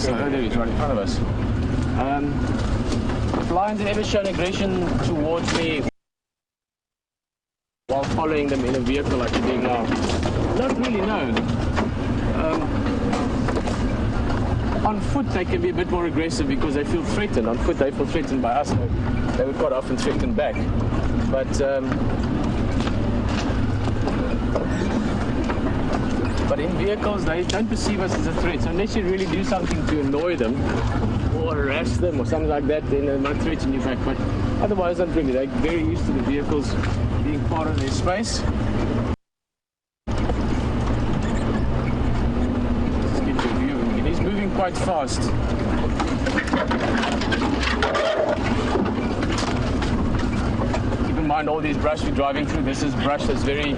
So there he is, right in front of us. If lions have ever shown aggression towards me while following them in a vehicle like you're doing now, I don't really know. On foot they can be a bit more aggressive because they feel threatened. On foot they feel threatened by us. They would quite often threaten back. But in vehicles, they don't perceive us as a threat. So unless you really do something to annoy them or harass them or something like that, then they might threaten you back. But otherwise, not really. They're very used to the vehicles being part of their space. Let's get your view of him. He's moving quite fast. Keep in mind all these brush we're driving through. This is brush that's very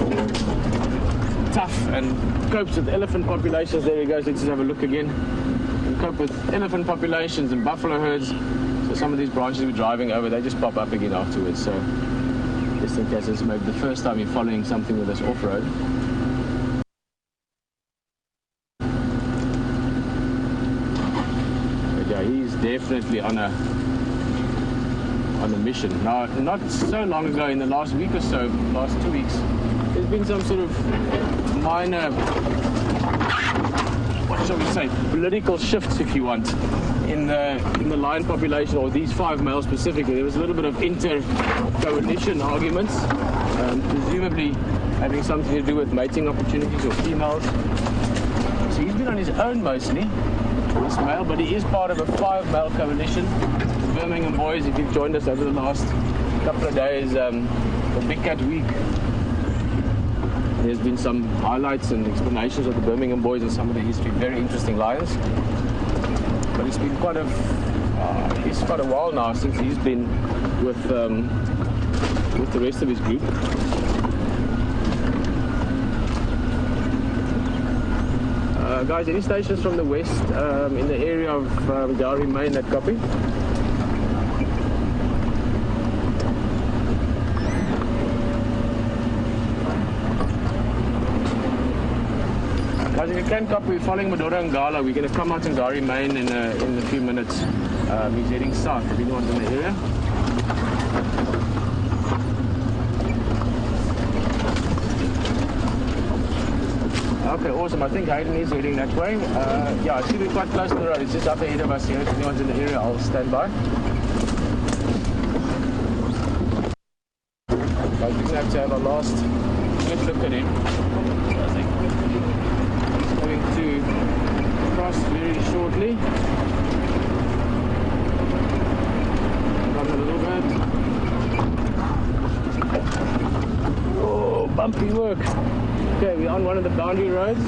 tough and copes with elephant populations. There he goes. Let's just have a look again. And cope with elephant populations and buffalo herds. So some of these branches we're driving over, they just pop up again afterwards. So just in case it's maybe the first time you're following something with us off-road. But yeah, he's definitely on a mission. Now, not so long ago, in the last week or so, last 2 weeks, there's been some sort of minor, what shall we say, political shifts, if you want, in the lion population, or these 5 males specifically. There was a little bit of inter-coalition arguments, presumably having something to do with mating opportunities or females. So he's been on his own mostly, this male, but he is part of a 5-male coalition. The Birmingham boys, if you've joined us over the last couple of days, for Big Cat Week, there's been some highlights and explanations of the Birmingham boys and some of the history. Very interesting lions. But it's been quite a while now since he's been with the rest of his group. Guys, any stations from the west in the area of Gowrie Main that copy? Guys, if you can copy, we're following Medora and Gala. We're going to come out in Gowrie Main in a few minutes. He's heading south, if anyone's in the area. Okay, awesome. I think Hayden is heading that way. Yeah, I see we're quite close to the road. It's just up ahead of us here. If anyone's in the area, I'll stand by. But we're going to have to have a last good look at him. I think he's going to cross very shortly. Run a little bit. Oh, bumpy work. Okay, we're on one of the boundary roads.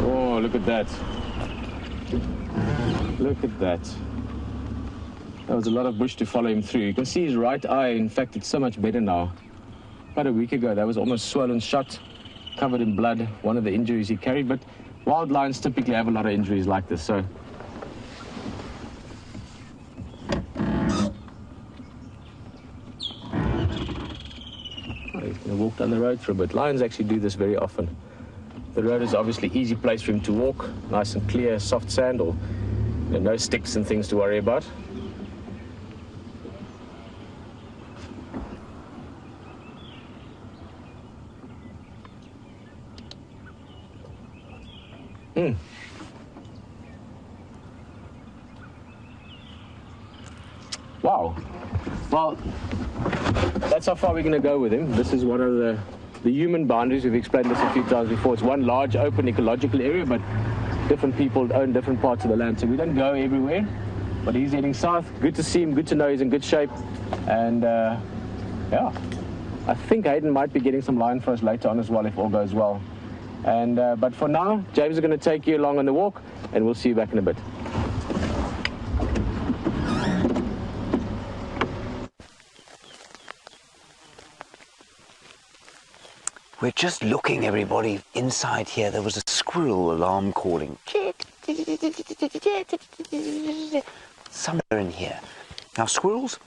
Oh, look at that. Look at that. There was a lot of bush to follow him through. You can see his right eye. In fact, it's so much better now. About a week ago, that was almost swollen shut, covered in blood, one of the injuries he carried. But wild lions typically have a lot of injuries like this, so. Oh, he's going to walk down the road for a bit. Lions actually do this very often. The road is obviously an easy place for him to walk, nice and clear, soft sand, or no sticks and things to worry about. Wow. Well, that's how far we're going to go with him. This is one of the human boundaries. We've explained this a few times before. It's one large open ecological area, but different people own different parts of the land, so we don't go everywhere. But he's heading south. Good to see him. Good to know he's in good shape. And yeah, I think Hayden might be getting some lion for us later on as well, if all goes well. And but for now, James is going to take you along on the walk, and we'll see you back in a bit. We're just looking, everybody. Inside here, there was a squirrel alarm calling. Somewhere in here. Now, squirrels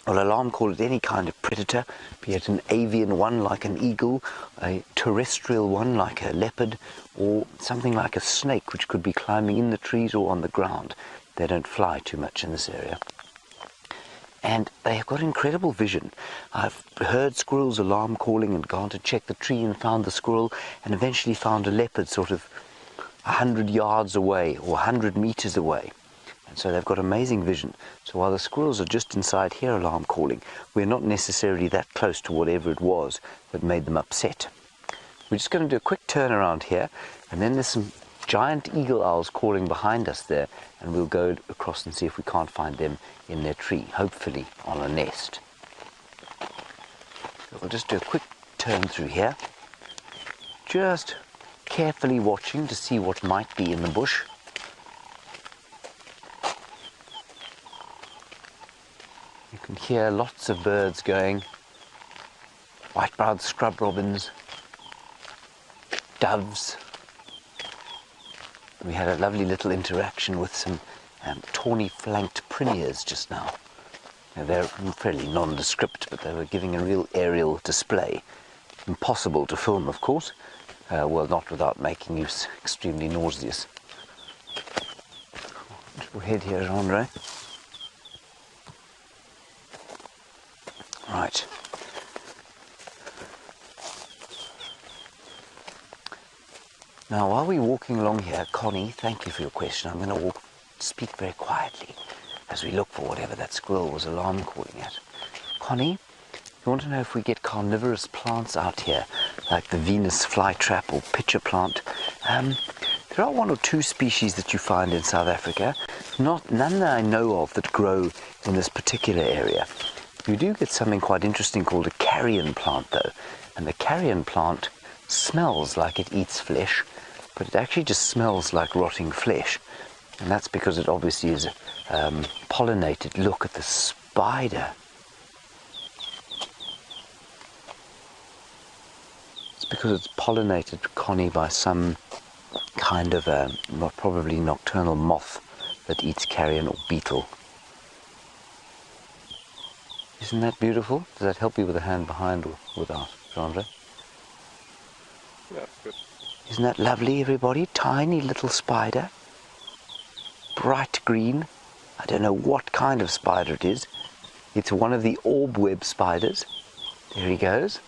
Well, alarm call is any kind of predator, be it an avian one like an eagle, a terrestrial one like a leopard, or something like a snake which could be climbing in the trees or on the ground. They don't fly too much in this area. And they have got incredible vision. I've heard squirrels alarm calling and gone to check the tree and found the squirrel, and eventually found a leopard sort of 100 yards away or 100 meters away. And so they've got amazing vision. So while the squirrels are just inside here alarm calling, we're not necessarily that close to whatever it was that made them upset. We're just going to do a quick turn around here, and then there's some giant eagle owls calling behind us there, and we'll go across and see if we can't find them in their tree, hopefully on a nest. So we'll just do a quick turn through here, just carefully watching to see what might be in the bush. You can hear lots of birds going, white-browed scrub robins, doves. We had a lovely little interaction with some tawny-flanked priniers just now. They're fairly nondescript, but they were giving a real aerial display. Impossible to film, of course. Well, not without making you extremely nauseous. We'll head here, Andre. Right. Now, while we're walking along here, Connie, thank you for your question. I'm going to speak very quietly as we look for whatever that squirrel was alarm calling at. Connie, you want to know if we get carnivorous plants out here, like the Venus flytrap or pitcher plant? There are one or two species that you find in South Africa, none that I know of that grow in this particular area. You do get something quite interesting called a carrion plant, though, and the carrion plant smells like it eats flesh, but it actually just smells like rotting flesh, and that's because it obviously is pollinated. Look at the spider. It's because it's pollinated, Connie, by some kind of probably nocturnal moth that eats carrion or beetle. Isn't that beautiful? Does that help you with the hand behind or without, Andre? Yeah, good. Isn't that lovely, everybody? Tiny little spider. Bright green. I don't know what kind of spider it is. It's one of the orb web spiders. There he goes.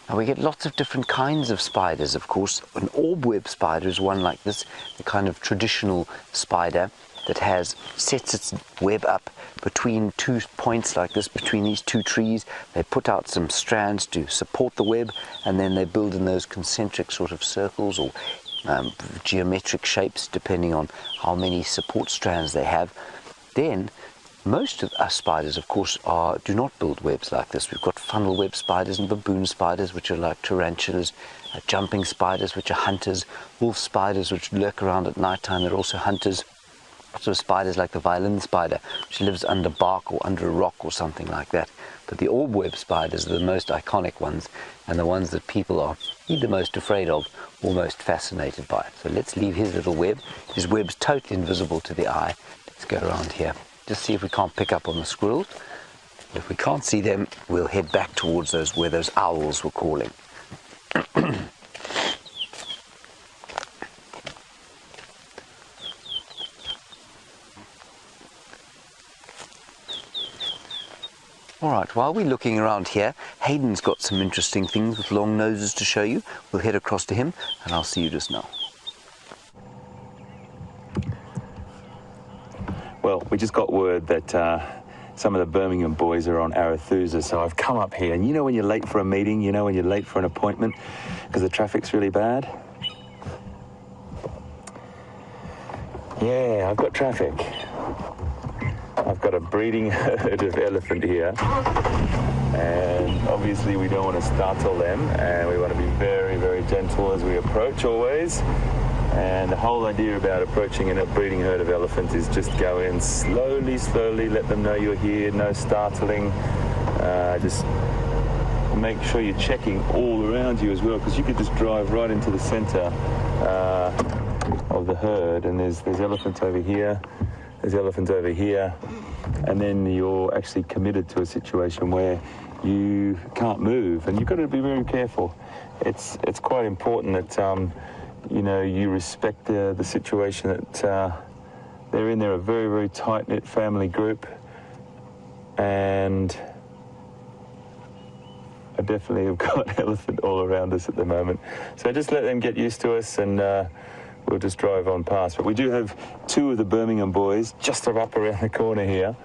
Now we get lots of different kinds of spiders, of course. An orb web spider is one like this, the kind of traditional spider that sets its web up between 2 points like this, between these 2 trees. They put out some strands to support the web, and then they build in those concentric sort of circles or geometric shapes, depending on how many support strands they have. Then most of us spiders, of course, do not build webs like this. We've got funnel web spiders and baboon spiders, which are like tarantulas, jumping spiders, which are hunters, wolf spiders, which lurk around at night time. They're also hunters. Lots of spiders like the violin spider, which lives under bark or under a rock or something like that. But the orb web spiders are the most iconic ones, and the ones that people are either most afraid of or most fascinated by. So let's leave his little web. His web's totally invisible to the eye. Let's go around here. Just see if we can't pick up on the squirrels. If we can't see them, we'll head back towards where those owls were calling. All right, while we're looking around here, Hayden's got some interesting things with long noses to show you. We'll head across to him, and I'll see you just now. Well, we just got word that some of the Birmingham boys are on Arethusa, so I've come up here. And you know when you're late for a meeting, you know when you're late for an appointment because the traffic's really bad? Yeah, I've got traffic. I've got a breeding herd of elephant here, and obviously we don't want to startle them, and we want to be very, very gentle as we approach always. And the whole idea about approaching a breeding herd of elephants is just go in slowly, slowly, let them know you're here, no startling. Just make sure you're checking all around you as well, because you could just drive right into the center of the herd, and there's elephants over here. There's elephants over here. And then you're actually committed to a situation where you can't move, and you've got to be very careful. It's quite important that you know, you respect the situation that they're in. They're a very, very tight-knit family group, and I definitely have got elephant all around us at the moment. So just let them get used to us, and we'll just drive on past. But we do have two of the Birmingham boys just up around the corner here,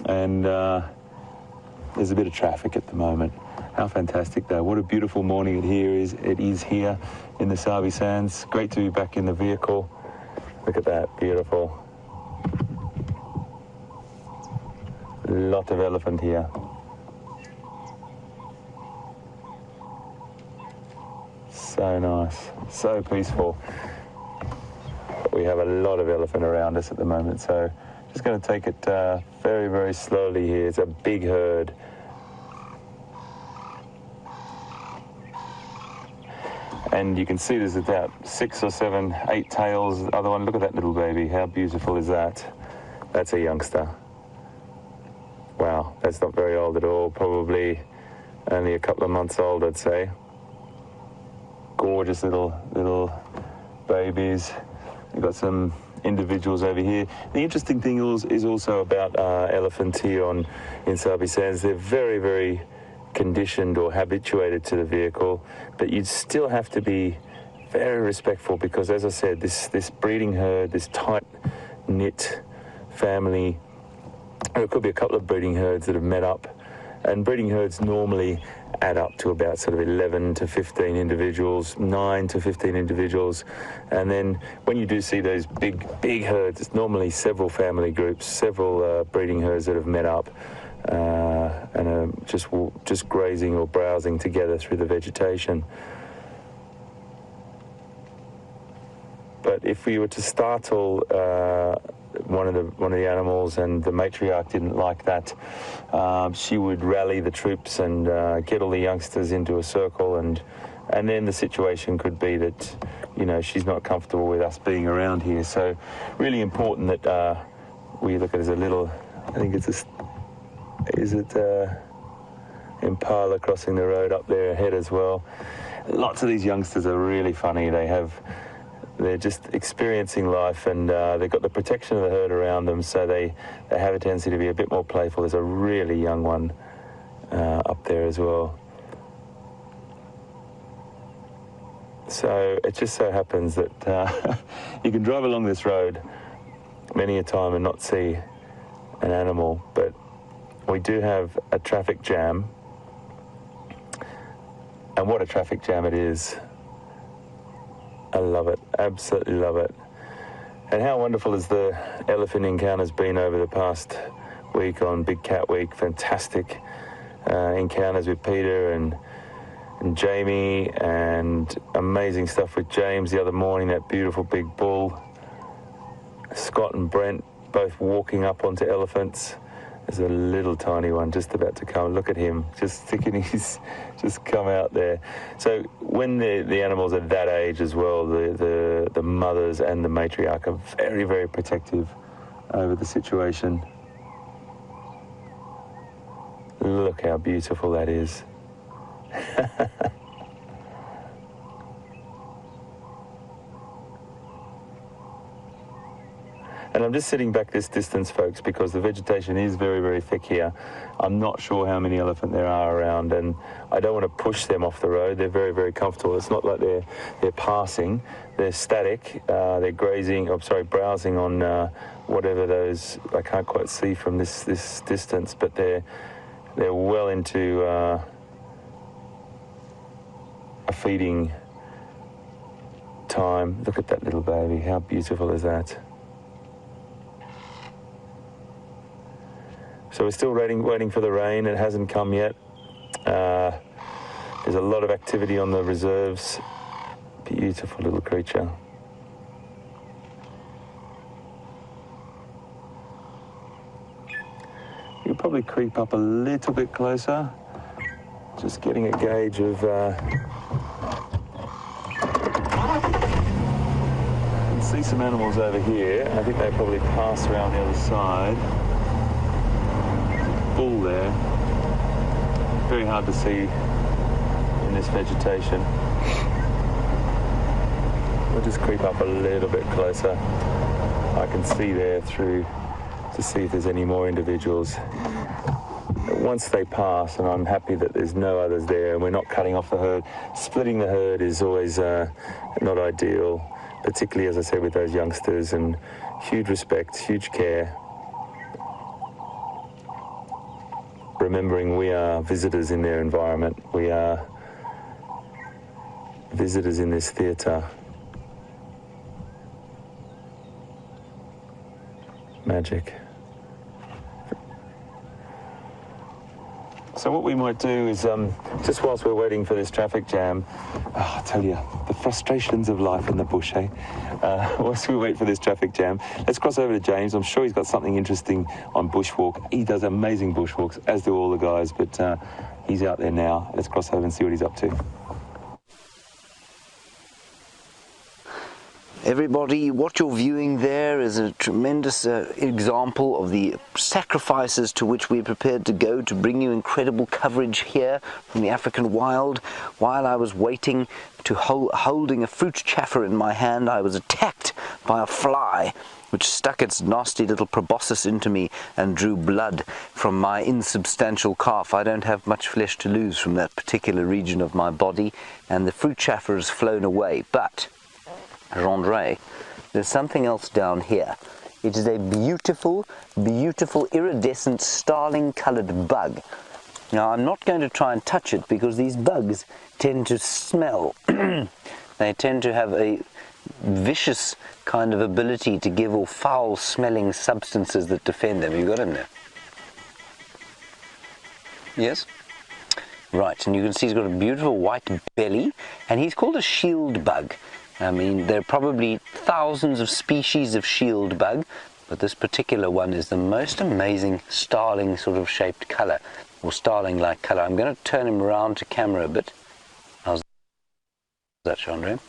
and there's a bit of traffic at the moment. How fantastic though. What a beautiful morning it is here in the Sabi Sands. Great to be back in the vehicle. Look at that, beautiful. A lot of elephant here. So nice, so peaceful. We have a lot of elephant around us at the moment, so just going to take it very, very slowly here. It's a big herd. And you can see there's about 6 or 7, 8 tails. The other one, look at that little baby. How beautiful is that? That's a youngster. Wow, that's not very old at all. Probably only a couple of months old, I'd say. Gorgeous little babies. You've got some individuals over here. The interesting thing is also about elephants here in Sabi Sands. They're very, very conditioned or habituated to the vehicle, but you'd still have to be very respectful because, as I said, this breeding herd, this tight-knit family, there could be a couple of breeding herds that have met up, and breeding herds normally add up to about sort of 11 to 15 individuals, 9 to 15 individuals, and then when you do see those big herds, it's normally several family groups, several breeding herds that have met up and are just grazing or browsing together through the vegetation. But if we were to startle one of the animals and the matriarch didn't like that, she would rally the troops and get all the youngsters into a circle, and then the situation could be that, you know, she's not comfortable with us being around here. So really important that we look at it as a little, I think it's impala crossing the road up there ahead as well. Lots of these youngsters are really funny. They're just experiencing life, and they've got the protection of the herd around them, so they have a tendency to be a bit more playful. There's a really young one up there as well. So it just so happens that you can drive along this road many a time and not see an animal, but we do have a traffic jam, and what a traffic jam it is. I love it, absolutely love it. And how wonderful has the elephant encounters been over the past week on Big Cat Week? Fantastic encounters with Peter and Jamie, and amazing stuff with James the other morning, that beautiful big bull. Scott and Brent both walking up onto elephants. There's a little tiny one just about to come. Look at him, just sticking his, just come out there. So when the animals are that age as well, the mothers and the matriarch are very, very protective over the situation. Look how beautiful that is. And I'm just sitting back this distance, folks, because the vegetation is very, very thick here. I'm not sure how many elephant there are around, and I don't want to push them off the road. They're very, very comfortable. It's not like they're passing. They're static. They're grazing, browsing on whatever those, I can't quite see from this distance, but they're well into a feeding time. Look at that little baby. How beautiful is that? So we're still waiting for the rain. It hasn't come yet. There's a lot of activity on the reserves. Beautiful little creature. You'll probably creep up a little bit closer. Just getting a gauge of... see some animals over here. I think they probably pass around the other side. Bull there. Very hard to see in this vegetation. We'll just creep up a little bit closer. I can see there through to see if there's any more individuals. Once they pass, and I'm happy that there's no others there and we're not cutting off the herd. Splitting the herd is always not ideal, particularly, as I said, with those youngsters, and huge respect, huge care. Remembering we are visitors in their environment. We are visitors in this theatre. Magic. So what we might do is, just whilst we're waiting for this traffic jam, I tell you, the frustrations of life in the bush, eh? Whilst we wait for this traffic jam, let's cross over to James. I'm sure he's got something interesting on bushwalk. He does amazing bushwalks, as do all the guys, but he's out there now. Let's cross over and see what he's up to. Everybody, what you're viewing there is a tremendous example of the sacrifices to which we're prepared to go to bring you incredible coverage here from the African wild. While I was waiting to holding a fruit chaffer in my hand, I was attacked by a fly which stuck its nasty little proboscis into me and drew blood from my insubstantial calf. I don't have much flesh to lose from that particular region of my body, and the fruit chaffer has flown away. But Gendre, there's something else down here. It is a beautiful, beautiful iridescent starling-coloured bug. Now, I'm not going to try and touch it because these bugs tend to smell. They tend to have a vicious kind of ability to give off foul-smelling substances that defend them. You got him there? Yes? Right, and you can see he's got a beautiful white belly, and he's called a shield bug. I mean, there are probably thousands of species of shield bug, but this particular one is the most amazing starling sort of shaped colour, or starling-like colour. I'm going to turn him around to camera a bit. How's that, Chandra?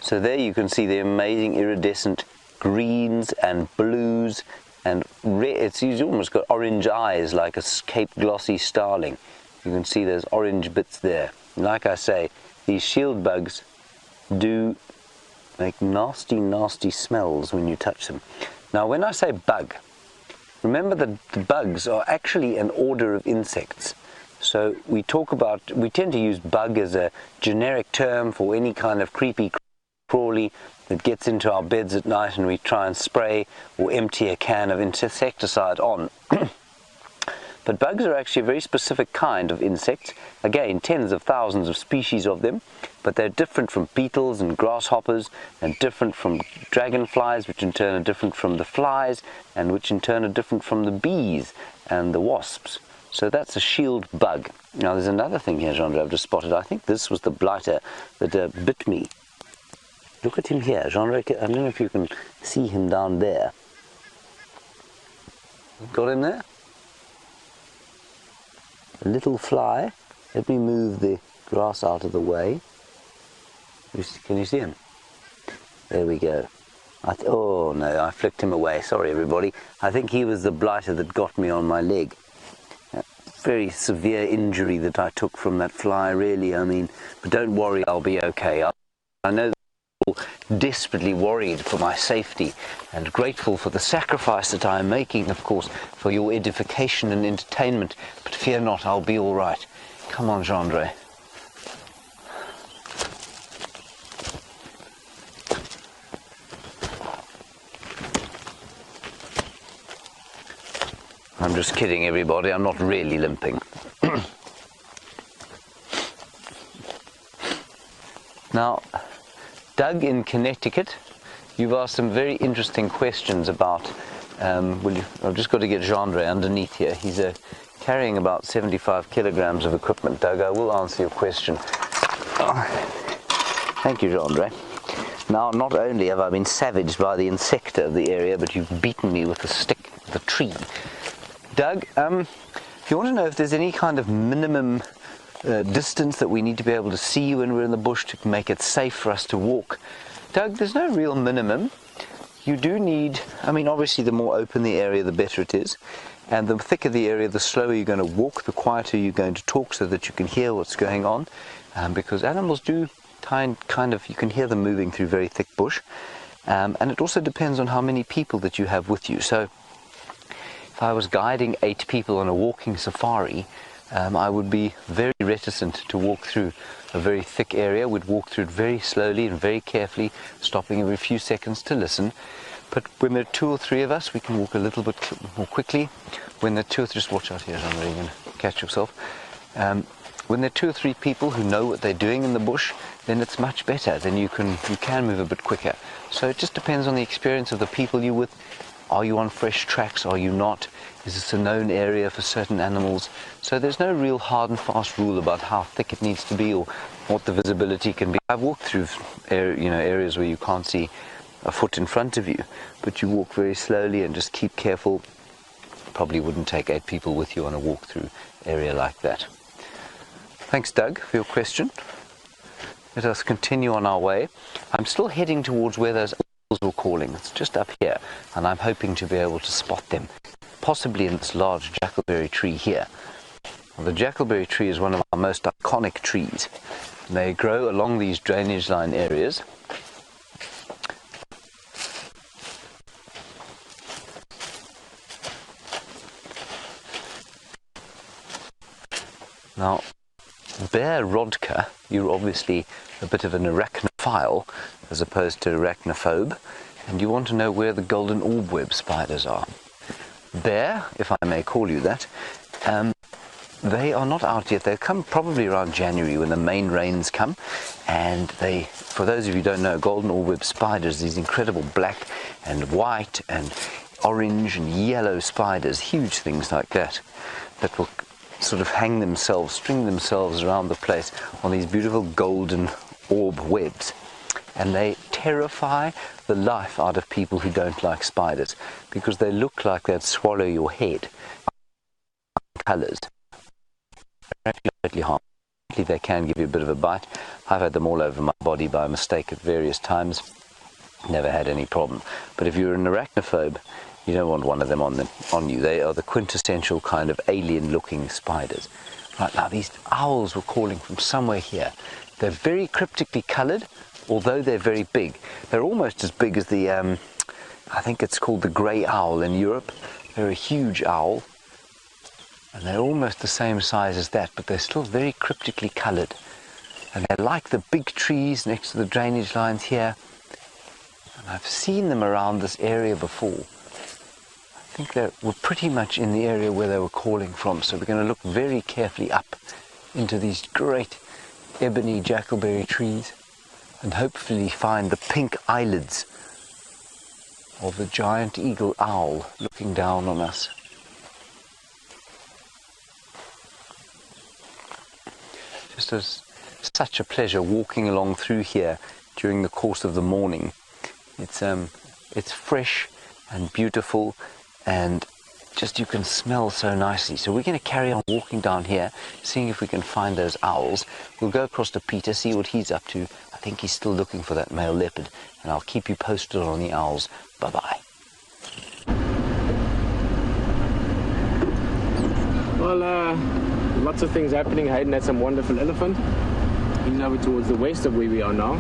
So there you can see the amazing iridescent greens and blues and red. He's almost got orange eyes like a Cape glossy starling. You can see those orange bits there. And like I say, these shield bugs do make nasty, nasty smells when you touch them. Now, when I say bug, remember that the bugs are actually an order of insects. So we tend to use bug as a generic term for any kind of creepy crawly that gets into our beds at night and we try and spray or empty a can of insecticide on. But bugs are actually a very specific kind of insect. Again, tens of thousands of species of them, but they're different from beetles and grasshoppers, and different from dragonflies, which in turn are different from the flies, and which in turn are different from the bees and the wasps. So that's a shield bug. Now there's another thing here, Jean, I've just spotted. I think this was the blighter that bit me. Look at him here, Jean. I don't know if you can see him down there. Got him there? A little fly. Let me move the grass out of the way. Can you see him? There we go. Oh no, I flicked him away. Sorry everybody. I think he was the blighter that got me on my leg. Very severe injury that I took from that fly, really. I mean, but don't worry, I'll be okay. I know that you're desperately worried for my safety and grateful for the sacrifice that I am making, of course, for your edification and entertainment. But fear not, I'll be all right. Come on, Gendre. I'm just kidding, everybody. I'm not really limping. Now, Doug in Connecticut, you've asked some very interesting questions about, I've just got to get Gendre underneath here. He's carrying about 75 kilograms of equipment. Doug, I will answer your question. Thank you, Gendre. Now, not only have I been savaged by the insecta of the area, but you've beaten me with a stick, with a tree. Doug, if you want to know if there's any kind of minimum distance that we need to be able to see when we're in the bush to make it safe for us to walk, Doug, there's no real minimum. You do need, I mean, obviously the more open the area, the better it is. And the thicker the area, the slower you're going to walk, the quieter you're going to talk so that you can hear what's going on. Because animals do kind of, you can hear them moving through very thick bush. And it also depends on how many people that you have with you. So if I was guiding 8 people on a walking safari, I would be very reticent to walk through a very thick area. We'd walk through it very slowly and very carefully, stopping every few seconds to listen. But when there are 2 or 3 of us, we can walk a little bit more quickly. When there are 2 or 3, just watch out here, I'm really going to catch yourself. When there are 2 or 3 people who know what they're doing in the bush, then it's much better. Then you can move a bit quicker. So it just depends on the experience of the people you're with. Are you on fresh tracks? Are you not? Is this a known area for certain animals? So there's no real hard and fast rule about how thick it needs to be or what the visibility can be. I've walked through areas where you can't see a foot in front of you, but you walk very slowly and just keep careful. Probably wouldn't take 8 people with you on a walk-through area like that. Thanks, Doug, for your question. Let us continue on our way. I'm still heading towards where those owls were calling. It's just up here, and I'm hoping to be able to spot them, possibly in this large jackalberry tree here. Well, the jackalberry tree is one of our most iconic trees. They grow along these drainage line areas. Now, bear rodka, you're obviously a bit of an arachnophile as opposed to arachnophobe, and you want to know where the golden orb-web spiders are. Bear, if I may call you that, they are not out yet. They'll come probably around January when the main rains come, and they, for those of you who don't know, golden orb-web spiders, these incredible black and white and orange and yellow spiders, huge things like that, that will sort of hang themselves, string themselves around the place on these beautiful golden orb webs. And they terrify the life out of people who don't like spiders because they look like they'd swallow your head. Colors. Totally harmful. They can give you a bit of a bite. I've had them all over my body by mistake at various times. Never had any problem. But if you're an arachnophobe, you don't want one of them on you. They are the quintessential kind of alien-looking spiders. Right now, these owls were calling from somewhere here. They're very cryptically coloured, although they're very big. They're almost as big as the, I think it's called the grey owl in Europe. They're a huge owl, and they're almost the same size as that, but they're still very cryptically coloured. And they're like the big trees next to the drainage lines here. And I've seen them around this area before. I think they were pretty much in the area where they were calling from, so we're going to look very carefully up into these great ebony jackalberry trees and hopefully find the pink eyelids of the giant eagle owl looking down on us. Just such a pleasure walking along through here during the course of the morning. It's fresh and beautiful, and just you can smell so nicely. So we're going to carry on walking down here, seeing if we can find those owls. We'll go across to Pieter, see what he's up to. I think he's still looking for that male leopard, and I'll keep you posted on the owls. Bye-bye. Well, lots of things happening. Hayden had some wonderful elephant. He's over towards the west of where we are now.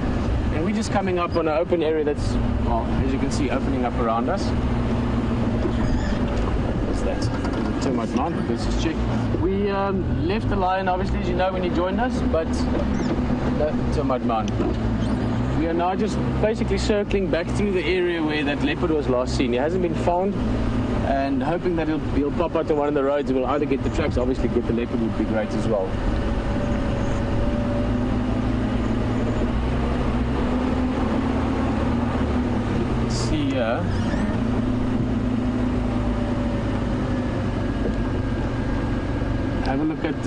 And we're just coming up on an open area that's, well, as you can see, opening up around us. That too much line, but let's just check. We left the lion, obviously, as you know, when he joined us, but that's too much man. We are now just basically circling back through the area where that leopard was last seen. He hasn't been found, and hoping that he'll pop out on one of the roads. We'll either get the tracks, obviously get the leopard would be great as well. Let's see here. Have a look at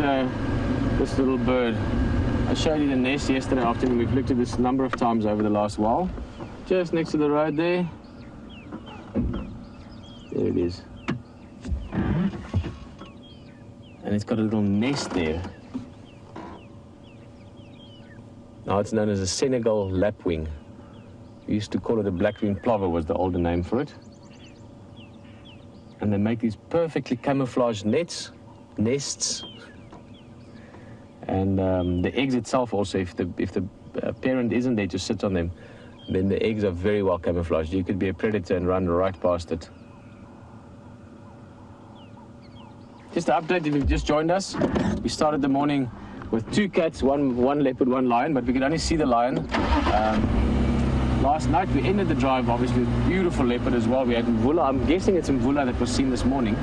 this little bird. I showed you the nest yesterday afternoon. We've looked at this a number of times over the last while. Just next to the road there. There it is. And it's got a little nest there. Now it's known as a Senegal lapwing. We used to call it a black-winged plover, was the older name for it. And they make these perfectly camouflaged nests. And the eggs itself also, if the parent isn't there to sit on them, then the eggs are very well camouflaged. You could be a predator and run right past it. Just to update, if you've just joined us, we started the morning with 2 cats, one leopard, 1 lion, but we could only see the lion. Last night we ended the drive, obviously, with beautiful leopard as well. We had mvula. I'm guessing it's mvula that was seen this morning.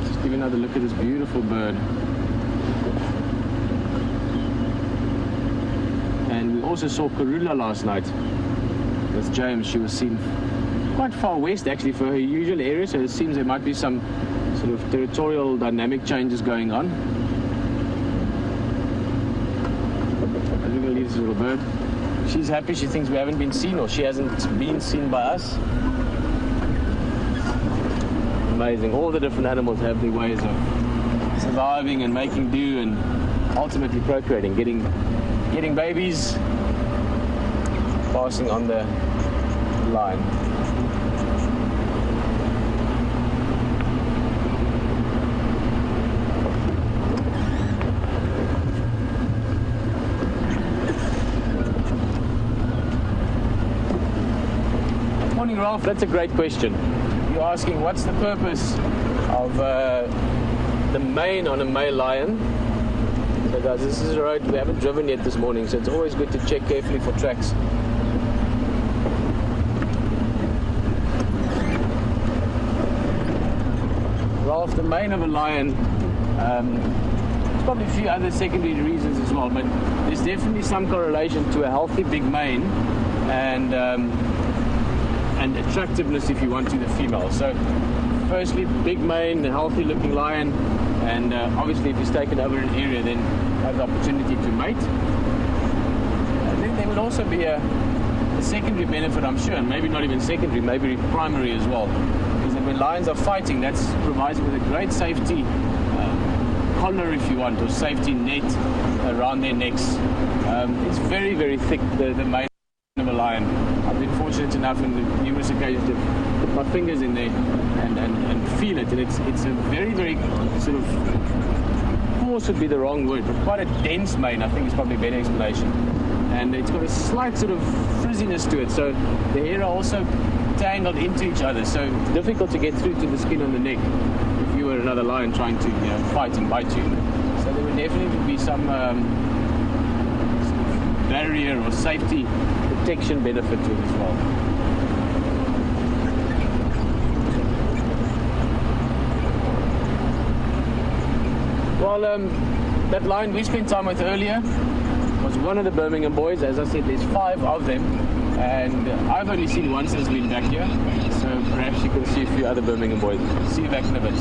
Just give you another look at this beautiful bird. And we also saw Karula last night with James. She was seen quite far west, actually, for her usual area, so it seems there might be some sort of territorial dynamic changes going on. We're going to leave this little bird. She's happy. She thinks we haven't been seen, or she hasn't been seen by us. Amazing. All the different animals have their ways of surviving and making do and ultimately procreating, getting babies, passing on the line. Morning, Ralph. That's a great question. You're asking what's the purpose of the mane on a male lion. So guys, this is a road we haven't driven yet this morning, so it's always good to check carefully for tracks. Ralph, the mane of a lion, there's probably a few other secondary reasons as well, but there's definitely some correlation to a healthy big mane and attractiveness, if you want, to the female. So firstly, big mane, a healthy looking lion, and obviously if he's taken over an area, then have the opportunity to mate. And then there would also be a secondary benefit, I'm sure, and maybe not even secondary, maybe primary as well, is that when lions are fighting, that provides them with a great safety collar, if you want, or safety net around their necks. It's very, very thick, the mane of a lion. I've been fortunate enough on numerous occasions to put my fingers in there and feel it, and it's a very, very sort of, coarse would be the wrong word, but quite a dense mane, I think is probably a better explanation. And it's got a slight sort of frizziness to it, so the hair are also tangled into each other, so it's difficult to get through to the skin on the neck if you were another lion trying to fight and bite you. So there would definitely be some barrier or safety protection benefit to it as well. Well, that lion we spent time with earlier was one of the Birmingham boys. As I said, there's 5 of them, and I've only seen one since being back here, so perhaps you can see a few other Birmingham boys. See you back in a bit.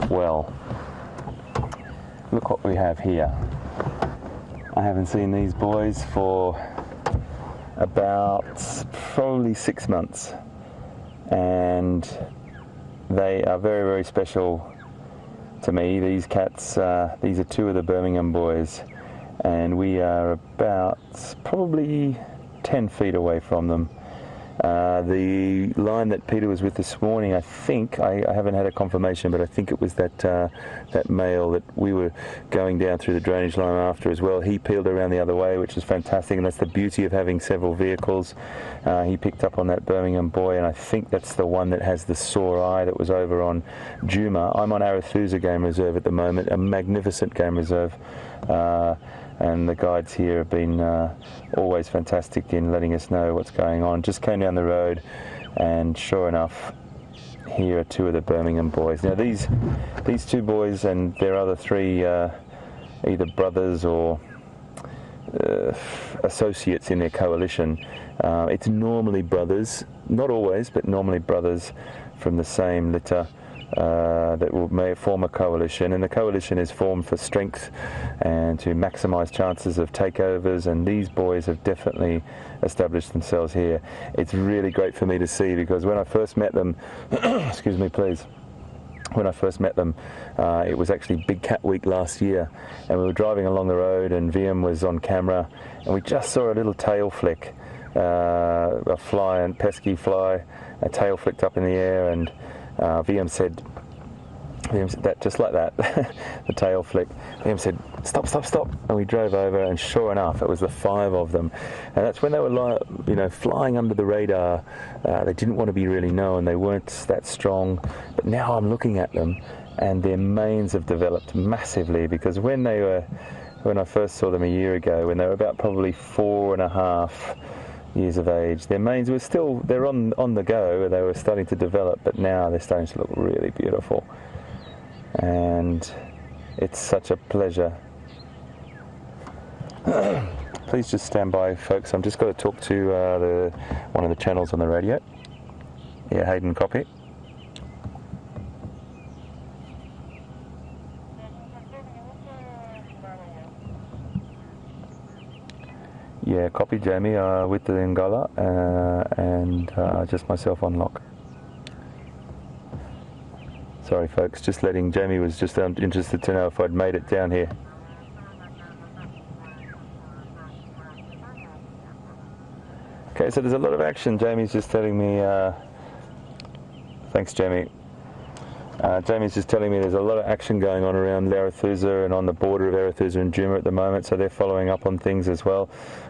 Well, look what we have here. I haven't seen these boys for about probably 6 months, and they are very, very special to me. These cats, these are 2 of the Birmingham boys, and we are about probably 10 feet away from them. The lion that Peter was with this morning, I think, I haven't had a confirmation, but I think it was that male that we were going down through the drainage line after as well. He peeled around the other way, which is fantastic, and that's the beauty of having several vehicles. He picked up on that Birmingham boy, and I think that's the one that has the sore eye that was over on Juma. I'm on Arathusa Game Reserve at the moment, a magnificent game reserve. And the guides here have been always fantastic in letting us know what's going on. Just came down the road, and sure enough, here are 2 of the Birmingham boys. Now these 2 boys and their other 3 either brothers or associates in their coalition. It's normally brothers, not always, but normally brothers from the same litter that may form a coalition, and the coalition is formed for strength and to maximise chances of takeovers, and these boys have definitely established themselves here. It's really great for me to see, because when I first met them, excuse me please, when I first met them, it was actually Big Cat Week last year, and we were driving along the road and VM was on camera, and we just saw a little tail flick, a fly, and pesky fly, a tail flicked up in the air, and VM said that, just like that, the tail flick. VM said, stop, stop, stop, and we drove over, and sure enough, it was the 5 of them, and that's when they were, you know, flying under the radar. They didn't want to be really known, they weren't that strong, but now I'm looking at them, and their manes have developed massively, because when I first saw them a year ago, when they were about probably 4.5 years of age, their manes were still, they're on the go, they were starting to develop, but now they're starting to look really beautiful. And it's such a pleasure. Please just stand by, folks. I'm just got to talk to one of the channels on the radio. Yeah, Hayden, copy. Yeah, copy, Jamie, with the Ngala, and just myself on lock. Sorry folks, just letting, Jamie was just interested to know if I'd made it down here. Okay, so there's a lot of action. Jamie's just telling me, thanks Jamie. Jamie's just telling me there's a lot of action going on around Larathusa and on the border of Arathusa and Djuma at the moment, so they're following up on things as well.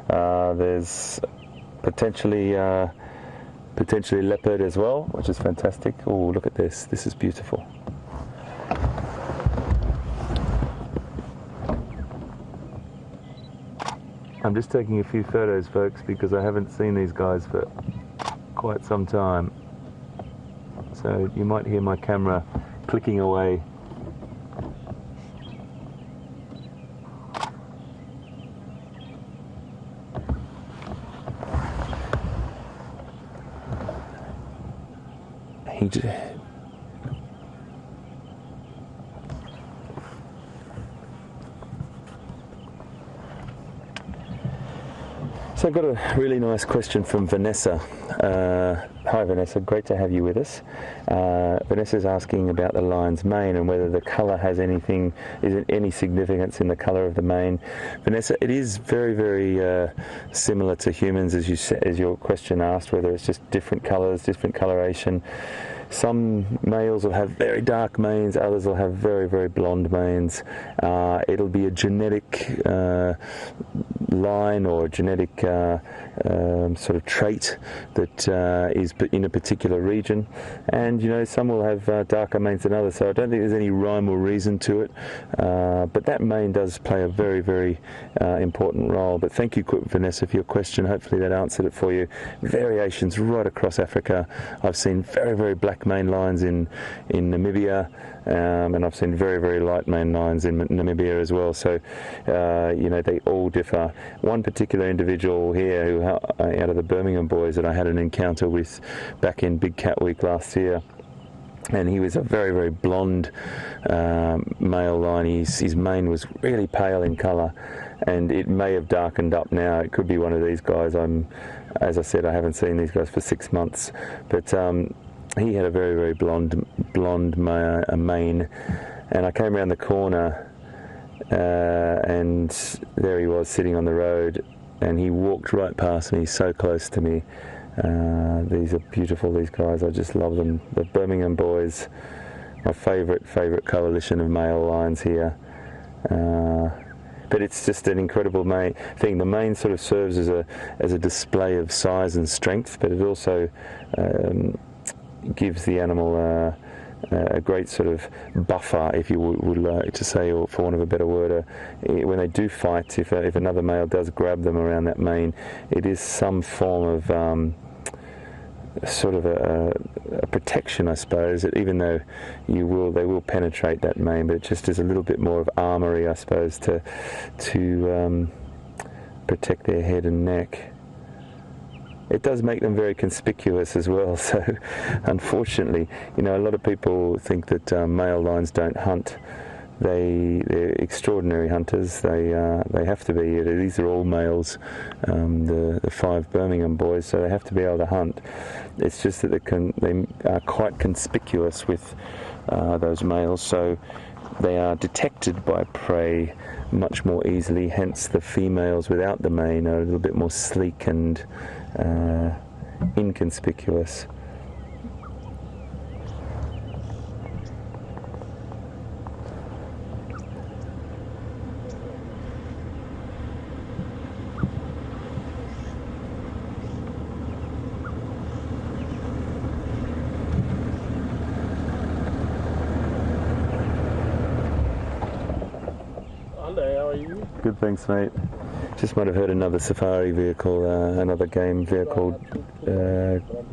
There's potentially leopard as well, which is fantastic. Oh, look at this. This is beautiful. I'm just taking a few photos, folks, because I haven't seen these guys for quite some time. So you might hear my camera clicking away. So I've got a really nice question from Vanessa. Hi Vanessa, great to have you with us. Vanessa's asking about the lion's mane and whether the colour has anything, is it any significance in the colour of the mane. Vanessa, it is very, very similar to humans, as you said, as your question asked, whether it's just different colours, different coloration. Some males will have very dark manes, others will have very, very blonde manes. It'll be a genetic line or a genetic sort of trait that is in a particular region, and you know, some will have darker manes than others, so I don't think there's any rhyme or reason to it, but that mane does play a very, very important role. But thank you, Vanessa, for your question. Hopefully that answered it for you. Variations right across Africa. I've seen very, very black mane lions in Namibia, and I've seen very, very light mane lions in Namibia as well, so you know, they all differ. One particular individual here who out of the Birmingham boys that I had an encounter with back in Big Cat Week last year, and he was a very, very blonde male lion. His mane was really pale in colour, and it may have darkened up now. It could be one of these guys. As I said, I haven't seen these guys for 6 months, but he had a very, very blonde mane, and I came around the corner and there he was sitting on the road, and he walked right past me, so close to me. These are beautiful, these guys. I just love them. The Birmingham boys, my favourite coalition of male lions here. But it's just an incredible thing. The mane sort of serves as a display of size and strength, but it also gives the animal a great sort of buffer, if you would like to say, or for want of a better word. When they do fight, if another male does grab them around that mane, it is some form of sort of a protection, I suppose, even though they will penetrate that mane, but it just is a little bit more of armoury, I suppose, to protect their head and neck. it does make them very conspicuous as well. So unfortunately, you know, a lot of people think that male lions don't hunt. They're extraordinary hunters. They have to be. These are all males, the 5 Birmingham boys, so they have to be able to hunt. It's just that they are quite conspicuous with those males, so they are detected by prey much more easily. Hence, the females without the mane are a little bit more sleek and inconspicuous. How are you? Good, thanks, mate. Just might have heard another safari vehicle, another game vehicle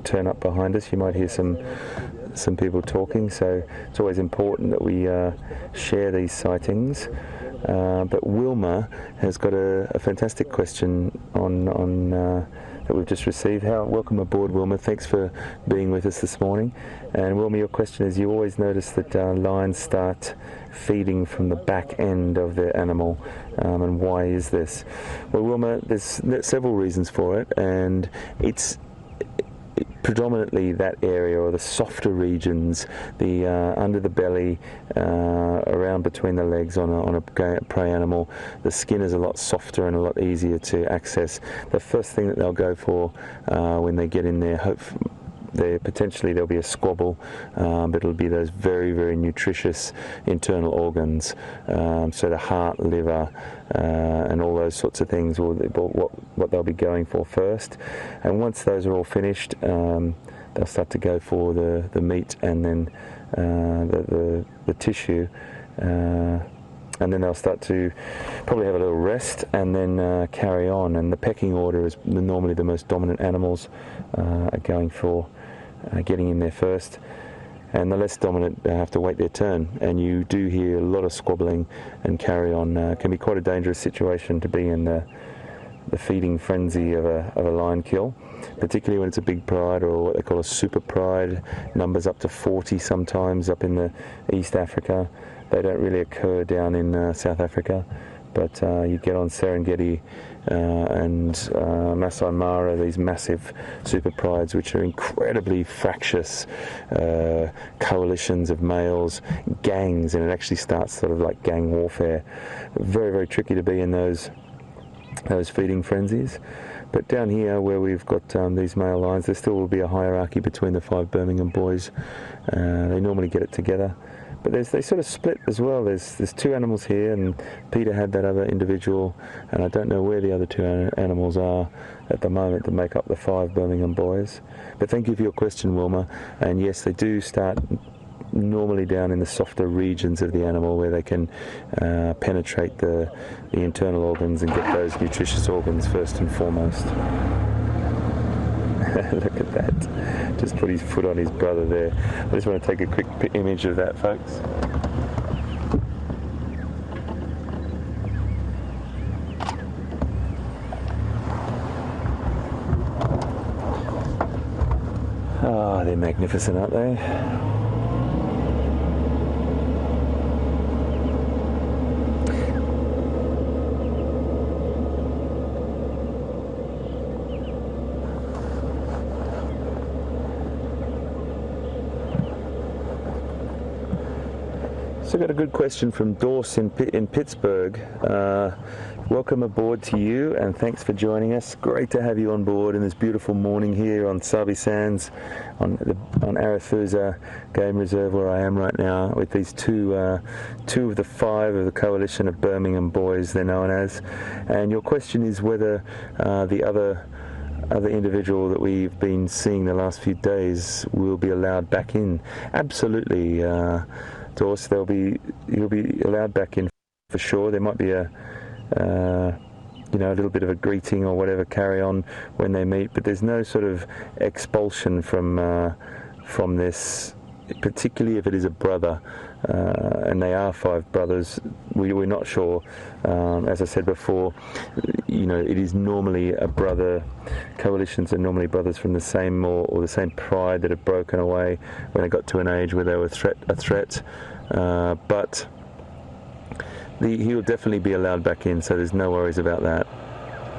turn up behind us. You might hear some people talking, so it's always important that we share these sightings. But Wilma has got a fantastic question on that we've just received. Welcome aboard, Wilma. Thanks for being with us this morning. And Wilma, your question is, you always notice that lions start feeding from the back end of the animal, and why is this? Well, Wilma, there's several reasons for it, and it's predominantly that area, or the softer regions, the under the belly, around between the legs on a prey animal. The skin is a lot softer and a lot easier to access. The first thing that they'll go for when they get in there, potentially there'll be a squabble, but it'll be those very, very nutritious internal organs, so the heart, liver, and all those sorts of things, what they'll be going for first. And once those are all finished, they'll start to go for the meat and then the tissue, and then they'll start to probably have a little rest and then carry on. And the pecking order is normally the most dominant animals are going for getting in there first, and the less dominant have to wait their turn. And you do hear a lot of squabbling and carry on. It can be quite a dangerous situation to be in the feeding frenzy of a lion kill, particularly when it's a big pride, or what they call a super pride, numbers up to 40 sometimes up in the East Africa. They don't really occur down in South Africa, but you get on Serengeti and Masai Mara, these massive super prides, which are incredibly fractious coalitions of males, gangs, and it actually starts sort of like gang warfare. Very, very tricky to be in those feeding frenzies. But down here, where we've got these male lions, there still will be a hierarchy between the 5 Birmingham boys. They normally get it together. But they sort of split as well. There's 2 animals here, and Peter had that other individual, and I don't know where the other 2 animals are at the moment to make up the 5 Birmingham boys. But thank you for your question, Wilma. And yes, they do start normally down in the softer regions of the animal, where they can penetrate the internal organs and get those nutritious organs first and foremost. Look at that. Just put his foot on his brother there. I just want to take a quick image of that, folks. Oh, they're magnificent, aren't they? So I got a good question from Dorse in Pittsburgh. Welcome aboard to you, and thanks for joining us. Great to have you on board in this beautiful morning here on Sabi Sands, on Arathusa Game Reserve, where I am right now, with these two of the 5 of the coalition of Birmingham boys, they're known as. And your question is whether the other individual that we've been seeing the last few days will be allowed back in. Absolutely, Dorse, he'll be allowed back in for sure. There might be a little bit of a greeting or whatever carry on when they meet, but there's no sort of expulsion from this particularly if it is a brother, and they are 5 brothers. We're not sure. As I said before, you know, it is normally a brother. Coalitions are normally brothers from the same or the same pride that have broken away when they got to an age where they were a threat. But he'll definitely be allowed back in, so there's no worries about that.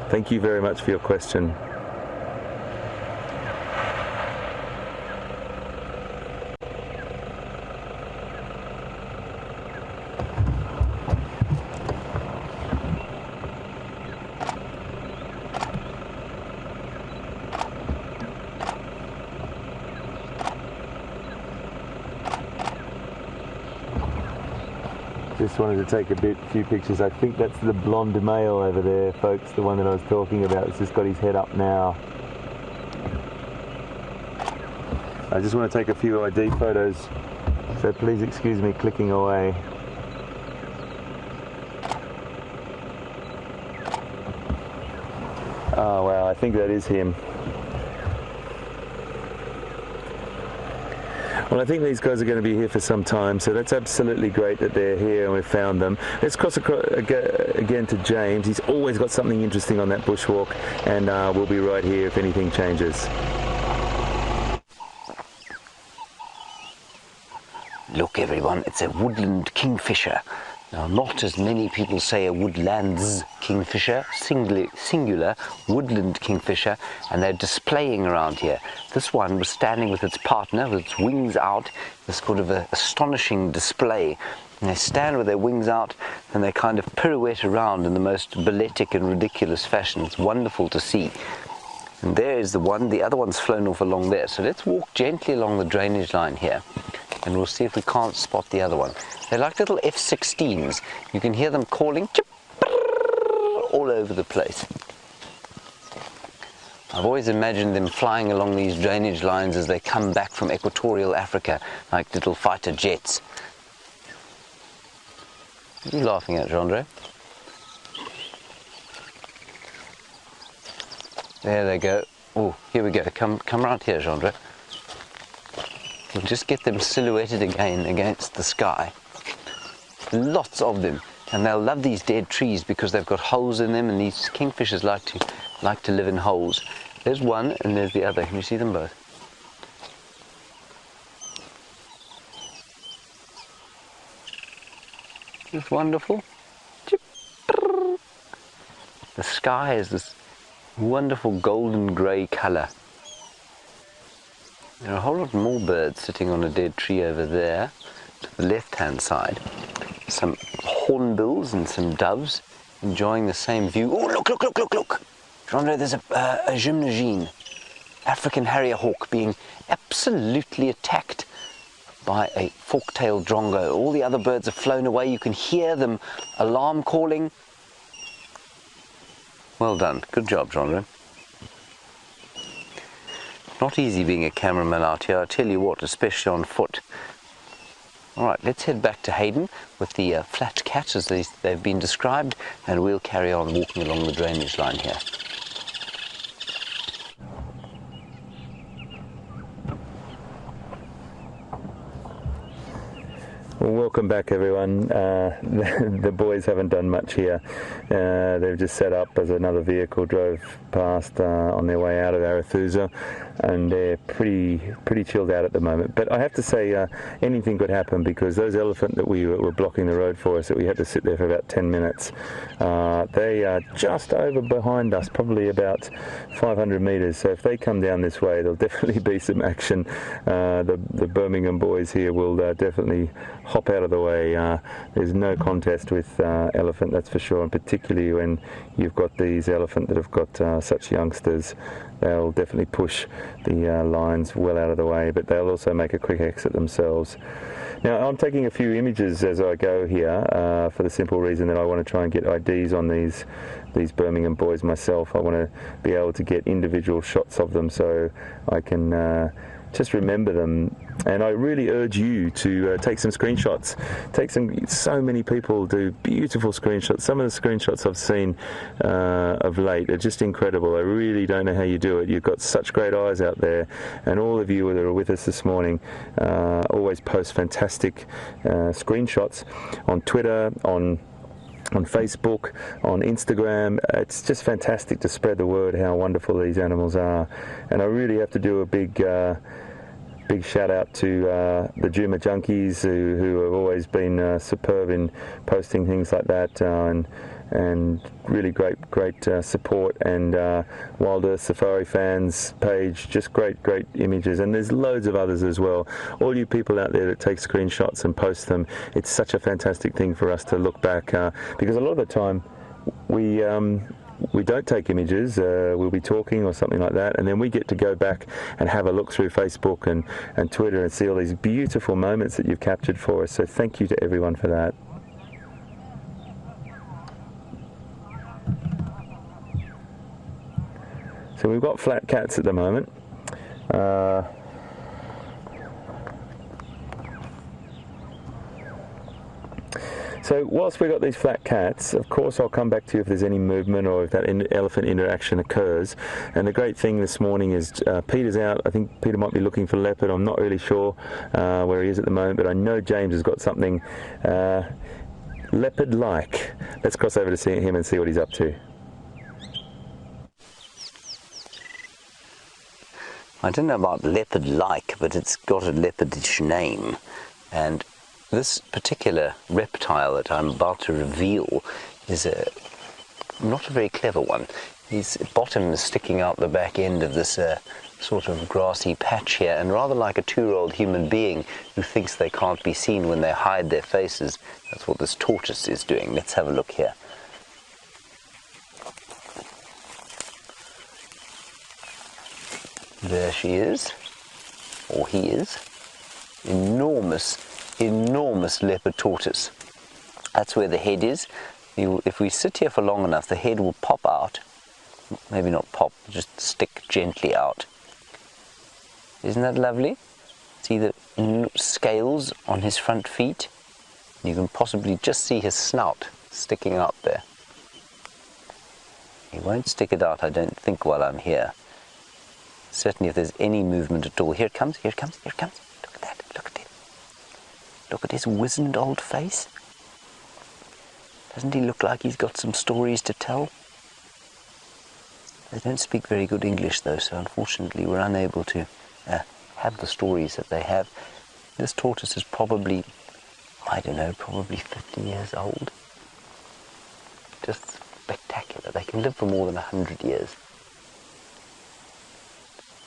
Thank you very much for your question. Just wanted to take a few pictures. I think that's the blonde male over there, folks, the one that I was talking about. It's just got his head up now. I just want to take a few ID photos, so please excuse me clicking away. Oh wow, I think that is him. Well, I think these guys are going to be here for some time, so that's absolutely great that they're here and we've found them. Let's cross again to James. He's always got something interesting on that bushwalk, and we'll be right here if anything changes. Look everyone, it's a woodland kingfisher. Now, not as many people say a woodlands kingfisher, singular woodland kingfisher, and they're displaying around here. This one was standing with its partner, with its wings out, this sort of an astonishing display. And they stand with their wings out and they kind of pirouette around in the most balletic and ridiculous fashion. It's wonderful to see. And there is the one, the other one's flown off along there. So let's walk gently along the drainage line here, and we'll see if we can't spot the other one. They're like little F-16s. You can hear them calling all over the place. I've always imagined them flying along these drainage lines as they come back from equatorial Africa, like little fighter jets. What are you laughing at, Jean-Andre? There they go. Oh, here we go. Come around here, Jean-Andre. We'll just get them silhouetted again against the sky. Lots of them, and they'll love these dead trees because they've got holes in them, and these kingfishers like to live in holes. There's one and there's the other. Can you see them both? It's wonderful. The sky is this wonderful golden grey colour. There are a whole lot more birds sitting on a dead tree over there to the left hand side. Some hornbills and some doves enjoying the same view. Oh, look, look, look, look, look! Jean-Andre, there's a gymnogene, African harrier hawk, being absolutely attacked by a fork-tailed drongo. All the other birds have flown away. You can hear them alarm calling. Well done. Good job, Jean-Andre. Not easy being a cameraman out here, I tell you what, especially on foot. Alright, let's head back to Hayden with the flat cat as they've been described, and we'll carry on walking along the drainage line here. Well, welcome back everyone. The boys haven't done much here. They've just set up as another vehicle drove past on their way out of Arathusa, and they're pretty chilled out at the moment. But I have to say, anything could happen, because those elephant that we were blocking the road for us, that we had to sit there for about 10 minutes, they are just over behind us, probably about 500 meters. So if they come down this way, there'll definitely be some action. The Birmingham boys here will definitely hop out of the way. There's no contest with elephant, that's for sure, and particularly when you've got these elephant that have got such youngsters. They'll definitely push the lines well out of the way, but they'll also make a quick exit themselves. Now, I'm taking a few images as I go here for the simple reason that I want to try and get IDs on these Birmingham boys myself. I want to be able to get individual shots of them so I can just remember them. And I really urge you to take some screenshots. So many people do beautiful screenshots. Some of the screenshots I've seen of late are just incredible. I really don't know how you do it. You've got such great eyes out there, and all of you that are with us this morning always post fantastic screenshots on Twitter, on Facebook, on Instagram. It's just fantastic to spread the word how wonderful these animals are. And I really have to do a big shout out to the Juma junkies who have always been superb in posting things like that, and really great support, and WildEarth Safari fans page, just great images, and there's loads of others as well. All you people out there that take screenshots and post them, it's such a fantastic thing for us to look back, because a lot of the time we don't take images, we'll be talking or something like that, and then we get to go back and have a look through Facebook and Twitter and see all these beautiful moments that you've captured for us. So thank you to everyone for that. So we've got flat cats at the moment. So whilst we've got these flat cats, of course I'll come back to you if there's any movement or if that elephant interaction occurs. And the great thing this morning is Peter's out. I think Peter might be looking for leopard. I'm not really sure where he is at the moment, but I know James has got something leopard-like. Let's cross over to see him and see what he's up to. I don't know about leopard-like, but it's got a leopardish name. And this particular reptile that I'm about to reveal is not a very clever one. His bottom is sticking out the back end of this sort of grassy patch here, and rather like a 2-year-old human being who thinks they can't be seen when they hide their faces. That's what this tortoise is doing. Let's have a look here. There she is, or he is. Enormous leopard tortoise. That's where the head is. If we sit here for long enough, the head will pop out. Maybe not pop, just stick gently out. Isn't that lovely? See the scales on his front feet? You can possibly just see his snout sticking out there. He won't stick it out, I don't think, while I'm here. Certainly if there's any movement at all. Here it comes, here it comes, here it comes. Look at that, look at it. Look at his wizened old face. Doesn't he look like he's got some stories to tell? They don't speak very good English though, so unfortunately we're unable to have the stories that they have. This tortoise is probably, I don't know, probably 50 years old. Just spectacular. They can live for more than 100 years.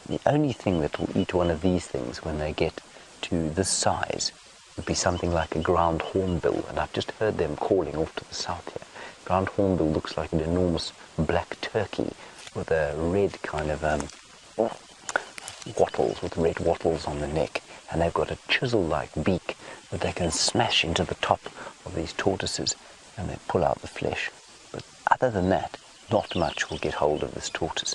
The only thing that will eat one of these things when they get to this size would be something like a ground hornbill, and I've just heard them calling off to the south here. Ground hornbill looks like an enormous black turkey with a red kind of wattles, with red wattles on the neck, and they've got a chisel-like beak that they can smash into the top of these tortoises and they pull out the flesh. But other than that, not much will get hold of this tortoise.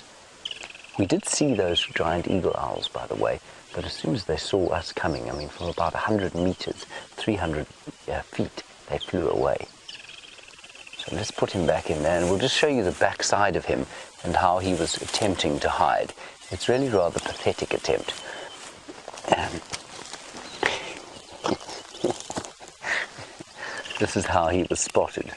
We did see those giant eagle owls, by the way, but as soon as they saw us coming, I mean, from about 100 meters, 300 feet, they flew away. So let's put him back in there, and we'll just show you the back side of him and how he was attempting to hide. It's really rather pathetic attempt. This is how he was spotted.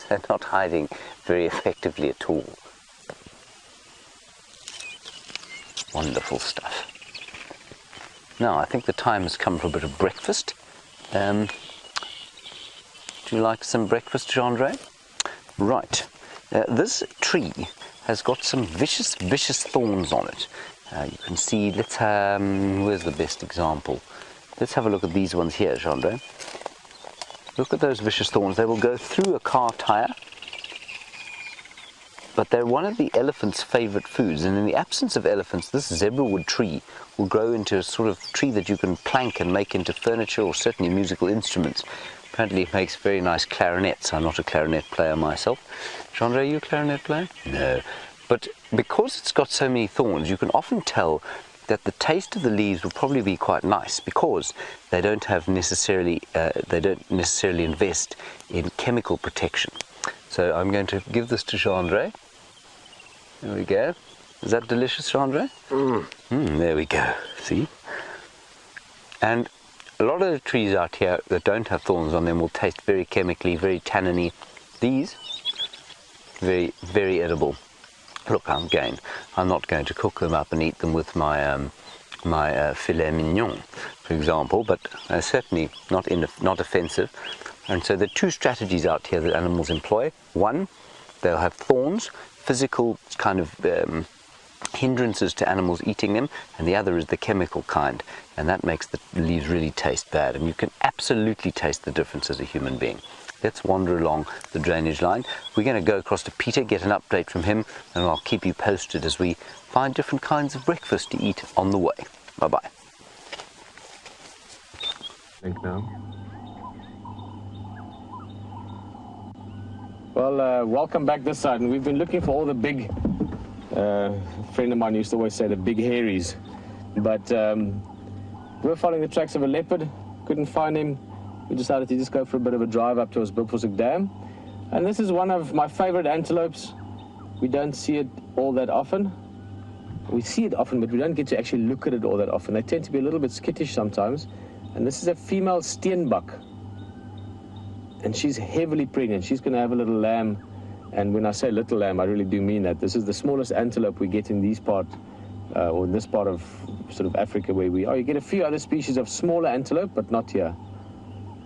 So not hiding very effectively at all. Wonderful stuff. Now I think the time has come for a bit of breakfast. Do you like some breakfast, Jean-Andre? Right. This tree has got some vicious thorns on it. You can see, where's the best example? Let's have a look at these ones here, Jean-Andre. Look at those vicious thorns. They will go through a car tire. But they're one of the elephant's favorite foods, and in the absence of elephants, this zebrawood tree will grow into a sort of tree that you can plank and make into furniture or certainly musical instruments. Apparently it makes very nice clarinets. I'm not a clarinet player myself. Jean-Andre, are you a clarinet player? No. But because it's got so many thorns, you can often tell that the taste of the leaves will probably be quite nice because they don't have necessarily invest in chemical protection. So I'm going to give this to Chandra. There we go. Is that delicious, Chandra? There we go. See? And a lot of the trees out here that don't have thorns on them will taste very chemically, very tanniny. These, very, very edible. Look, I'm not going to cook them up and eat them with my filet mignon, for example, but certainly not offensive. And so there are two strategies out here that animals employ. One, they'll have thorns, physical kind of hindrances to animals eating them, and the other is the chemical kind, and that makes the leaves really taste bad, and you can absolutely taste the difference as a human being. Let's wander along the drainage line. We're going to go across to Pieter, get an update from him, and I'll keep you posted as we find different kinds of breakfast to eat on the way. Bye-bye. Think now. Well, welcome back this side, and we've been looking for all the big, a friend of mine used to always say the big hairies, but we're following the tracks of a leopard, couldn't find him. We decided to just go for a bit of a drive up towards Biltfontein Dam. And this is one of my favorite antelopes. We don't see it all that often. We see it often, but we don't get to actually look at it all that often. They tend to be a little bit skittish sometimes. And this is a female steenbok. And she's heavily pregnant. She's going to have a little lamb. And when I say little lamb, I really do mean that. This is the smallest antelope we get in these part, or in this part of sort of Africa where we are. You get a few other species of smaller antelope, but not here.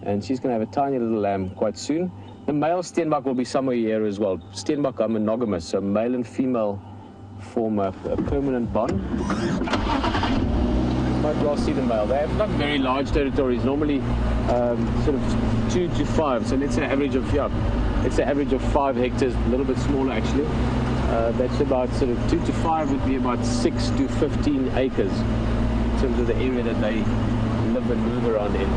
And she's going to have a tiny little lamb quite soon. The male steenbok will be somewhere here as well. Steenbok are monogamous, so male and female form a permanent bond. Quite well see the male. They have not very large territories, normally sort of 2 to 5. So let's say average of, it's an average of 5 hectares, a little bit smaller actually. That's about sort of 2 to 5 would be about 6 to 15 acres in terms of the area that they live and move around in.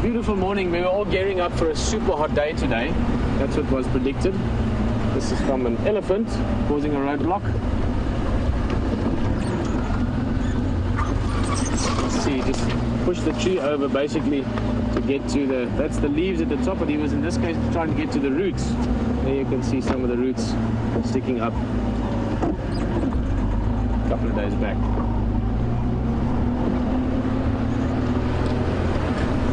Beautiful morning. We were all gearing up for a super hot day today. That's what was predicted. This is from an elephant causing a roadblock. Let's see, just push the tree over basically to get to that's the leaves at the top, but he was in this case trying to get to the roots. There you can see some of the roots sticking up a couple of days back.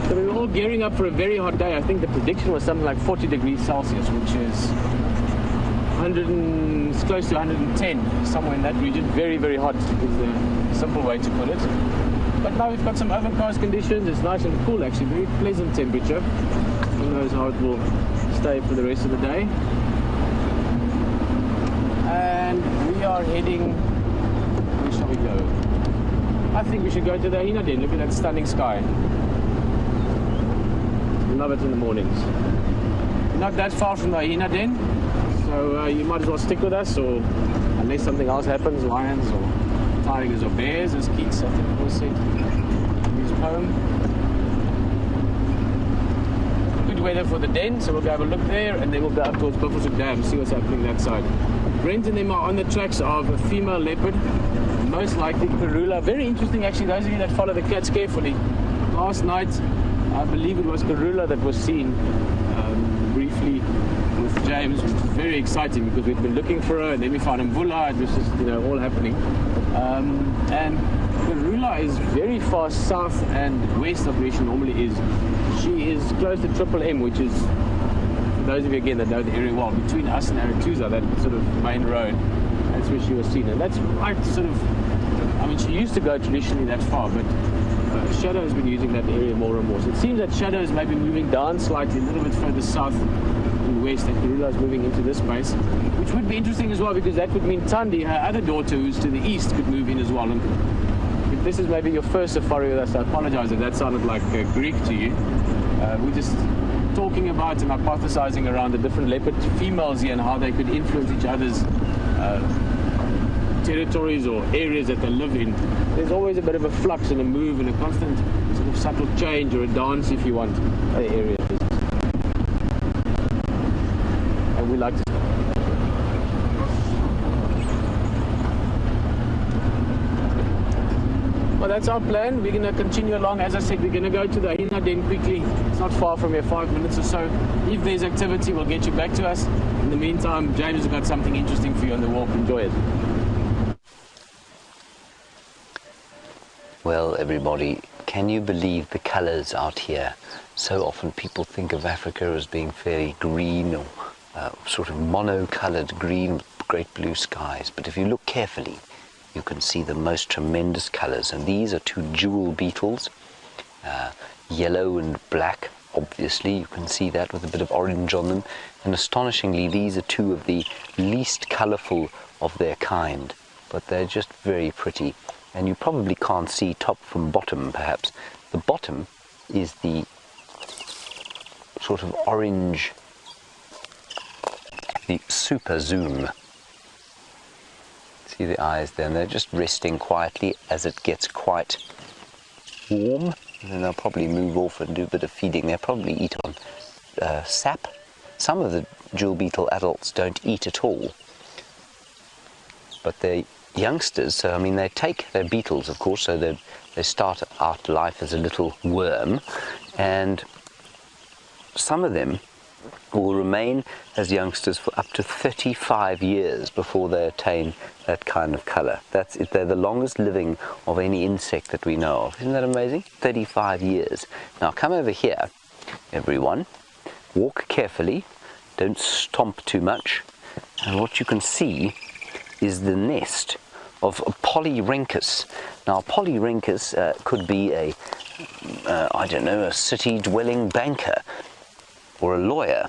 So we were all gearing up for a very hot day. I think the prediction was something like 40 degrees Celsius, which is it's close to 110, somewhere in that region. Very, very hot is the simple way to put it. But now we've got some overcast conditions. It's nice and cool, actually. Very pleasant temperature. Who knows how it will stay for the rest of the day. And we are heading... Where shall we go? I think we should go to the hyena den. Look at that stunning sky. Love it in the mornings. We're not that far from the hyena den, so you might as well stick with us, or unless something else happens, lions or tigers or bears, as Keats I think always said in his poem. Good weather for the den, so we'll go have a look there, and then we'll go up towards Biltfontein Dam, see what's happening that side. Brent and them are on the tracks of a female leopard, most likely Karula. Very interesting actually, those of you that follow the cats carefully. Last night, I believe it was Karula that was seen briefly with James, which was very exciting because we'd been looking for her, and then we found Mvula. It was just, all happening. And Karula is very far south and west of where she normally is. She is close to Triple M, which is, for those of you again that know the area well, between us and Aretusa, that sort of main road. That's where she was seen, and that's right sort of. I mean, she used to go traditionally that far, but Shadow has been using that area more and more. So it seems that Shadow is maybe moving down slightly, a little bit further south and west, and Karula is moving into this space, which would be interesting as well, because that would mean Tandi, her other daughter who's to the east, could move in as well. And if this is maybe your first safari with us, I apologize if that sounded like Greek to you. We're just talking about and hypothesizing around the different leopard females here and how they could influence each other's territories or areas that they live in. There's always a bit of a flux and a move and a constant sort of subtle change, or a dance if you want, other areas. we like to. Well, that's our plan. We're going to continue along. As I said, we're going to go to the hyena den quickly. It's not far from here, 5 minutes or so. If there's activity, we'll get you back to us. In the meantime, James has got something interesting for you on the walk. Enjoy it. Well, everybody, can you believe the colours out here? So often people think of Africa as being fairly green or sort of mono-coloured green with great blue skies. But if you look carefully, you can see the most tremendous colours. And these are two jewel beetles, yellow and black. Obviously, you can see that with a bit of orange on them. And astonishingly, these are two of the least colourful of their kind. But they're just very pretty. And you probably can't see top from bottom, perhaps. The bottom is the sort of orange, the super zoom. See the eyes there, and they're just resting quietly as it gets quite warm. And then they'll probably move off and do a bit of feeding. They'll probably eat on sap. Some of the jewel beetle adults don't eat at all. But they're youngsters, so I mean they're beetles, of course, so they start out life as a little worm, and some of them will remain as youngsters for up to 35 years before they attain that kind of colour. That's it. They're the longest living of any insect that we know of. Isn't that amazing? 35 years. Now come over here, everyone. Walk carefully. Don't stomp too much. And what you can see is the nest of a Polyrhynchus. Now Polyrhynchus could be a, I don't know, a city-dwelling banker or a lawyer,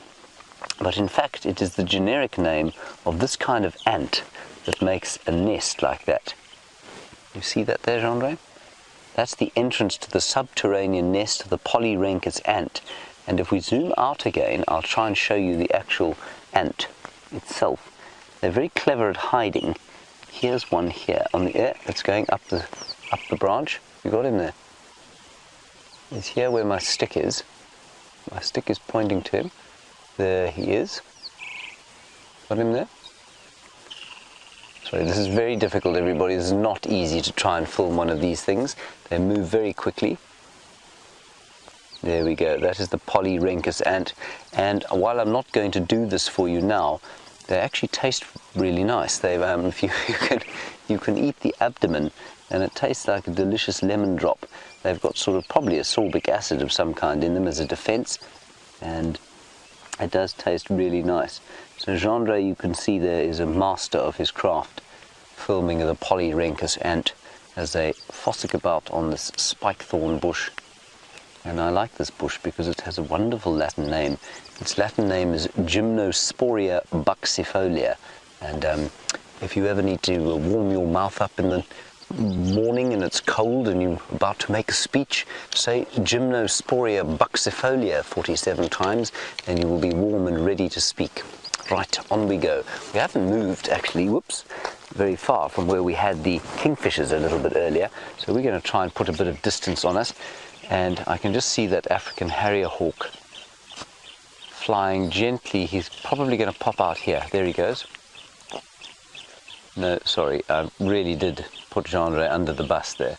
but in fact it is the generic name of this kind of ant that makes a nest like that. You see that there, Jean-Ray? That's the entrance to the subterranean nest of the Polyrhynchus ant. And if we zoom out again, I'll try and show you the actual ant itself. They're very clever at hiding. Here's one here on the air. It's going up the branch. You got him there. He's here where my stick is. My stick is pointing to him. There he is. Got him there? Sorry, this is very difficult, everybody. This is not easy to try and film one of these things. They move very quickly. There we go. That is the Polyrhynchus ant. And while I'm not going to do this for you now, they actually taste really nice. They, if you can eat the abdomen, and it tastes like a delicious lemon drop. They've got sort of probably ascorbic acid of some kind in them as a defense, and it does taste really nice. So Jean-Ray, you can see there, is a master of his craft, filming the Polyrhynchus ant as they fossick about on this spike-thorn bush. And I like this bush because it has a wonderful Latin name. Its Latin name is Gymnosporia buxifolia. And if you ever need to warm your mouth up in the morning and it's cold and you're about to make a speech, say Gymnosporia buxifolia 47 times, and you will be warm and ready to speak. Right, on we go. We haven't moved actually, whoops, very far from where we had the kingfishers a little bit earlier. So we're going to try and put a bit of distance on us. And I can just see that African harrier hawk flying gently. He's probably going to pop out here. There he goes. No, sorry, I really did put Jean-Ray under the bus there.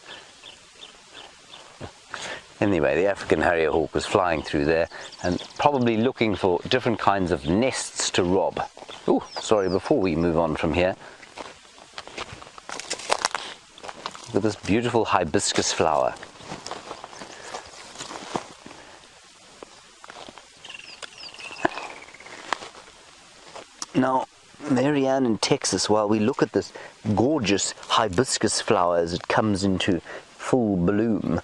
Anyway, the African harrier hawk was flying through there and probably looking for different kinds of nests to rob. Oh, sorry, before we move on from here, look at this beautiful hibiscus flower. Now, Marianne in Texas, while we look at this gorgeous hibiscus flower as it comes into full bloom,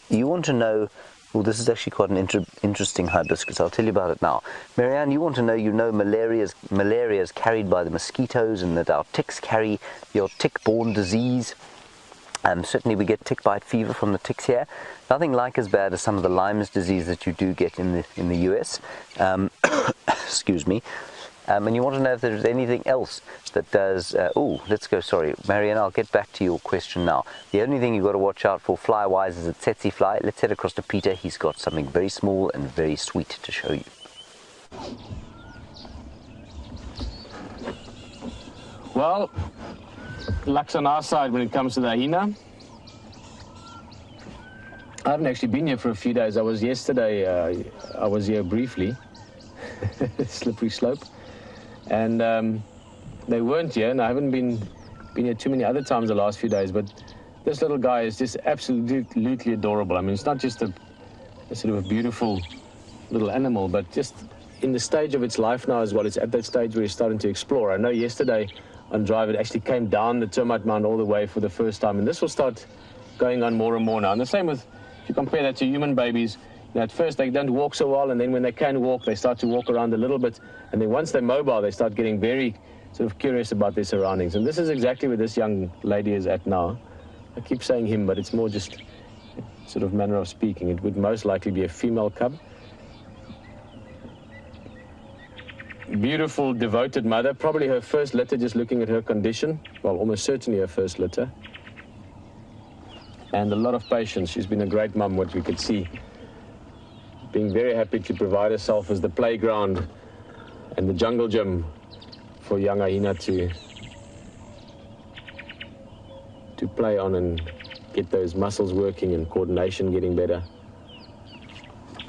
you want to know, well, this is actually quite an interesting hibiscus. I'll tell you about it now. Marianne, you want to know, malaria is carried by the mosquitoes, and that our ticks carry your tick-borne disease. Certainly we get tick bite fever from the ticks here. Nothing like as bad as some of the Lyme's disease that you do get in the US. Excuse me. And you want to know if there's anything else that does... let's go, sorry. Marianne, I'll get back to your question now. The only thing you've got to watch out for fly-wise is a tsetse fly. Let's head across to Pieter. He's got something very small and very sweet to show you. Well, luck's on our side when it comes to the hyena. I haven't actually been here for a few days. I was yesterday, I was here briefly. Slippery slope. And they weren't here, and I haven't been here too many other times the last few days, but this little guy is just absolutely adorable. I mean, it's not just a sort of a beautiful little animal, but just in the stage of its life now as well. It's at that stage where it's starting to explore. I know yesterday on drive, it actually came down the termite mound all the way for the first time, and this will start going on more and more now. And the same with, if you compare that to human babies, you know, at first they don't walk so well, and then when they can walk, they start to walk around a little bit, and then once they're mobile, they start getting very sort of curious about their surroundings. And this is exactly where this young lady is at now. I keep saying him, but it's more just sort of manner of speaking. It would most likely be a female cub. Beautiful, devoted mother, probably her first litter, just looking at her condition. Well, almost certainly her first litter. And a lot of patience. She's been a great mum, what we could see. Being very happy to provide herself as the playground and the jungle gym for young hyena to play on and get those muscles working and coordination getting better.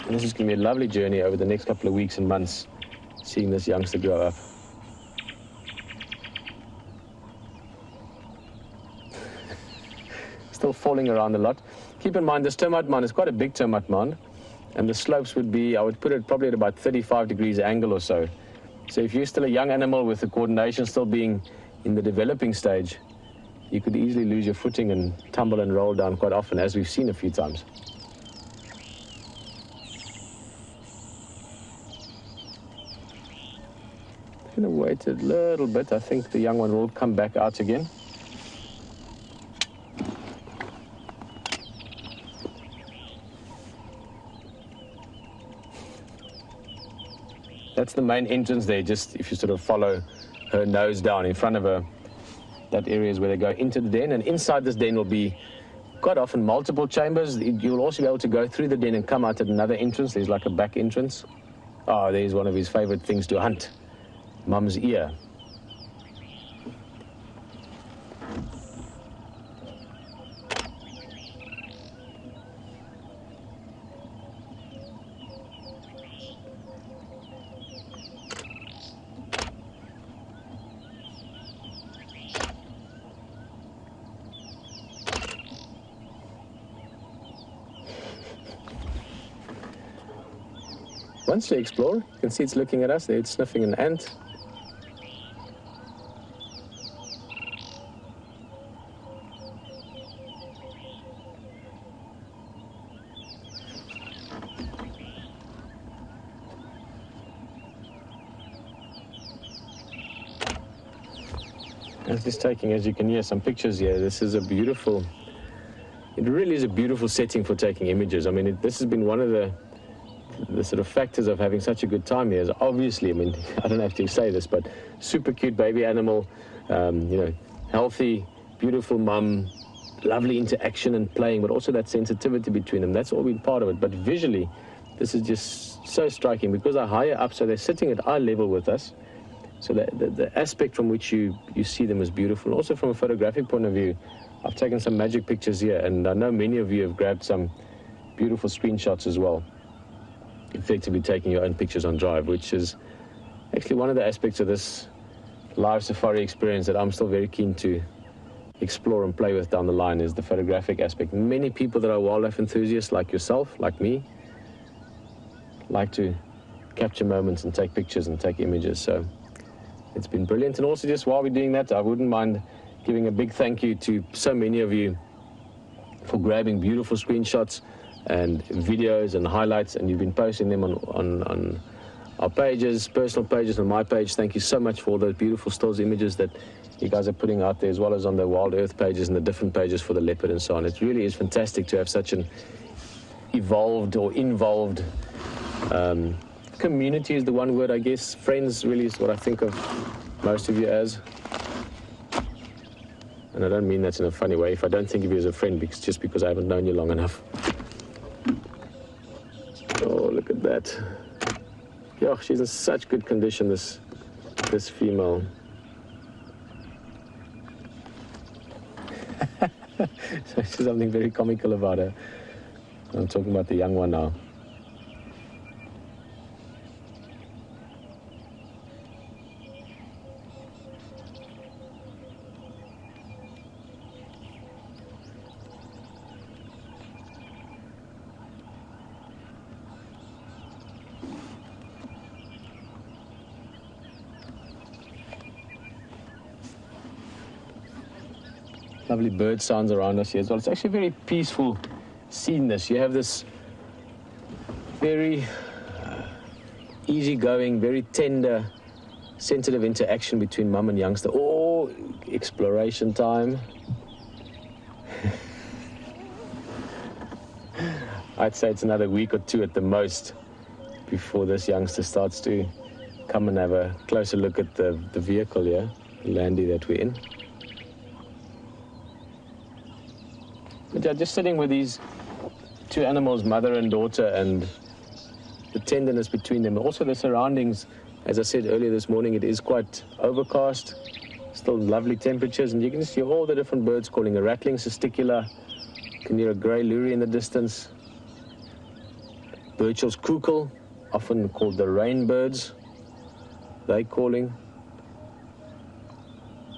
And this is going to be a lovely journey over the next couple of weeks and months, seeing this youngster grow up. Still falling around a lot. Keep in mind, this termite mound is quite a big termite mound, and the slopes would be, I would put it probably at about 35 degrees angle or so. So if you're still a young animal with the coordination still being in the developing stage, you could easily lose your footing and tumble and roll down quite often, as we've seen a few times. I'm going to wait a little bit. I think the young one will come back out again. That's the main entrance there, just if you sort of follow her nose down in front of her. That area is where they go into the den, and inside this den will be quite often multiple chambers. You'll also be able to go through the den and come out at another entrance. There's like a back entrance. Oh, there's one of his favorite things to hunt. Mum's ear. Once you explore, you can see it's looking at us. There it's sniffing an ant. It's just taking, as you can hear, some pictures here. This is a beautiful, it really is a beautiful setting for taking images. I mean, this has been one of the sort of factors of having such a good time here is obviously, I mean, I don't have to say this, but super cute baby animal, you know, healthy, beautiful mum, lovely interaction and playing, but also that sensitivity between them. That's all been part of it. But visually, this is just so striking because they're higher up, so they're sitting at eye level with us. So the aspect from which you see them is beautiful. Also from a photographic point of view, I've taken some magic pictures here, and I know many of you have grabbed some beautiful screenshots as well. Effectively taking your own pictures on drive, which is actually one of the aspects of this LiveSafari experience that I'm still very keen to explore and play with down the line, is the photographic aspect. Many people that are wildlife enthusiasts like yourself, like me, like to capture moments and take pictures and take images. So it's been brilliant. And also, just while we're doing that, I wouldn't mind giving a big thank you to so many of you for grabbing beautiful screenshots and videos and highlights, and you've been posting them on our pages, personal pages, on my page. Thank you so much for all those beautiful stills images that you guys are putting out there, as well as on the WildEarth pages and the different pages for the leopard and so on. It really is fantastic to have such an evolved or involved community is the one word, I guess. Friends really is what I think of most of you as. And I don't mean that in a funny way. If I don't think of you as a friend, just because I haven't known you long enough. Oh, look at that. Yeah, she's in such good condition, this female. So there's something very comical about her. I'm talking about the young one now. Lovely bird sounds around us here as well. It's actually a very peaceful scene, this. You have this very easygoing, very tender, sensitive interaction between mum and youngster. Oh, exploration time. I'd say it's another week or two at the most before this youngster starts to come and have a closer look at the vehicle here, the landy that we're in. But yeah, just sitting with these two animals, mother and daughter, and the tenderness between them. Also the surroundings, as I said earlier this morning, it is quite overcast, still lovely temperatures, and you can see all the different birds calling. A rattling cisticola, you can hear a grey lory in the distance. Burchell's cuckoo, often called the rainbirds, they calling.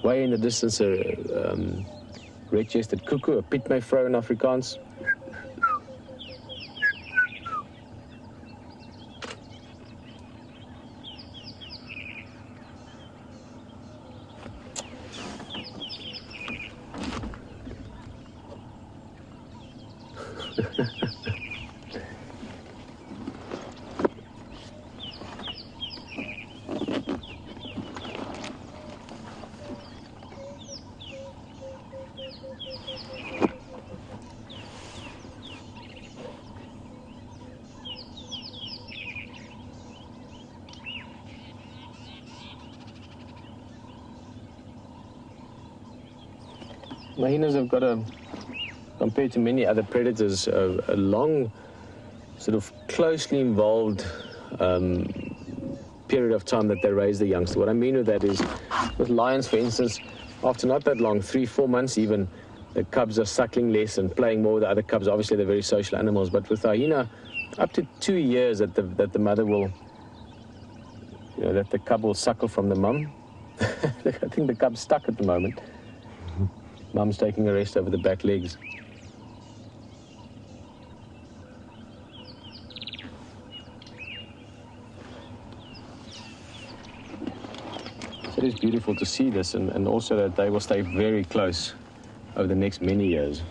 Way in the distance, a red-chested cuckoo, a pitmevrouw in Afrikaans. Hyenas have got compared to many other predators, a long, sort of closely involved period of time that they raise the youngster. What I mean with that is, with lions, for instance, after not that long, 3-4 months even, the cubs are suckling less and playing more with the other cubs. Obviously, they're very social animals, but with the hyena, up to 2 years that the mother will, that the cub will suckle from the mum. I think the cub's stuck at the moment. Mum's taking a rest over the back legs. So it is beautiful to see this, and also that they will stay very close over the next many years.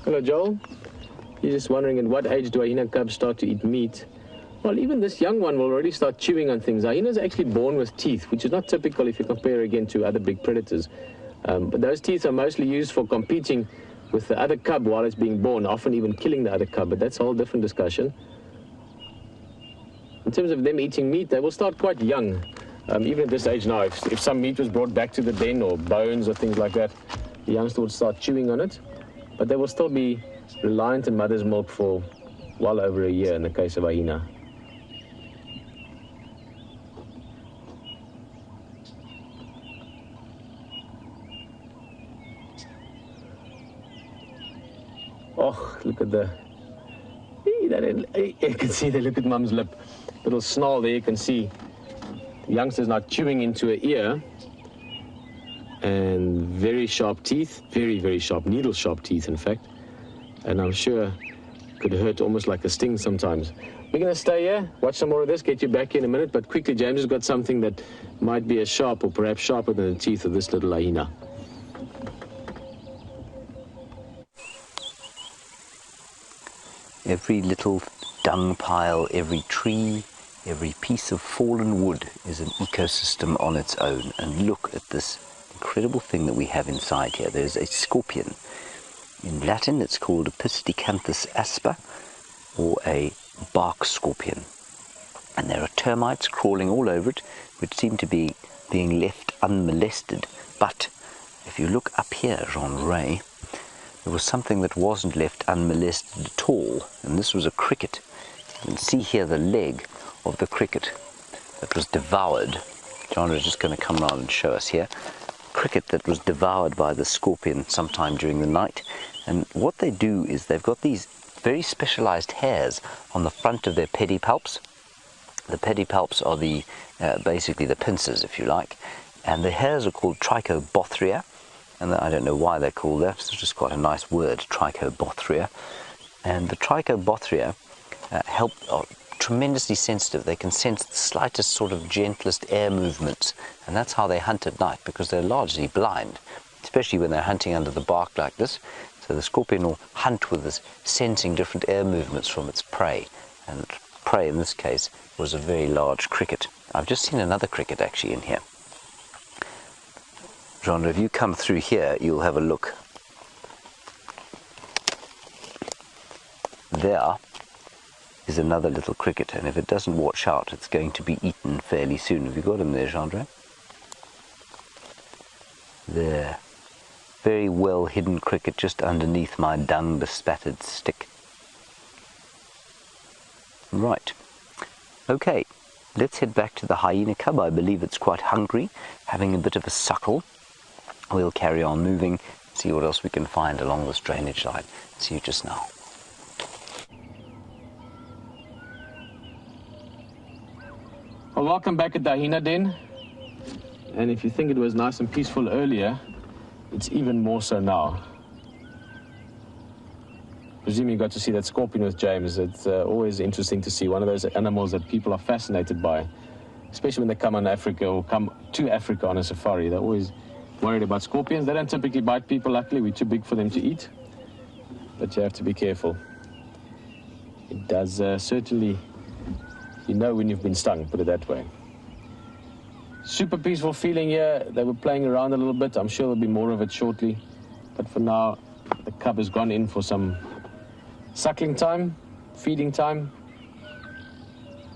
Hello, Joel. You're just wondering, at what age do hyena cubs start to eat meat? Well, even this young one will already start chewing on things. Hyenas are actually born with teeth, which is not typical if you compare again to other big predators. But those teeth are mostly used for competing with the other cub while it's being born, often even killing the other cub, but that's a whole different discussion. In terms of them eating meat, they will start quite young. Even at this age now, if some meat was brought back to the den, or bones or things like that, the youngster would start chewing on it. But they will still be reliant on mother's milk for well over a year in the case of hyena. Oh, look at you can see they look at mum's lip. Little snarl there, you can see. The youngster's now chewing into her ear. And very sharp teeth, very, very sharp, needle-sharp teeth, in fact. And I'm sure could hurt almost like a sting sometimes. We're going to stay here, watch some more of this, get you back in a minute, but quickly, James has got something that might be as sharp or perhaps sharper than the teeth of this little hyena. Every little dung pile, every tree, Every piece of fallen wood is an ecosystem on its own. And look at this incredible thing that we have inside here. There's a scorpion. In Latin, it's called a Pisticanthus asper, or a bark scorpion. And there are termites crawling all over it, which seem to be being left unmolested. But if you look up here, Jean-Ray, there was something that wasn't left unmolested at all, and this was a cricket. You can see here the leg of the cricket that was devoured. John is just going to come around and show us here. Cricket that was devoured by the scorpion sometime during the night. And what they do is they've got these very specialized hairs on the front of their pedipalps. The pedipalps are the basically the pincers, if you like, and the hairs are called trichobothria, and I don't know why they're called that. It's just quite a nice word, trichobothria. And the trichobothria are tremendously sensitive. They can sense the slightest sort of gentlest air movements, and that's how they hunt at night, because they're largely blind, especially when they're hunting under the bark like this. So the scorpion will hunt with this, sensing different air movements from its prey, and prey in this case was a very large cricket. I've just seen another cricket actually in here. Jean, if you come through here, you'll have a look. There is another little cricket, and if it doesn't watch out, it's going to be eaten fairly soon. Have you got him there, Jean? There. Very well hidden cricket just underneath my dung bespattered stick. Right. Okay, let's head back to the hyena cub. I believe it's quite hungry, having a bit of a suckle. We'll carry on moving, see what else we can find along this drainage line. See you just now. Well, welcome back at the hyena den. And if you think it was nice and peaceful earlier, it's even more so now. Presume you got to see that scorpion with James. It's always interesting to see one of those animals that people are fascinated by, especially when they come on Africa or come to Africa on a safari. They're always worried about scorpions. They don't typically bite people, luckily. We're too big for them to eat. But you have to be careful. It does certainly, you know when you've been stung, put it that way. Super peaceful feeling here. They were playing around a little bit. I'm sure there'll be more of it shortly. But for now, the cub has gone in for some suckling time, feeding time,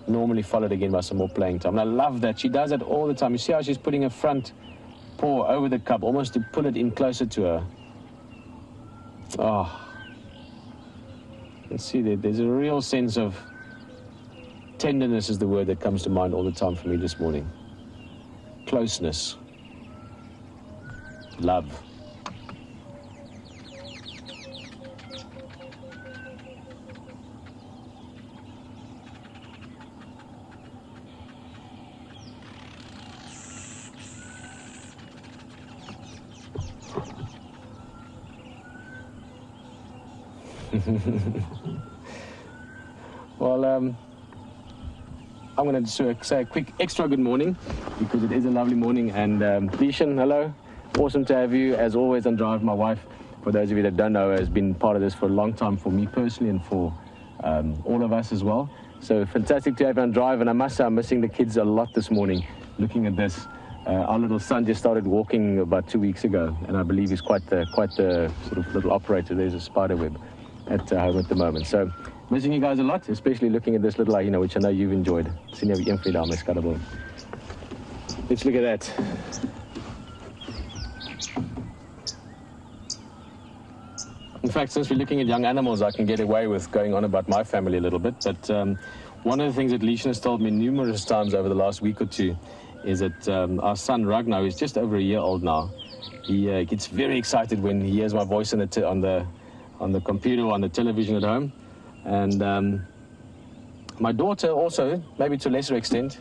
normally followed again by some more playing time. And I love that. She does that all the time. You see how she's putting her front paw over the cub, almost to pull it in closer to her. Oh, you can see there's a real sense of tenderness is the word that comes to mind all the time for me this morning. Closeness. Love. Well, I'm going to say a quick extra good morning because it is a lovely morning. And Lishan, hello. Awesome to have you. As always, on Drive, my wife, for those of you that don't know, has been part of this for a long time for me personally and for all of us as well. So fantastic to have you on Drive. And I must say I'm missing the kids a lot this morning looking at this. Our little son just started walking about 2 weeks ago, and I believe he's quite the sort of little operator. There's a spider web at home at the moment. So missing you guys a lot, especially looking at this little hyena, which I know you've enjoyed. Let's look at that. In fact, since we're looking at young animals, I can get away with going on about my family a little bit. But one of the things that Lishan has told me numerous times over the last week or two is that our son Ragnar, who's just over a year old now, he gets very excited when he hears my voice on the computer or on the television at home. And my daughter also, maybe to a lesser extent,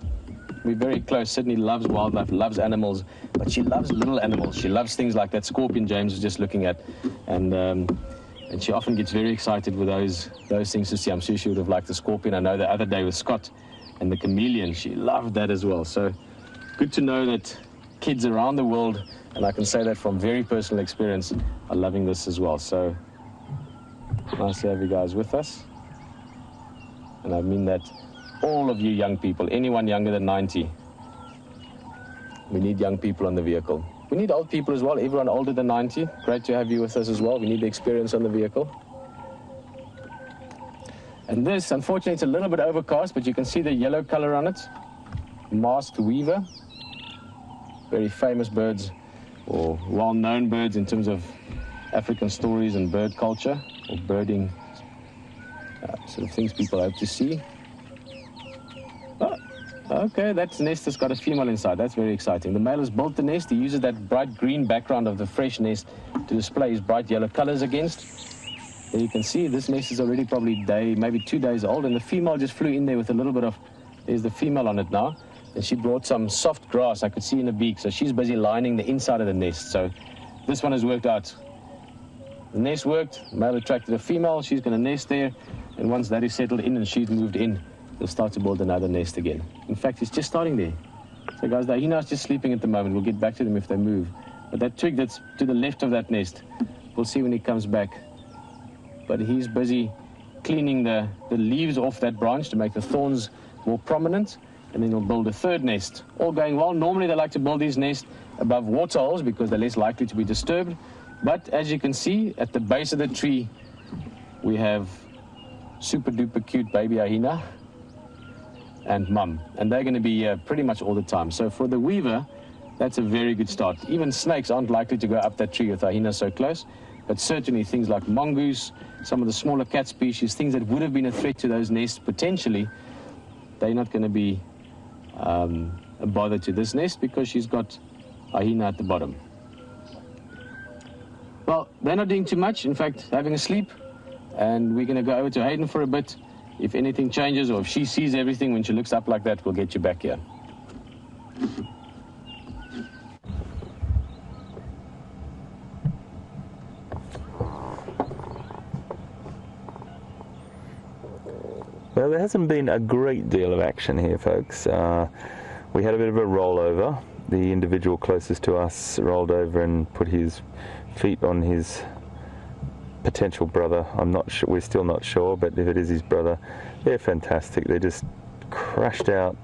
we're very close. Sydney loves wildlife, loves animals, but she loves little animals. She loves things like that scorpion James was just looking at, and she often gets very excited with those things to see. I'm sure she would have liked the scorpion. I know the other day with Scott and the chameleon, she loved that as well. So good to know that kids around the world, and I can say that from very personal experience, are loving this as well. So nice to have you guys with us. And I mean that all of you young people, anyone younger than 90. We need young people on the vehicle. We need old people as well, everyone older than 90. Great to have you with us as well. We need the experience on the vehicle. And this, unfortunately, it's a little bit overcast, but you can see the yellow color on it. Masked weaver. Very famous birds, or well-known birds in terms of African stories and bird culture, or birding sort of things people hope to see. Oh, okay, that nest has got a female inside. That's very exciting. The male has built the nest. He uses that bright green background of the fresh nest to display his bright yellow colors against. There you can see this nest is already probably maybe 2 days old, and the female just flew in there with a little bit of, there's the female on it now, and she brought some soft grass I could see in the beak, so she's busy lining the inside of the nest. So this one has worked out. The nest worked, male attracted a female, she's going to nest there, and once that is settled in and she's moved in, he'll start to build another nest again. In fact, he's just starting there. So guys, the hyena's just sleeping at the moment. We'll get back to them if they move. But that twig that's to the left of that nest, we'll see when he comes back. But he's busy cleaning the leaves off that branch to make the thorns more prominent, and then he'll build a third nest. All going well. Normally they like to build these nests above waterholes because they're less likely to be disturbed. But as you can see, at the base of the tree, we have super duper cute baby hyena and mum, and they're going to be here pretty much all the time. So for the weaver, that's a very good start. Even snakes aren't likely to go up that tree with hyena so close, but certainly things like mongoose, some of the smaller cat species, things that would have been a threat to those nests potentially, they're not going to be a bother to this nest because she's got hyena at the bottom. Well, they're not doing too much, in fact, having a sleep, and we're going to go over to Hayden for a bit. If anything changes or if she sees everything when she looks up like that, we'll get you back here. Well, there hasn't been a great deal of action here, folks. We had a bit of a rollover. The individual closest to us rolled over and put his feet on his potential brother. I'm not sure, we're still not sure, but if it is his brother, they're fantastic. They just crashed out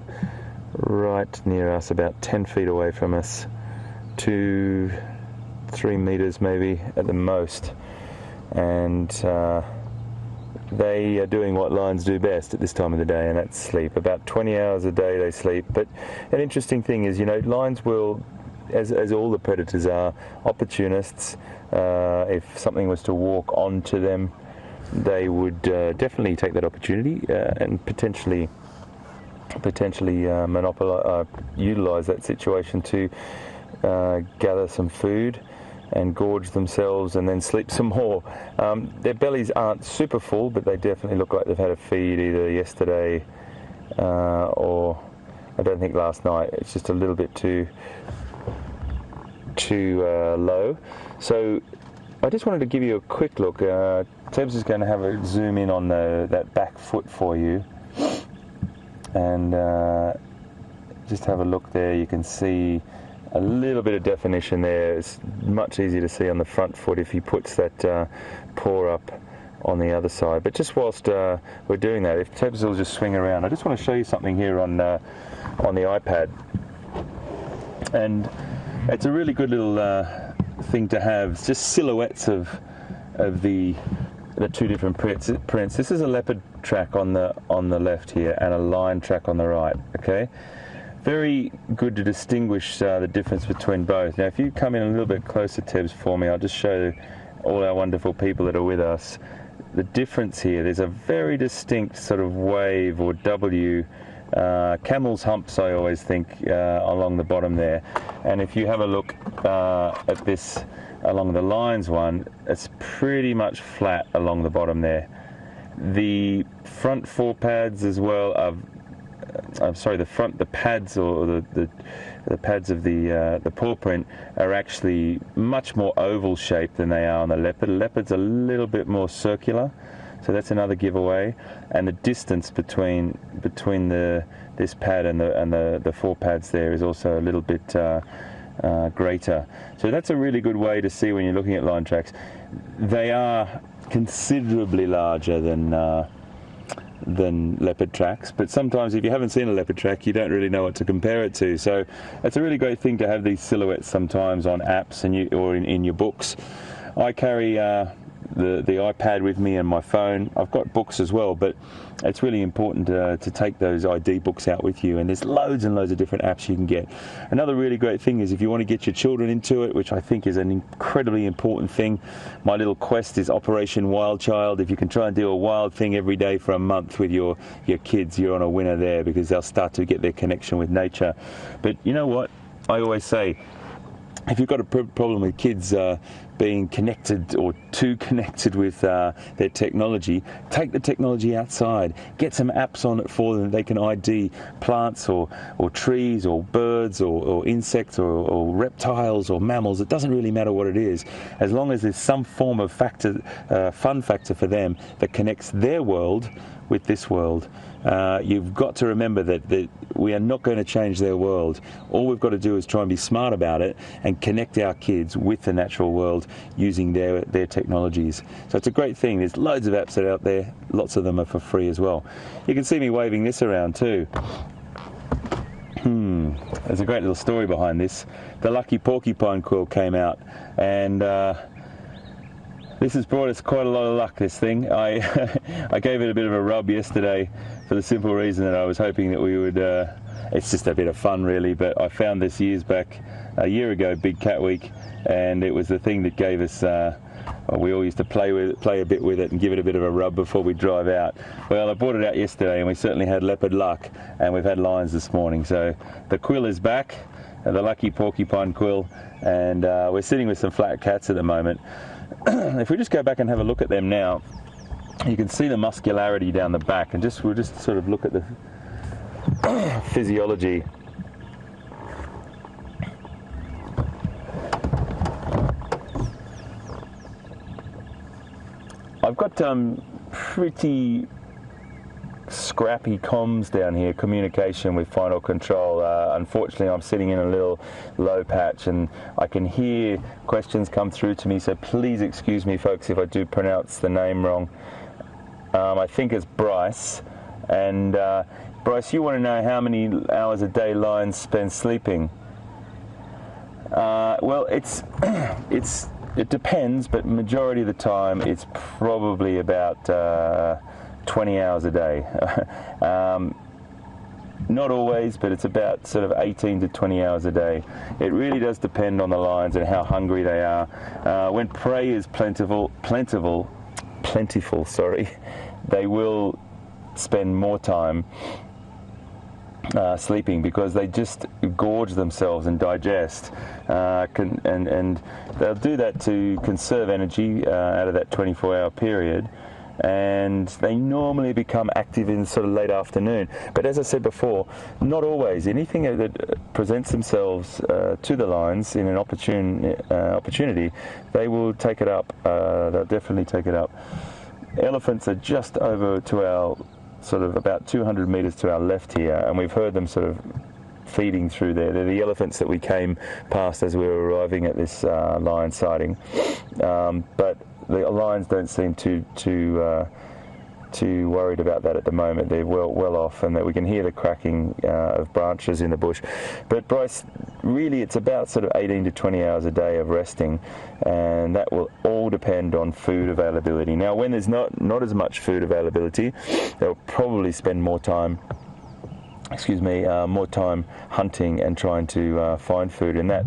right near us, about 10 feet away from us, 2-3 meters maybe at the most, and they are doing what lions do best at this time of the day, and that's sleep. About 20 hours a day they sleep. But an interesting thing is, you know, lions will, as all the predators are, opportunists. If something was to walk onto them, they would definitely take that opportunity and potentially utilize that situation to gather some food and gorge themselves and then sleep some more. Their bellies aren't super full, but they definitely look like they've had a feed either yesterday or I don't think last night. It's just a little bit too low. So I just wanted to give you a quick look. Tebs is going to have a zoom in on that back foot for you, and just have a look there. You can see a little bit of definition there. It's much easier to see on the front foot if he puts that paw up on the other side. But just whilst we're doing that, if Tebs will just swing around, I just want to show you something here on the iPad. And it's a really good little thing to have. It's just silhouettes of the two different prints. This is a leopard track on the left here and a lion track on the right. Okay. Very good to distinguish the difference between both. Now, if you come in a little bit closer, Tebs, for me, I'll just show all our wonderful people that are with us the difference here. There's a very distinct sort of wave or W, camel's humps, I always think, along the bottom there. And if you have a look at this along the lion's one, it's pretty much flat along the bottom there. The front four pads as well are, I'm sorry, the pads or the pads of the paw print are actually much more oval shaped than they are on the leopard. The leopard's a little bit more circular, so that's another giveaway. And the distance between this pad and the four pads there is also a little bit greater. So that's a really good way to see when you're looking at lion tracks. They are considerably larger than than leopard tracks, but sometimes if you haven't seen a leopard track, you don't really know what to compare it to. So it's a really great thing to have these silhouettes sometimes on apps and or in your books. I carry the iPad with me and my phone. I've got books as well, but it's really important to take those ID books out with you, and there's loads and loads of different apps you can get. Another really great thing is if you want to get your children into it, which I think is an incredibly important thing, my little quest is Operation Wild Child. If you can try and do a wild thing every day for a month with your kids, you're on a winner there, because they'll start to get their connection with nature. But you know what? I always say, if you've got a problem with kids being connected or too connected with their technology, take the technology outside. Get some apps on it for them. They can ID plants or trees or birds or insects or reptiles or mammals. It doesn't really matter what it is, as long as there's some form of fun factor for them that connects their world with this world. You've got to remember that we are not going to change their world. All we've got to do is try and be smart about it and connect our kids with the natural world using their technologies. So it's a great thing. There's loads of apps that are out there. Lots of them are for free as well. You can see me waving this around too. There's a great little story behind this. The lucky porcupine quill came out, and this has brought us quite a lot of luck, this thing. I gave it a bit of a rub yesterday for the simple reason that I was hoping that we would, it's just a bit of fun really, but I found this years back, a year ago, Big Cat Week, and it was the thing that gave us, we all used to play a bit with it and give it a bit of a rub before we drive out. Well, I brought it out yesterday and we certainly had leopard luck, and we've had lions this morning. So the quill is back, the lucky porcupine quill, and we're sitting with some flat cats at the moment. If we just go back and have a look at them now, you can see the muscularity down the back, and we'll just sort of look at the physiology. I've got pretty scrappy comms down here, communication with final control. Unfortunately, I'm sitting in a little low patch and I can hear questions come through to me, so please excuse me folks if I do pronounce the name wrong. I think it's Bryce, and Bryce, you want to know how many hours a day lions spend sleeping? Well, it depends, but majority of the time it's probably about 20 hours a day. Not always, but it's about sort of 18 to 20 hours a day. It really does depend on the lions and how hungry they are. When prey is plentiful, sorry, they will spend more time sleeping, because they just gorge themselves and digest, and they'll do that to conserve energy out of that 24-hour period. And they normally become active in sort of late afternoon. But as I said before, not always. Anything that presents themselves to the lions in an opportunity, they will take it up. They'll definitely take it up. Elephants are just over to our, sort of about 200 meters to our left here, and we've heard them sort of feeding through there. They're the elephants that we came past as we were arriving at this lion sighting. But the lions don't seem too worried about that at the moment. They're well off, and that we can hear the cracking of branches in the bush. But Bryce, really it's about sort of 18 to 20 hours a day of resting, and that will all depend on food availability. Now, when there's not as much food availability, they'll probably spend more time hunting and trying to find food, and that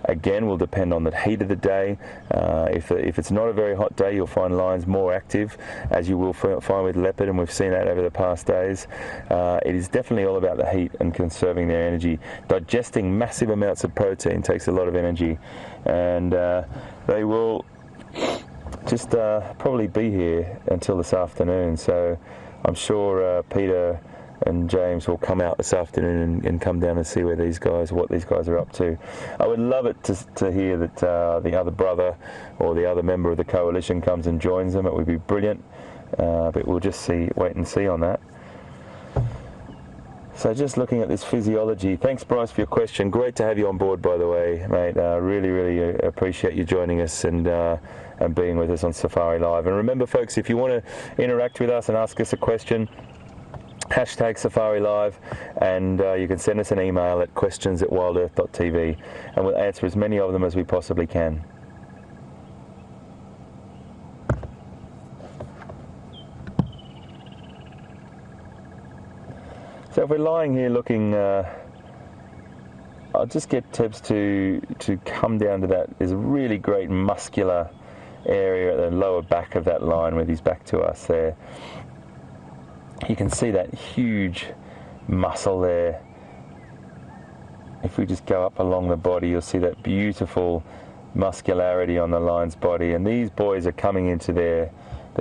again will depend on the heat of the day. If it's not a very hot day, you'll find lions more active, as you will find with leopard, and we've seen that over the past days. It is definitely all about the heat and conserving their energy. Digesting massive amounts of protein takes a lot of energy, and they will just probably be here until this afternoon. So I'm sure Peter and James will come out this afternoon and come down and see what these guys are up to. I would love it to hear that the other brother or the other member of the coalition comes and joins them. It would be brilliant, but we'll just wait and see on that. So just looking at this physiology. Thanks, Bryce, for your question. Great to have you on board, by the way, mate. Really appreciate you joining us and being with us on Safari Live. And remember, folks, if you want to interact with us and ask us a question, hashtag Safari Live, and you can send us an email at questions@wildearth.tv, and we'll answer as many of them as we possibly can. So if we're lying here looking, I'll just get Tebs to come down to that. There's a really great muscular area at the lower back of that line with his back to us there. You can see that huge muscle there. If we just go up along the body, you'll see that beautiful muscularity on the lion's body. And these boys are coming into their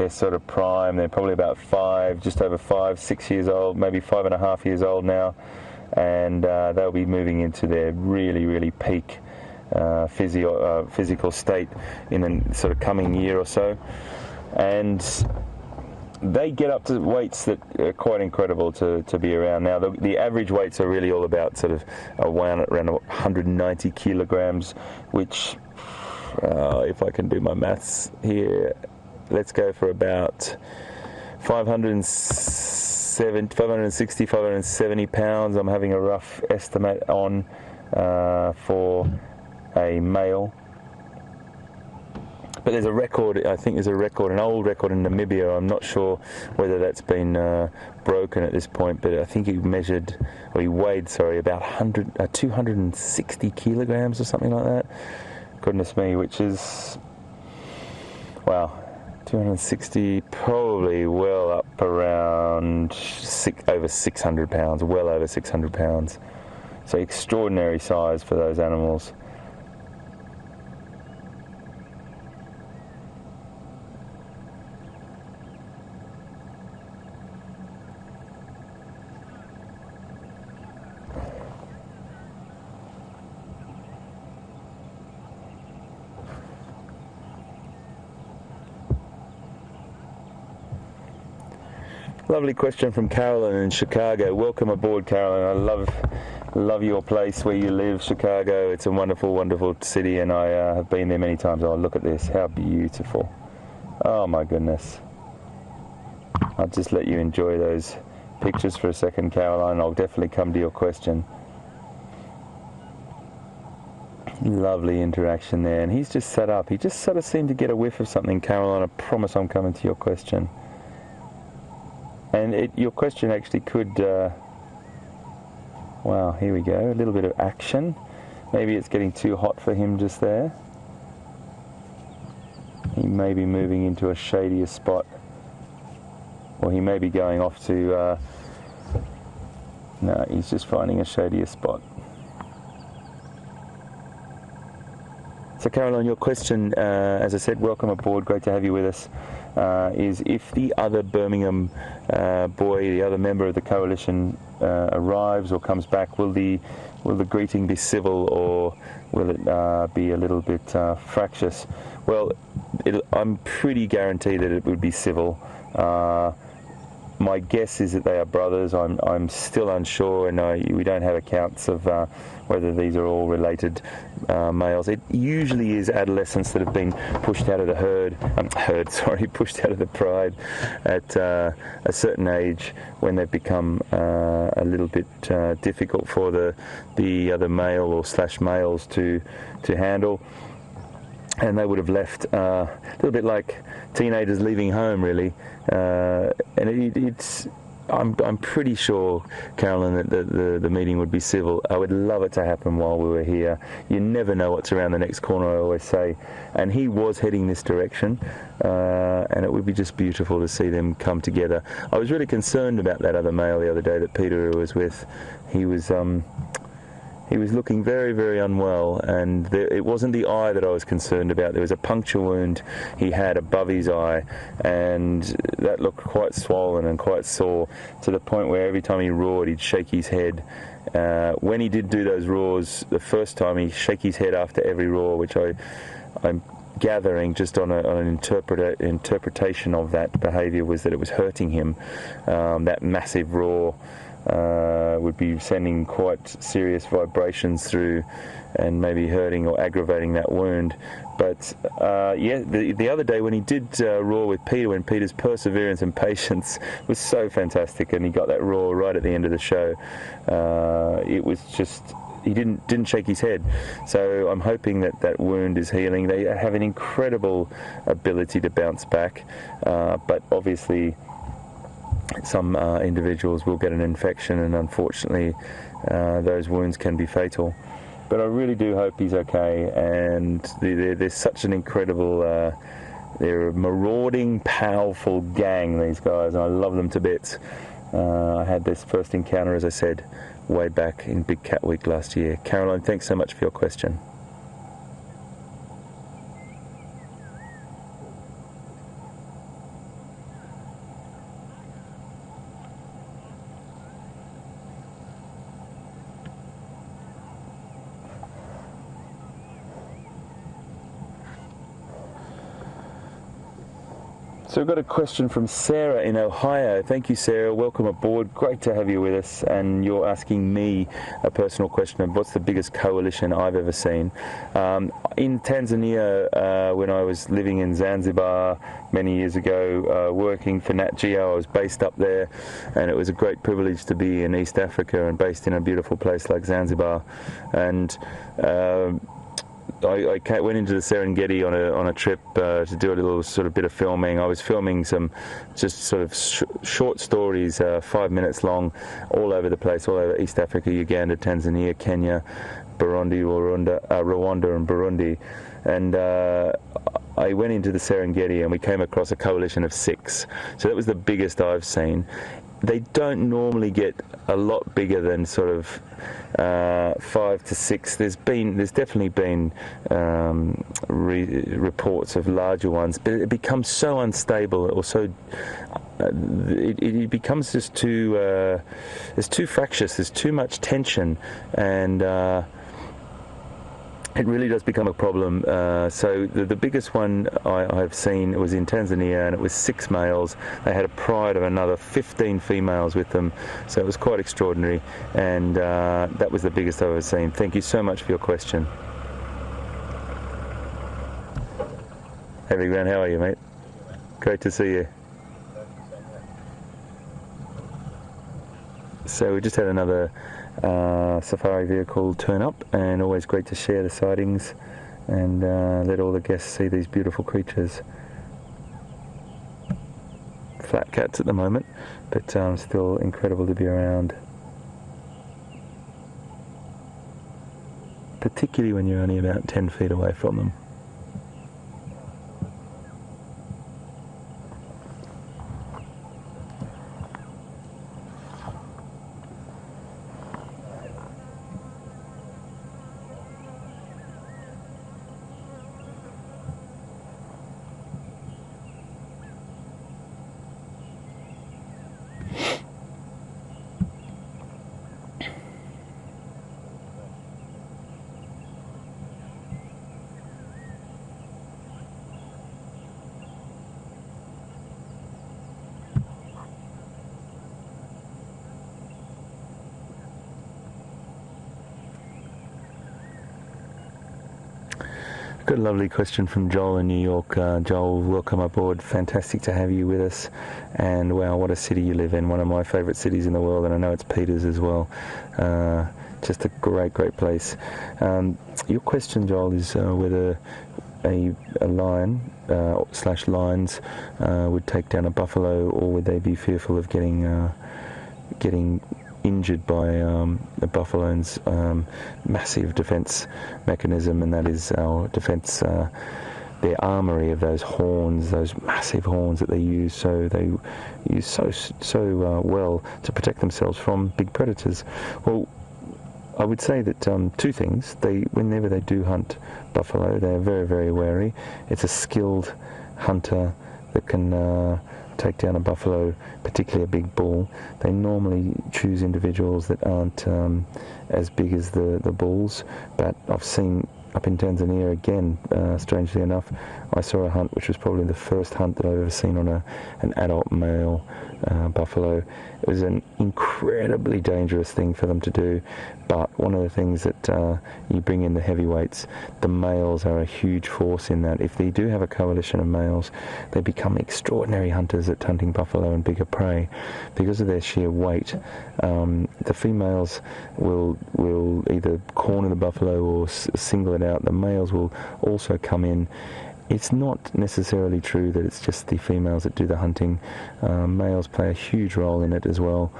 sort of prime. They're probably about 5, just over 5, 6 years old, maybe 5.5 years old now. And they'll be moving into their really, really peak physical state in the sort of coming year or so. And they get up to weights that are quite incredible to be around. Now, the average weights are really all about sort of around 190 kilograms, which, if I can do my maths here, let's go for about 560, 570 pounds. I'm having a rough estimate on for a male. But there's a record, I think there's a record, an old record in Namibia. I'm not sure whether that's been broken at this point, but I think he measured, or he weighed, sorry, about 260 kilograms or something like that. Goodness me, which is, wow, 260, probably well up around over 600 pounds, well over 600 pounds. So extraordinary size for those animals. Lovely question from Carolyn in Chicago. Welcome aboard, Carolyn. I love your place where you live, Chicago. It's a wonderful, wonderful city, and I have been there many times. Oh, look at this. How beautiful. Oh, my goodness. I'll just let you enjoy those pictures for a second, Caroline. I'll definitely come to your question. Lovely interaction there. And he's just sat up. He just sort of seemed to get a whiff of something, Caroline. I promise I'm coming to your question. And your question actually could, wow, here we go, a little bit of action. Maybe it's getting too hot for him just there. He may be moving into a shadier spot. Or he may be going off to, no, he's just finding a shadier spot. So Caroline, your question, as I said, welcome aboard, great to have you with us, is if the other Birmingham boy, the other member of the coalition arrives or comes back, will the greeting be civil or will it be a little bit fractious? Well, I'm pretty guaranteed that it would be civil. My guess is that they are brothers. I'm still unsure, and we don't have accounts of whether these are all related males. It usually is adolescents that have been pushed out of the pushed out of the pride at a certain age when they've become a little bit difficult for the other male or slash males to handle. And they would have left a little bit like teenagers leaving home, really. And I'm pretty sure, Carolyn, that the meeting would be civil. I would love it to happen while we were here. You never know what's around the next corner, I always say. And he was heading this direction, and it would be just beautiful to see them come together. I was really concerned about that other male the other day that Peter was with. He was looking very, very unwell, and it wasn't the eye that I was concerned about. There was a puncture wound he had above his eye, and that looked quite swollen and quite sore, to the point where every time he roared, he'd shake his head. When he did do those roars, the first time, he'd shake his head after every roar, which I'm gathering just on an interpretation of that behaviour was that it was hurting him, that massive roar. would be sending quite serious vibrations through and maybe hurting or aggravating that wound. But yeah, the other day when he did roar with Peter, when Peter's perseverance and patience was so fantastic, and he got that roar right at the end of the show, it was just, he didn't shake his head. So I'm hoping that that wound is healing. They have an incredible ability to bounce back, but obviously some individuals will get an infection, and unfortunately those wounds can be fatal. But I really do hope he's okay, and they're such an incredible, they're a marauding, powerful gang, these guys, and I love them to bits. I had this first encounter, as I said, way back in Big Cat Week last year. Caroline, thanks so much for your question. So we've got a question from Sarah in Ohio. Thank you, Sarah. Welcome aboard. Great to have you with us. And you're asking me a personal question of what's the biggest coalition I've ever seen. In Tanzania, when I was living in Zanzibar many years ago, working for Nat Geo, I was based up there, and it was a great privilege to be in East Africa and based in a beautiful place like Zanzibar. And I went into the Serengeti on a trip to do a little sort of bit of filming. I was filming some just sort of short stories, 5 minutes long, all over the place, all over East Africa, Uganda, Tanzania, Kenya, Burundi, Rwanda and Burundi. And I went into the Serengeti and we came across a coalition of 6. So that was the biggest I've seen. They don't normally get a lot bigger than sort of 5 to 6. There's definitely been reports of larger ones, but it becomes so unstable, or so it becomes just too it's too fractious. There's too much tension, and it really does become a problem. So the biggest one I've seen was in Tanzania, and it was 6 males. They had a pride of another 15 females with them, so it was quite extraordinary, and that was the biggest I've ever seen. Thank you so much for your question. Hey Big Man, how are you, mate? Great to see you. So we just had another safari vehicle turn up, and always great to share the sightings and let all the guests see these beautiful creatures. Flat cats at the moment, but still incredible to be around, particularly when you're only about 10 feet away from them. Got a lovely question from Joel in New York. Joel, welcome aboard. Fantastic to have you with us. And wow, what a city you live in. One of my favourite cities in the world, and I know it's Peter's as well. Just a great place. Your question, Joel, is whether a lion slash lions would take down a buffalo, or would they be fearful of getting injured by the buffalo's massive defense mechanism, and that is our defense, their armory of those horns, those massive horns that they use. So they use so well to protect themselves from big predators. Well, I would say that 2 things. Whenever they do hunt buffalo, they are very wary. It's a skilled hunter that can take down a buffalo, particularly a big bull. They normally choose individuals that aren't as big as the bulls, but I've seen up in Tanzania again, strangely enough, I saw a hunt which was probably the first hunt that I've ever seen on an adult male buffalo. It was an incredibly dangerous thing for them to do, but one of the things that you bring in the heavyweights, the males are a huge force in that. If they do have a coalition of males, they become extraordinary hunters at hunting buffalo and bigger prey because of their sheer weight. The females will either corner the buffalo or single it out. The males will also come in. It's not necessarily true that it's just the females that do the hunting. Males play a huge role in it as well.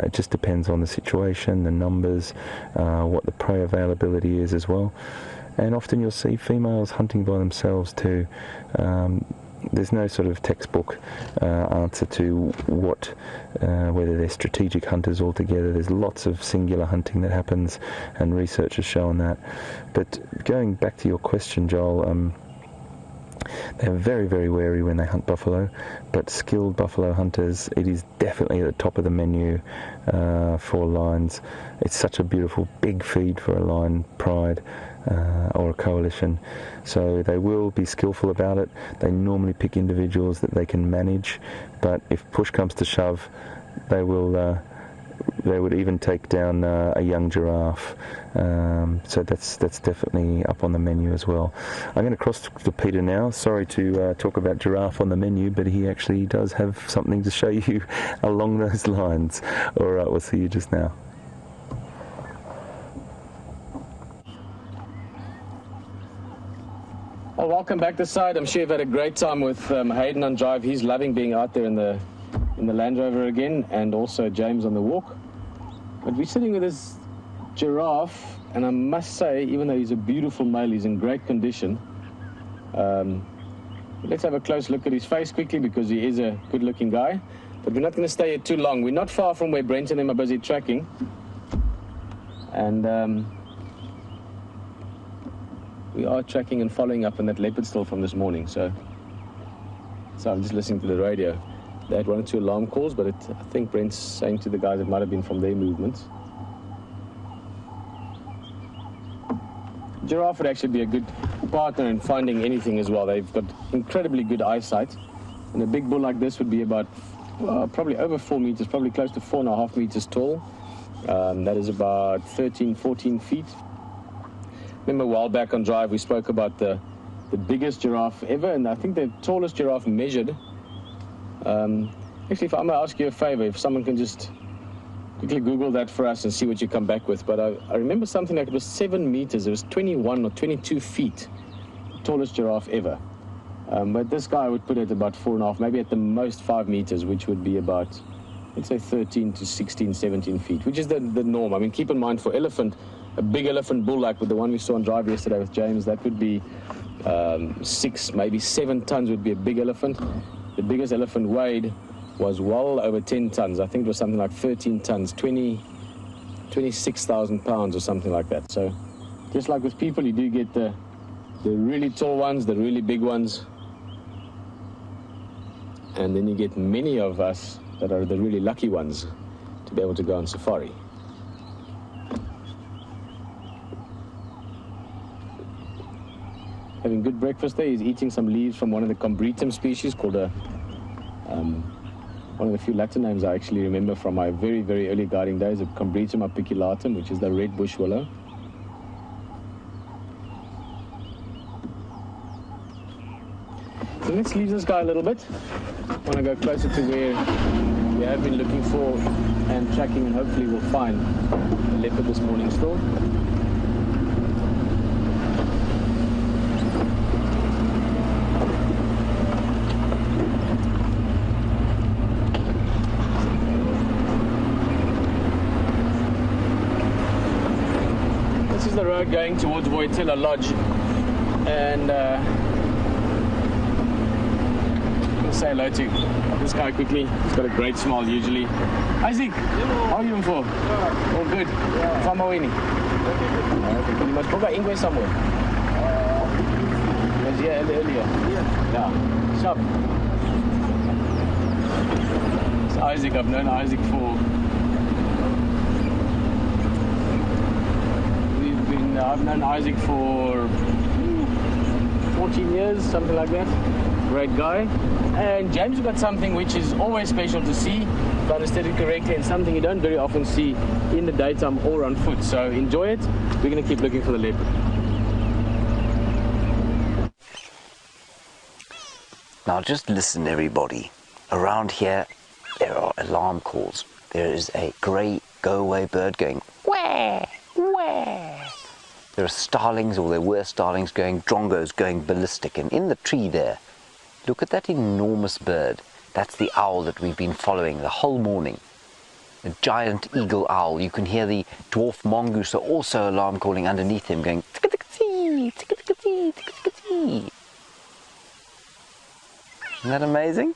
It just depends on the situation, the numbers, what the prey availability is as well. And often you'll see females hunting by themselves too. There's no sort of textbook answer to whether they're strategic hunters altogether. There's lots of singular hunting that happens, and research has shown that. But going back to your question, Joel, they're very, very wary when they hunt buffalo, but skilled buffalo hunters, it is definitely at the top of the menu for lions. It's such a beautiful big feed for a lion pride or a coalition. So they will be skillful about it. They normally pick individuals that they can manage, but if push comes to shove, they would even take down a young giraffe. So that's definitely up on the menu as well. I'm going to cross to Pieter now. Sorry to talk about giraffe on the menu, but he actually does have something to show you along those lines. All right, we'll see you just now. Well, welcome back to site. I'm sure you've had a great time with Hayden on drive. He's loving being out there in the Land Rover again, and also James on the walk. But we're sitting with this giraffe, and I must say, even though he's a beautiful male, he's in great condition. Let's have a close look at his face quickly, because he is a good-looking guy. But we're not going to stay here too long. We're not far from where Brent and him are busy tracking. And we are tracking and following up on that leopard still from this morning. So I'm just listening to the radio. They had 1 or 2 alarm calls, but I think Brent's saying to the guys it might have been from their movements. Giraffe would actually be a good partner in finding anything as well. They've got incredibly good eyesight. And a big bull like this would be about probably over 4 meters, probably close to 4.5 meters tall. That is about 13, 14 feet. Remember a while back on drive we spoke about the biggest giraffe ever, and I think the tallest giraffe measured. Actually, I'm going to ask you a favor, if someone can just quickly Google that for us and see what you come back with. But I remember something like it was 7 meters. It was 21 or 22 feet, the tallest giraffe ever. But this guy would put it about 4.5, maybe at the most 5 meters, which would be about, let's say 13 to 16, 17 feet, which is the norm. I mean, keep in mind for elephant, a big elephant bull like with the one we saw on drive yesterday with James, that would be 6, maybe 7 tons would be a big elephant. The biggest elephant weighed was well over 10 tons. I think it was something like 13 tons, 26,000 pounds or something like that. So just like with people, you do get the really tall ones, the really big ones. And then you get many of us that are the really lucky ones to be able to go on safari. Having good breakfast there. He's eating some leaves from one of the Combretum species called one of the few Latin names I actually remember from my very, very early guiding days, of Combretum apiculatum, which is the red bush willow. So let's leave this guy a little bit. I want to go closer to where we have been looking for and tracking, and hopefully we'll find a leopard this morning still. This is the road going towards Voitila Lodge, and say hello to this guy quickly. He's got a great smile usually. Isaac, how are you in for? All good? From Mawini? Okay, you must go by Ingwe somewhere. Was here earlier? Yeah. Sharp. It's Isaac. I've known Isaac for... I've known Isaac for 14 14 years, something like that. Great guy. And James got something which is always special to see, if I understood it correctly, and something you don't very often see in the daytime or on foot. So enjoy it. We're going to keep looking for the leopard. Now just listen, everybody. Around here there are alarm calls. There is a grey go-away bird going wah, wah. There are starlings, or there were starlings going, drongos going ballistic. And in the tree there, look at that enormous bird. That's the owl that we've been following the whole morning. The giant eagle owl. You can hear the dwarf mongoose also alarm calling underneath him, going ticka-ticka-tee, ticka-ticka-tee, ticka-ticka-tee. Isn't that amazing?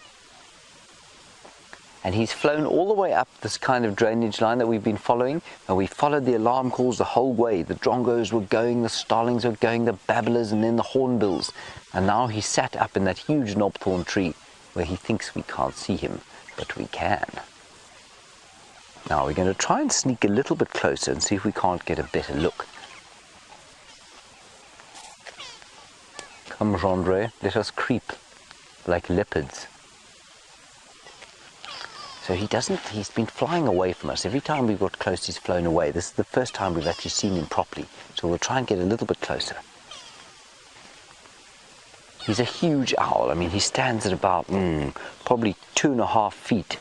And he's flown all the way up this kind of drainage line that we've been following, and we followed the alarm calls the whole way. The drongos were going, the starlings were going, the babblers, and then the hornbills. And now he's sat up in that huge knobthorn tree where he thinks we can't see him, but we can. Now we're going to try and sneak a little bit closer and see if we can't get a better look. Come, Gendre, let us creep like leopards. So he's been flying away from us. Every time we've got close, he's flown away. This is the first time we've actually seen him properly. So we'll try and get a little bit closer. He's a huge owl. I mean, he stands at about, probably 2.5 feet.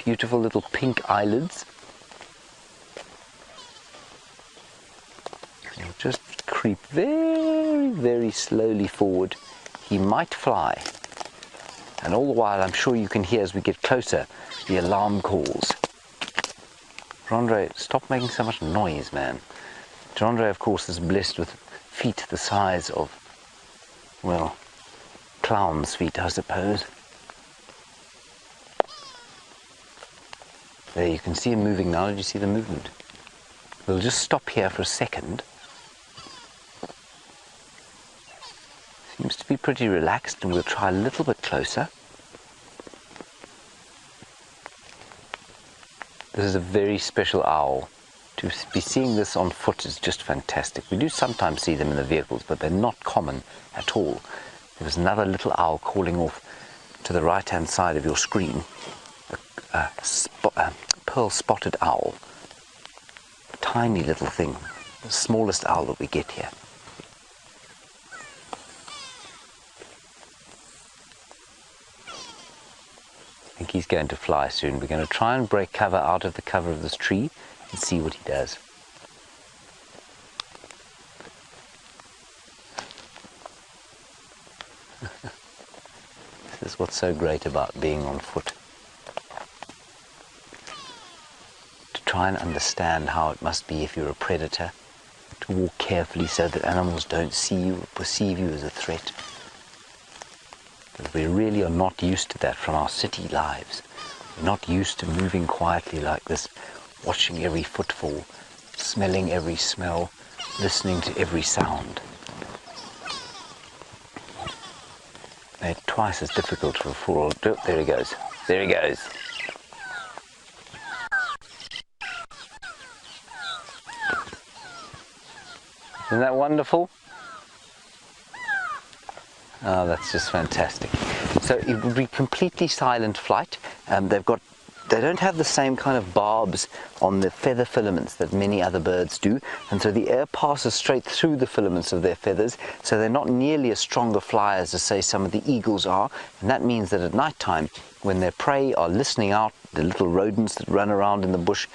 Beautiful little pink eyelids. We'll just creep very, very slowly forward. He might fly. And all the while, I'm sure you can hear as we get closer, the alarm calls. Gendre, stop making so much noise, man. Gendre, of course, is blessed with feet the size of, well, clown's feet, I suppose. There, you can see him moving now. Did you see the movement? We'll just stop here for a second. Seems to be pretty relaxed, and we'll try a little bit closer. This is a very special owl. To be seeing this on foot is just fantastic. We do sometimes see them in the vehicles, but they're not common at all. There was another little owl calling off to the right-hand side of your screen. A pearl-spotted owl. A tiny little thing. The smallest owl that we get here. I think he's going to fly soon. We're going to try and break cover out of the cover of this tree and see what he does. This is what's so great about being on foot. To try and understand how it must be if you're a predator, to walk carefully so that animals don't see you or perceive you as a threat. But we really are not used to that from our city lives. We're not used to moving quietly like this, watching every footfall, smelling every smell, listening to every sound. They're twice as difficult for a four-year-old. Oh, there he goes. There he goes. Isn't that wonderful? Oh, that's just fantastic. So it would be completely silent flight. They don't have the same kind of barbs on the feather filaments that many other birds do, and so the air passes straight through the filaments of their feathers, so they're not nearly as stronger flyers as, say, some of the eagles are, and that means that at night time, when their prey are listening out, the little rodents that run around in the bush,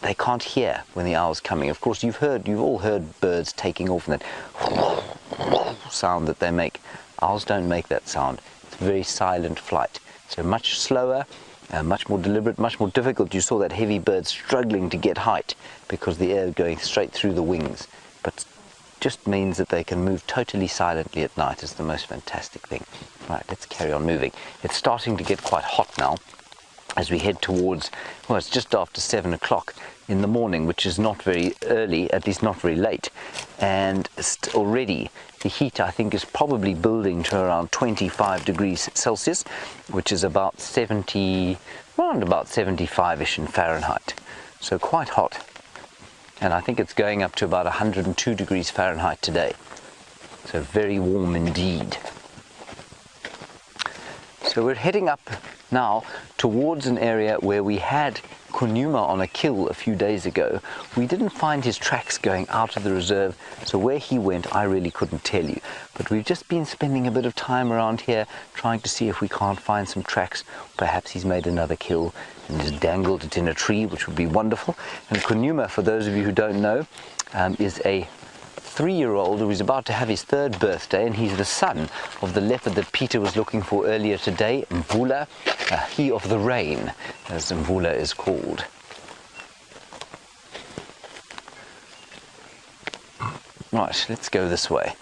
they can't hear when the owl's coming. Of course, you've all heard birds taking off and that sound that they make. Owls don't make that sound. It's very silent flight. So much slower, much more deliberate, much more difficult. You saw that heavy bird struggling to get height because the air going straight through the wings. But just means that they can move totally silently at night. Is the most fantastic thing. Right, let's carry on moving. It's starting to get quite hot now as we head towards, well, it's just after 7 o'clock in the morning, which is not very early, at least not very late. And already the heat, I think, is probably building to around 25 degrees Celsius, which is about 70, around about 75-ish in Fahrenheit. So quite hot. and I think it's going up to about 102 degrees Fahrenheit today. So very warm indeed. So we're heading up now towards an area where we had Kunuma on a kill a few days ago. We didn't find his tracks going out of the reserve, so where he went I really couldn't tell you. But we've just been spending a bit of time around here trying to see if we can't find some tracks. Perhaps he's made another kill and just dangled it in a tree, which would be wonderful. And Kunuma, for those of you who don't know, is a 3-year-old who is about to have his 3rd birthday, and he's the son of the leopard that Peter was looking for earlier today, Mvula, he of the rain, as Mvula is called. Right, let's go this way.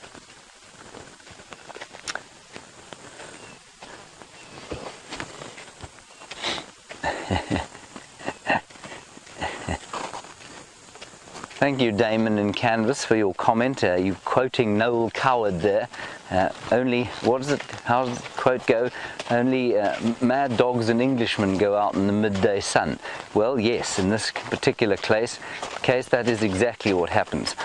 Thank you, Damon and Canvas, for your comment. You're quoting Noel Coward there. Only, what is it? How does the quote go? Only mad dogs and Englishmen go out in the midday sun. Well, yes, in this particular case, that is exactly what happens.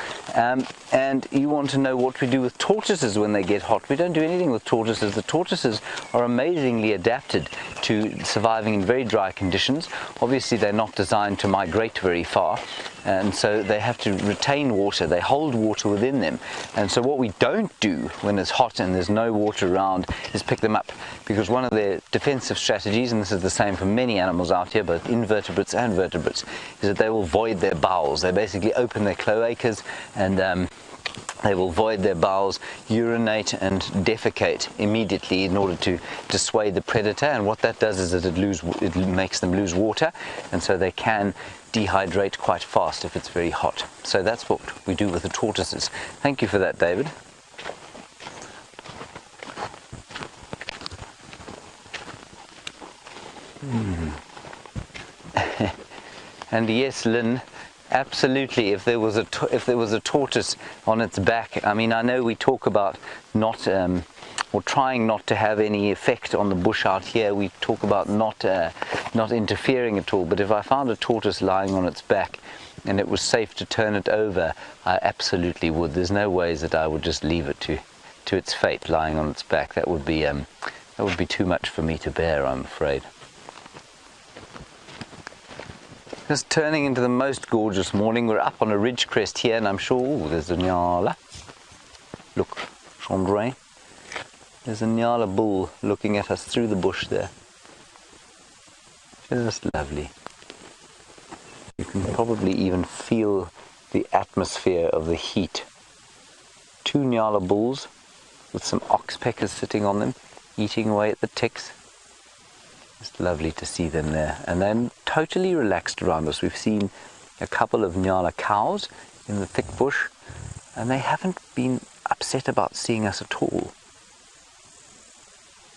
And you want to know what we do with tortoises when they get hot. We don't do anything with tortoises. The tortoises are amazingly adapted to surviving in very dry conditions. Obviously, they're not designed to migrate very far, and so they have to retain water. They hold water within them. And so what we don't do when it's hot and there's no water around is pick them up, because one of their defensive strategies, and this is the same for many animals out here, both invertebrates and vertebrates, is that they will void their bowels. They basically open their cloacas and they will void their bowels, urinate and defecate immediately in order to dissuade the predator. And what that does is that it makes them lose water, and so they can dehydrate quite fast if it's very hot. So that's what we do with the tortoises. Thank you for that, David. And yes, Lynn, absolutely. If there was a tortoise on its back, I mean, I know we talk about not or trying not to have any effect on the bush out here. We talk about not interfering at all. But if I found a tortoise lying on its back and it was safe to turn it over, I absolutely would. There's no ways that I would just leave it to its fate lying on its back. That would be too much for me to bear, I'm afraid. Just turning into the most gorgeous morning. We're up on a ridge crest here, and I'm sure, ooh, there's a nyala. Look, Chandray. There's a nyala bull looking at us through the bush there. Just lovely. You can probably even feel the atmosphere of the heat. 2 nyala bulls with some oxpeckers sitting on them, eating away at the ticks. It's lovely to see them there, and they're totally relaxed around us. We've seen a couple of nyala cows in the thick bush, and they haven't been upset about seeing us at all.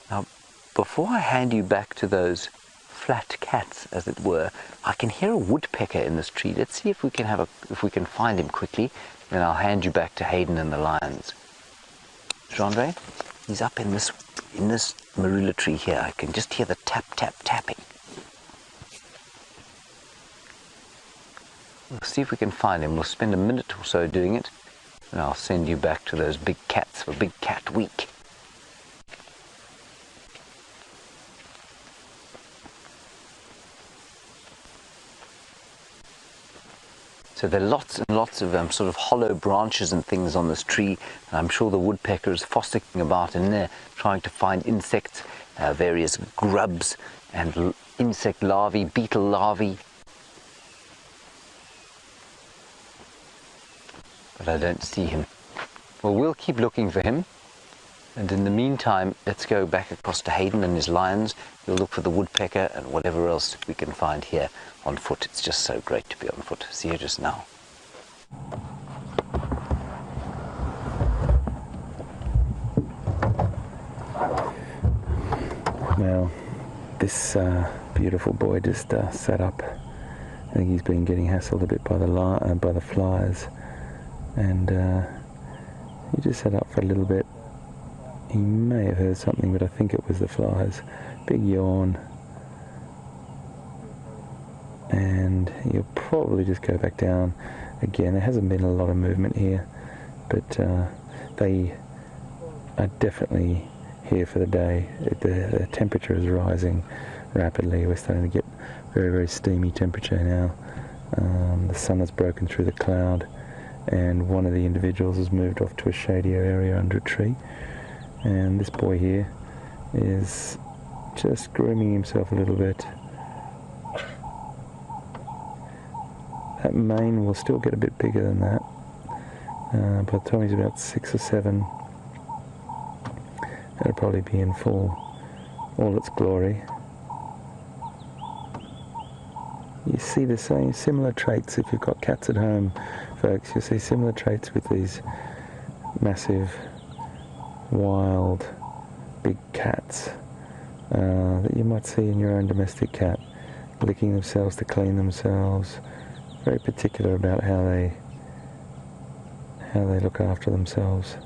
Now, before I hand you back to those flat cats, as it were, I can hear a woodpecker in this tree. Let's see if we can find him quickly, then I'll hand you back to Hayden and the lions. Chandray, he's up in this marula tree here. I can just hear the tap, tap, tapping. We'll see if we can find him. We'll spend a minute or so doing it, and I'll send you back to those big cats for Big Cat Week. So there are lots and lots of sort of hollow branches and things on this tree, and I'm sure the woodpecker is frolicking about in there, trying to find insects, various grubs and insect larvae, beetle larvae. But I don't see him. Well, we'll keep looking for him, and in the meantime, let's go back across to Hayden and his lions. We'll look for the woodpecker and whatever else we can find here on foot. It's just so great to be on foot. See you just now. Well, this beautiful boy just sat up. I think he's been getting hassled a bit by the flies, and he just sat up for a little bit. He may have heard something, but I think it was the flies. Big yawn, and he'll probably just go back down Again, there hasn't been a lot of movement here, but they are definitely here for the day. The temperature is rising rapidly. We're starting to get very, very steamy temperature now. The sun has broken through the cloud, and one of the individuals has moved off to a shadier area under a tree. And this boy here is just grooming himself a little bit. That mane will still get a bit bigger than that. By the time he's about 6 or 7, it'll probably be in all its glory. You see the same similar traits if you've got cats at home, folks. You'll see similar traits with these massive, wild, big cats that you might see in your own domestic cat, licking themselves to clean themselves. Very particular about how they look after themselves.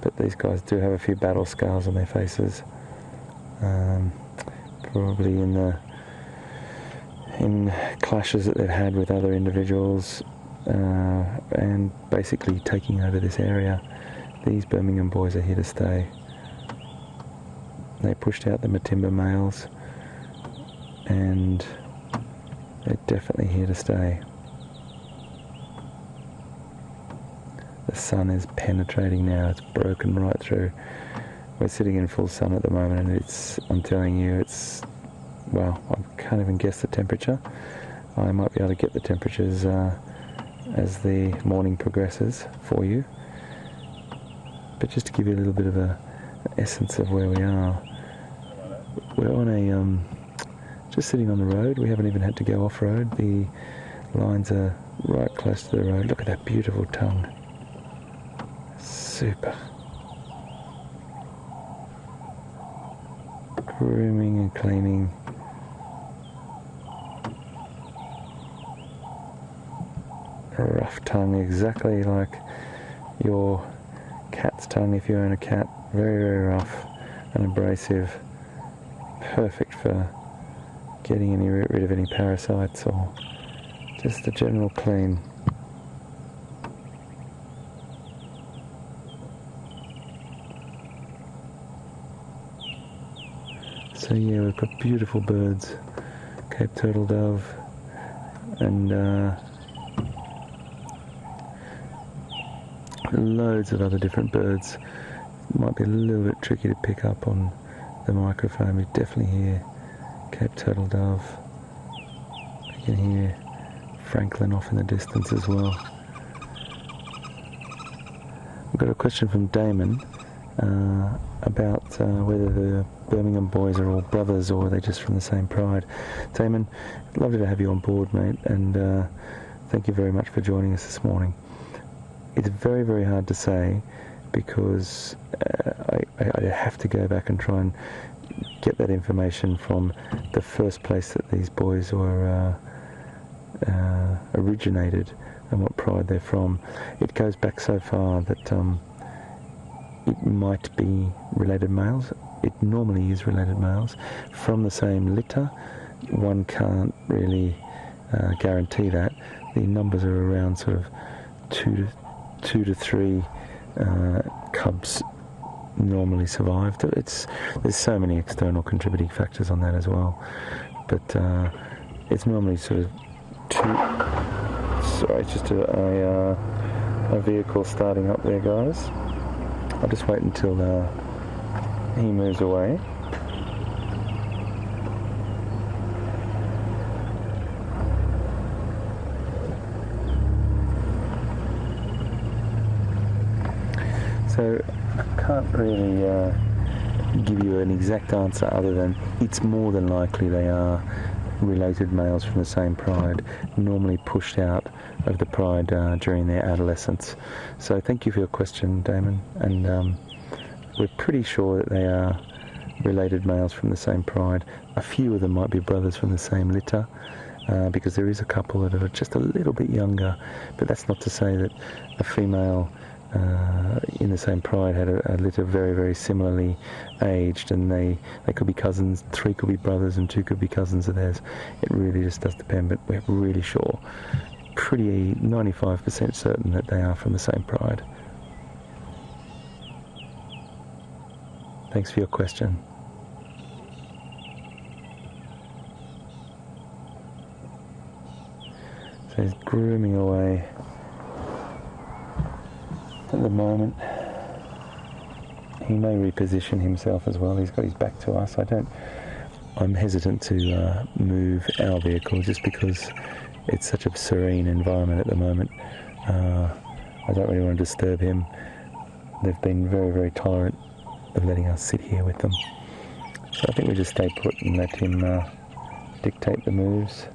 But these guys do have a few battle scars on their faces, probably in clashes that they've had with other individuals, and basically taking over this area. These Birmingham boys are here to stay. They pushed out the Matimba males, and they're definitely here to stay. The sun is penetrating now, it's broken right through. We're sitting in full sun at the moment, and I'm telling you, it's, well, I can't even guess the temperature. I might be able to get the temperatures as the morning progresses for you. But just to give you a little bit of an essence of where we are, we're on just sitting on the road. We haven't even had to go off-road. The lines are right close to the road. Look at that beautiful tongue. Super. Grooming and cleaning. A rough tongue, exactly like your cat's tongue if you own a cat. Very, very rough and abrasive. Perfect for getting rid of any parasites or just a general clean. So yeah, we've got beautiful birds, Cape turtle dove, and loads of other different birds. It might be a little bit tricky to pick up on the microphone. We definitely hear Cape turtle dove. You can hear Franklin off in the distance as well. I've got a question from Damon about whether the Birmingham boys are all brothers or are they just from the same pride. Damon, lovely to have you on board, mate, and thank you very much for joining us this morning. It's very, very hard to say because I have to go back and try and get that information from the first place that these boys were originated and what pride they're from. It goes back so far that it might be related males. It normally is related males from the same litter. One can't really guarantee that. The numbers are around sort of two to three cubs normally survive. There's so many external contributing factors on that as well, but it's normally sort of two. Sorry, it's just a vehicle starting up there, guys. I'll just wait until he moves away. So I can't really give you an exact answer other than it's more than likely they are related males from the same pride, normally pushed out of the pride during their adolescence. So thank you for your question, Damon, and we're pretty sure that they are related males from the same pride. A few of them might be brothers from the same litter, because there is a couple that are just a little bit younger, but that's not to say that a female in the same pride had a litter very, very similarly aged, and they could be cousins. 3 could be brothers and 2 could be cousins of theirs. It really just does depend, but we're really sure, pretty 95% certain that they are from the same pride. Thanks for your question. So he's grooming away at the moment. He may reposition himself as well. He's got his back to us. I'm hesitant to move our vehicle just because it's such a serene environment at the moment. I don't really want to disturb him. They've been very, very tolerant of letting us sit here with them. So I think we just stay put and let him dictate the moves.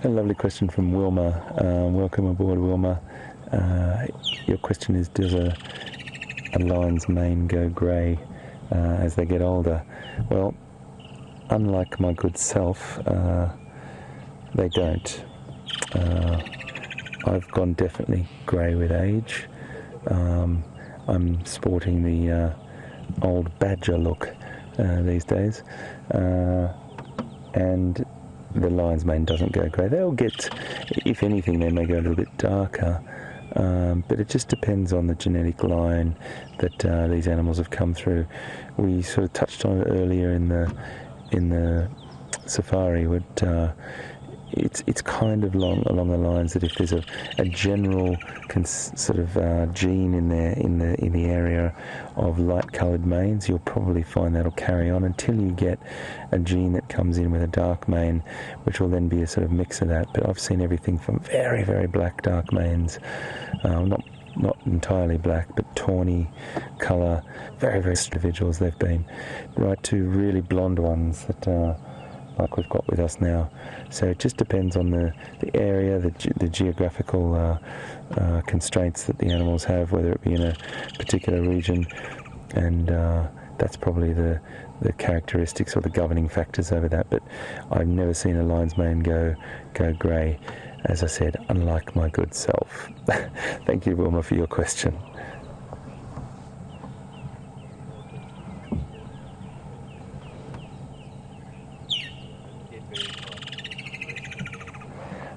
A lovely question from Wilma. Welcome aboard, Wilma. Your question is, does a lion's mane go grey as they get older? Well, unlike my good self, they don't. I've gone definitely grey with age. I'm sporting the old badger look these days, and the lion's mane doesn't go grey. They'll get, if anything, they may go a little bit darker, but it just depends on the genetic line that these animals have come through. We sort of touched on it earlier in the safari. It's kind of along the lines that if there's a general sort of gene in the area of light-coloured manes, you'll probably find that'll carry on until you get a gene that comes in with a dark mane, which will then be a sort of mix of that. But I've seen everything from very, very black dark manes, not entirely black, but tawny colour, very, very individuals they've been, right to really blonde ones that like we've got with us now. So it just depends on the area, the geographical constraints that the animals have, whether it be in a particular region, and that's probably the characteristics or the governing factors over that. But I've never seen a lion's mane go grey, as I said, unlike my good self. Thank you, Wilma, for your question.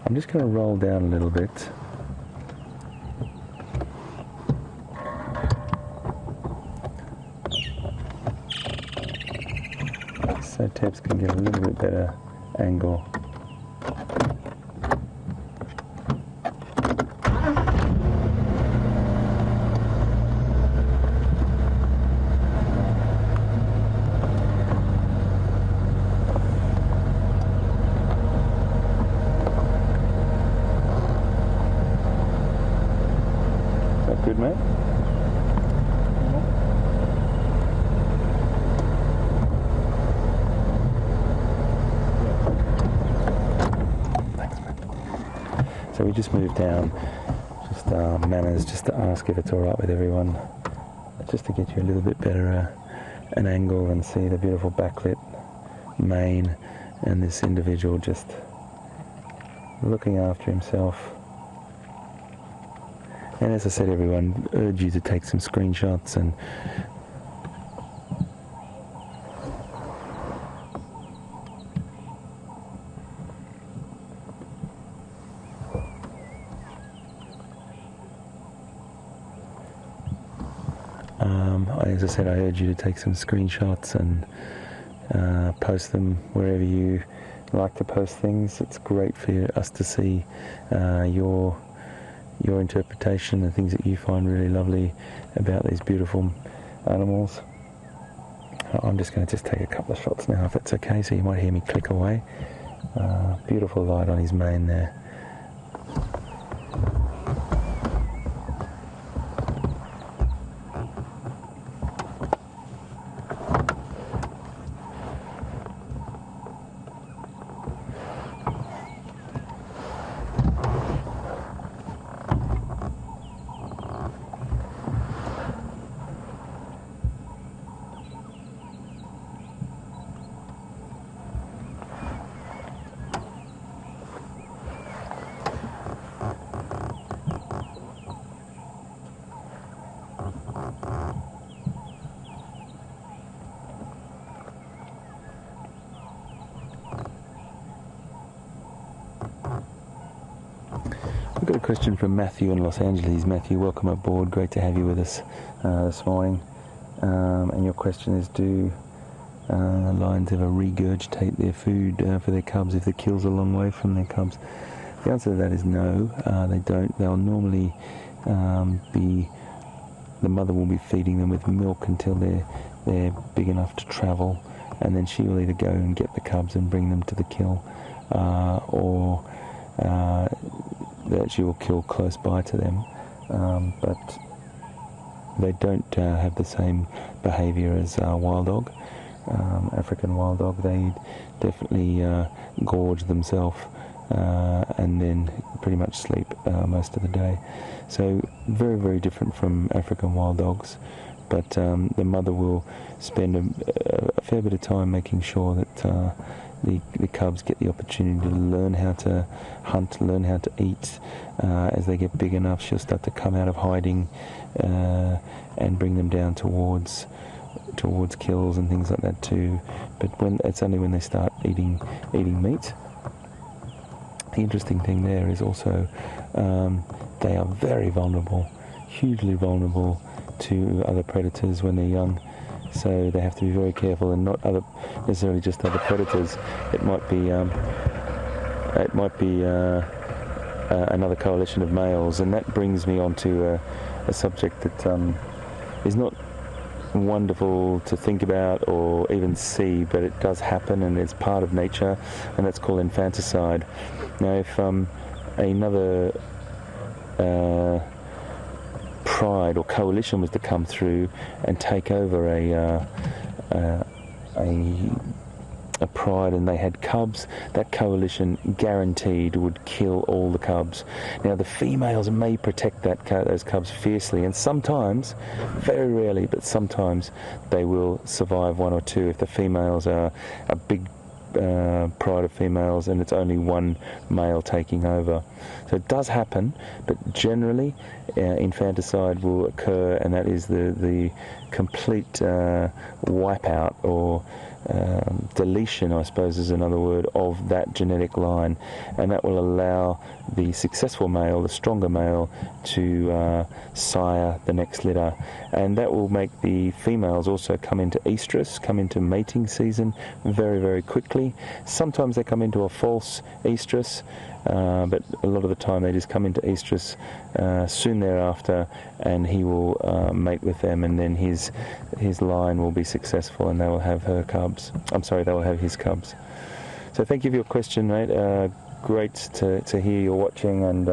I'm just going to roll down a little bit. So Tebs can get a little bit better angle. Good, mate? Thanks, mate. So we just moved down, just manners, just to ask if it's all right with everyone, just to get you a little bit better an angle and see the beautiful backlit mane and this individual just looking after himself. And as I said, everyone, urge you to take some screenshots and as I said, I urge you to take some screenshots and post them wherever you like to post things. It's great for us to see your interpretation, the things that you find really lovely about these beautiful animals. I'm just going to take a couple of shots now, if that's okay, so you might hear me click away. Beautiful light on his mane there. We've got a question from Matthew in Los Angeles. Matthew, welcome aboard. Great to have you with us this morning. And your question is, do lions ever regurgitate their food for their cubs if the kill's a long way from their cubs? The answer to that is no, they don't. They'll normally the mother will be feeding them with milk until they're big enough to travel, and then she will either go and get the cubs and bring them to the kill, or that she will kill close by to them. But they don't have the same behaviour as wild dog. African wild dog, they definitely gorge themselves and then pretty much sleep most of the day. So very, very different from African wild dogs. But the mother will spend a fair bit of time making sure that the cubs get the opportunity to learn how to hunt, learn how to eat. As they get big enough, she'll start to come out of hiding and bring them down towards kills and things like that too. But it's only when they start eating meat. The interesting thing there is also they are very vulnerable, hugely vulnerable to other predators when they're young. So they have to be very careful, and not necessarily just other predators. It might be another coalition of males, and that brings me on to a subject that is not wonderful to think about or even see, but it does happen, and it's part of nature, and that's called infanticide. Now, if another pride or coalition was to come through and take over a pride and they had cubs, that coalition guaranteed would kill all the cubs. Now, the females may protect those cubs fiercely, and sometimes, very rarely, but sometimes they will survive one or two if the females are a big pride of females and it's only one male taking over. So it does happen, but generally infanticide will occur, and that is the complete wipeout or deletion, I suppose is another word, of that genetic line, and that will allow the successful male, the stronger male, to sire the next litter, and that will make the females also come into estrus, come into mating season very, very quickly. Sometimes they come into a false estrus, but a lot of the time they just come into estrus soon thereafter, and he will mate with them, and then his line will be successful, and they will have her cubs. They will have his cubs. So thank you for your question, mate. Great to hear you're watching, and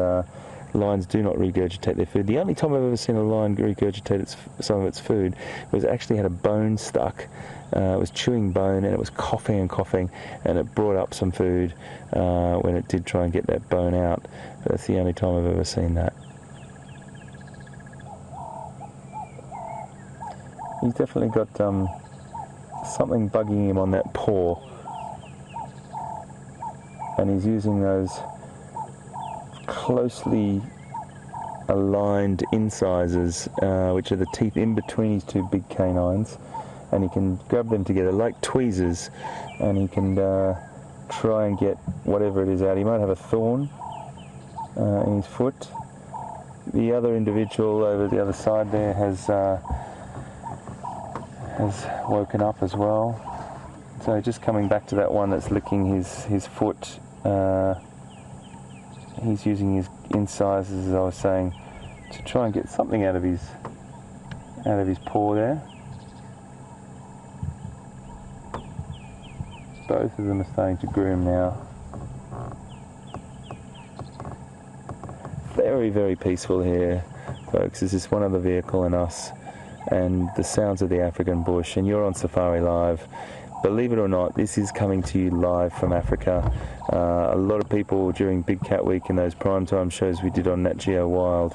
lions do not regurgitate their food. The only time I've ever seen a lion regurgitate some of its food was it actually had a bone stuck. It was chewing bone, and it was coughing and coughing, and it brought up some food when it did try and get that bone out. But that's the only time I've ever seen that. He's definitely got something bugging him on that paw, and he's using those closely aligned incisors, which are the teeth in between his two big canines, and he can grab them together like tweezers, and he can try and get whatever it is out. He might have a thorn in his foot. The other individual over the other side there has woken up as well. So just coming back to that one that's licking his foot, he's using his incisors, as I was saying, to try and get something out of his paw there. Both of them are starting to groom now. Very, very peaceful here, folks. This is one other vehicle and us, and the sounds of the African bush, and you're on Safari Live. Believe it or not, this is coming to you live from Africa. A lot of people during Big Cat Week and those primetime shows we did on Nat Geo Wild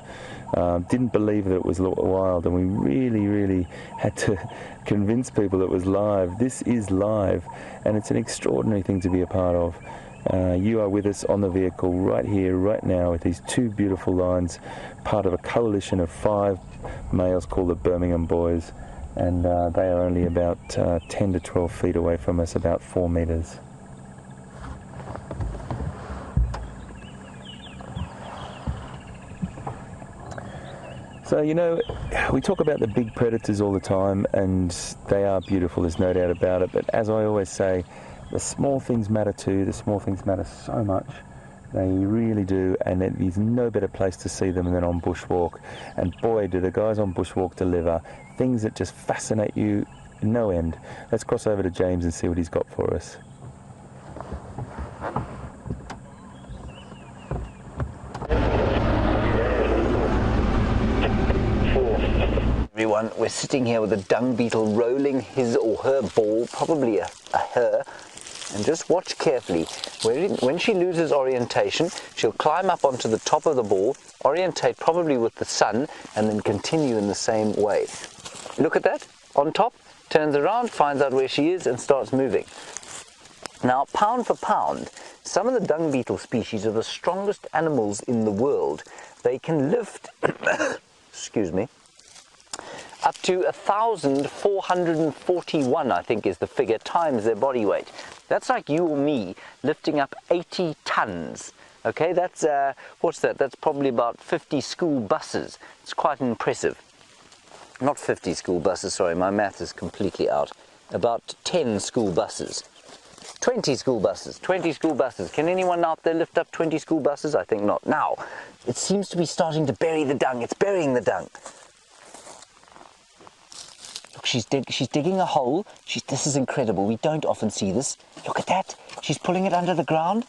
didn't believe that it was wild, and we really, really had to convince people it was live. This is live, and it's an extraordinary thing to be a part of. You are with us on the vehicle right here, right now, with these two beautiful lions, part of a coalition of 5 males called the Birmingham Boys, and they are only about 10 to 12 feet away from us, about 4 meters. So, you know, we talk about the big predators all the time, and they are beautiful, there's no doubt about it, but as I always say, the small things matter too. The small things matter so much. They really do, and there's no better place to see them than on bushwalk. And boy, do the guys on bushwalk deliver. Things that just fascinate you no end. Let's cross over to James and see what he's got for us. Everyone, we're sitting here with a dung beetle rolling his or her ball, probably a her, and just watch carefully. When she loses orientation, she'll climb up onto the top of the ball, orientate probably with the sun, and then continue in the same way. Look at that, on top, turns around, finds out where she is, and starts moving. Now, pound for pound, some of the dung beetle species are the strongest animals in the world. They can lift, excuse me, up to 1,441, I think is the figure, times their body weight. That's like you or me lifting up 80 tons. Okay, that's, what's that? That's probably about 50 school buses. It's quite impressive. Not 50 school buses, sorry, my math is completely out. About 10 school buses. 20 school buses. 20 school buses. Can anyone out there lift up 20 school buses? I think not. Now, it seems to be starting to bury the dung. It's burying the dung. Look, she's digging a hole. This is incredible. We don't often see this. Look at that. She's pulling it under the ground.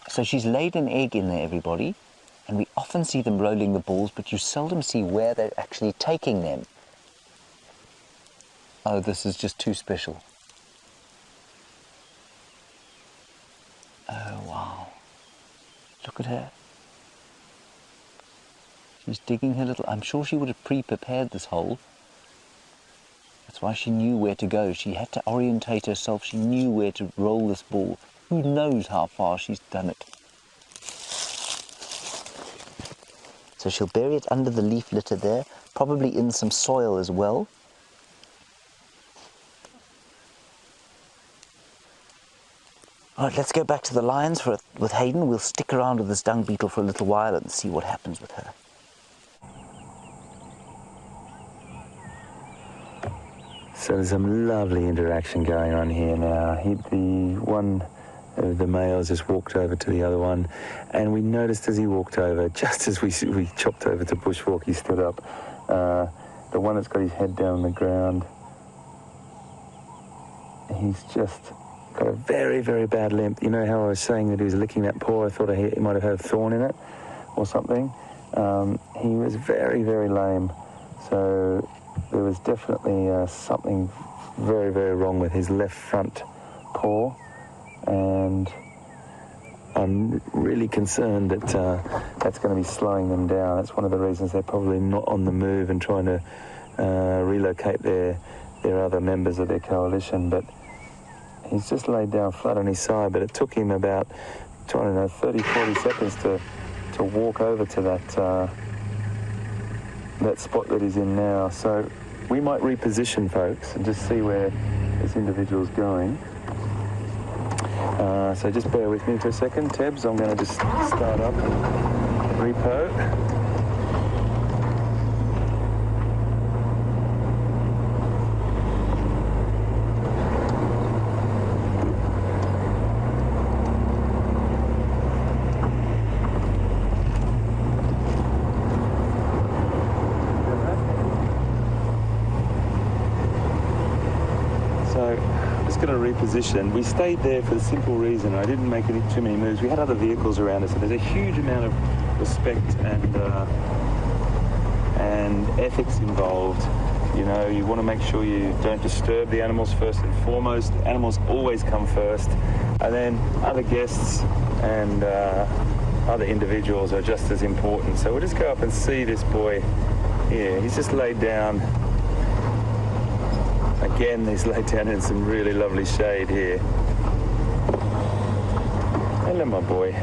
So she's laid an egg in there, everybody. And we often see them rolling the balls, but you seldom see where they're actually taking them. Oh, this is just too special. Oh, wow. Look at her. She's digging her little... I'm sure she would have pre-prepared this hole. That's why she knew where to go. She had to orientate herself. She knew where to roll this ball. Who knows how far she's done it. So she'll bury it under the leaf litter there, probably in some soil as well. All right, let's go back to the lions with Hayden. We'll stick around with this dung beetle for a little while and see what happens with her. So there's some lovely interaction going on here now. One of the males just walked over to the other one, and we noticed as he walked over, just as we chopped over to bushwalk, he stood up. The one that's got his head down on the ground, he's just got a very, very bad limp. You know how I was saying that he was licking that paw? I thought he might have had a thorn in it or something. He was very, very lame. So there was definitely something very, very wrong with his left front paw. And I'm really concerned that that's going to be slowing them down. That's one of the reasons they're probably not on the move and trying to relocate their other members of their coalition. But he's just laid down flat on his side, but it took him about, I don't know, 30, 40 seconds to walk over to that spot that he's in now. So we might reposition, folks, and just see where this individual's going. So just bear with me for a second, Tebs. I'm going to just start up repo. Reposition. We stayed there for the simple reason I didn't make too many moves. We had other vehicles around us, and there's a huge amount of respect and ethics involved. You know, you want to make sure you don't disturb the animals first and foremost. Animals always come first, and then other guests and other individuals are just as important. So we'll just go up and see this boy here. He's just laid down. Again, he's laid down in some really lovely shade here. Hello, my boy.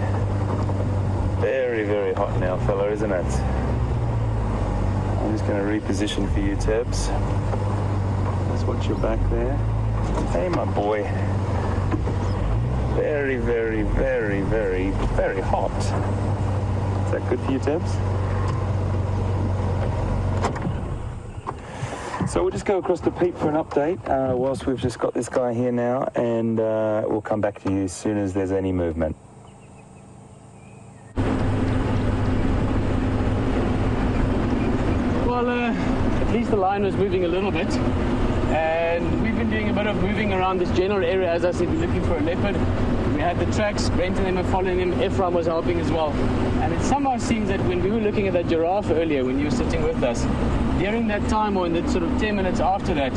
Very, very hot now, fella, isn't it? I'm just going to reposition for you, Tebs. Let's watch your back there. Hey, my boy. Very, very, very, very, very hot. Is that good for you, Tibbs? So we'll just go across to Pete for an update whilst we've just got this guy here now, and we'll come back to you as soon as there's any movement. Well, at least the line was moving a little bit, and we've been doing a bit of moving around this general area. As I said, we're looking for a leopard. We had the tracks, Brent and them were following him, Ephraim was helping as well. And it somehow seems that when we were looking at that giraffe earlier, when you were sitting with us, during that time, or in the sort of 10 minutes after that,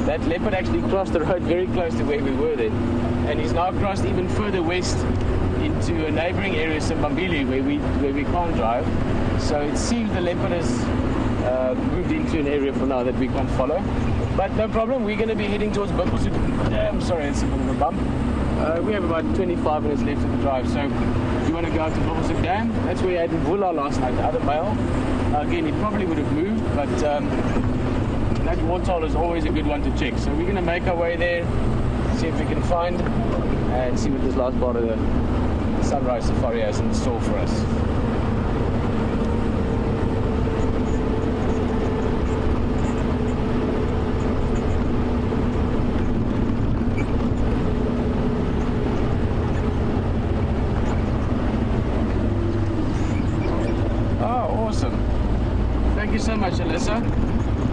that leopard actually crossed the road very close to where we were then. And he's now crossed even further west into a neighboring area, Simbambili, where we can't drive. So it seems the leopard has moved into an area for now that we can't follow. But no problem, we're going to be heading towards Buffelshoek. I'm sorry, it's a bit of a bump. We have about 25 minutes left of the drive, so if you want to go out to Buffelshoek Dam, that's where we had Vula last night, the other male. Again, he probably would have moved, but that warthol is always a good one to check. So we're going to make our way there, see if we can find, and see what this last part of the sunrise safari has in store for us. Thank you so much, Alyssa.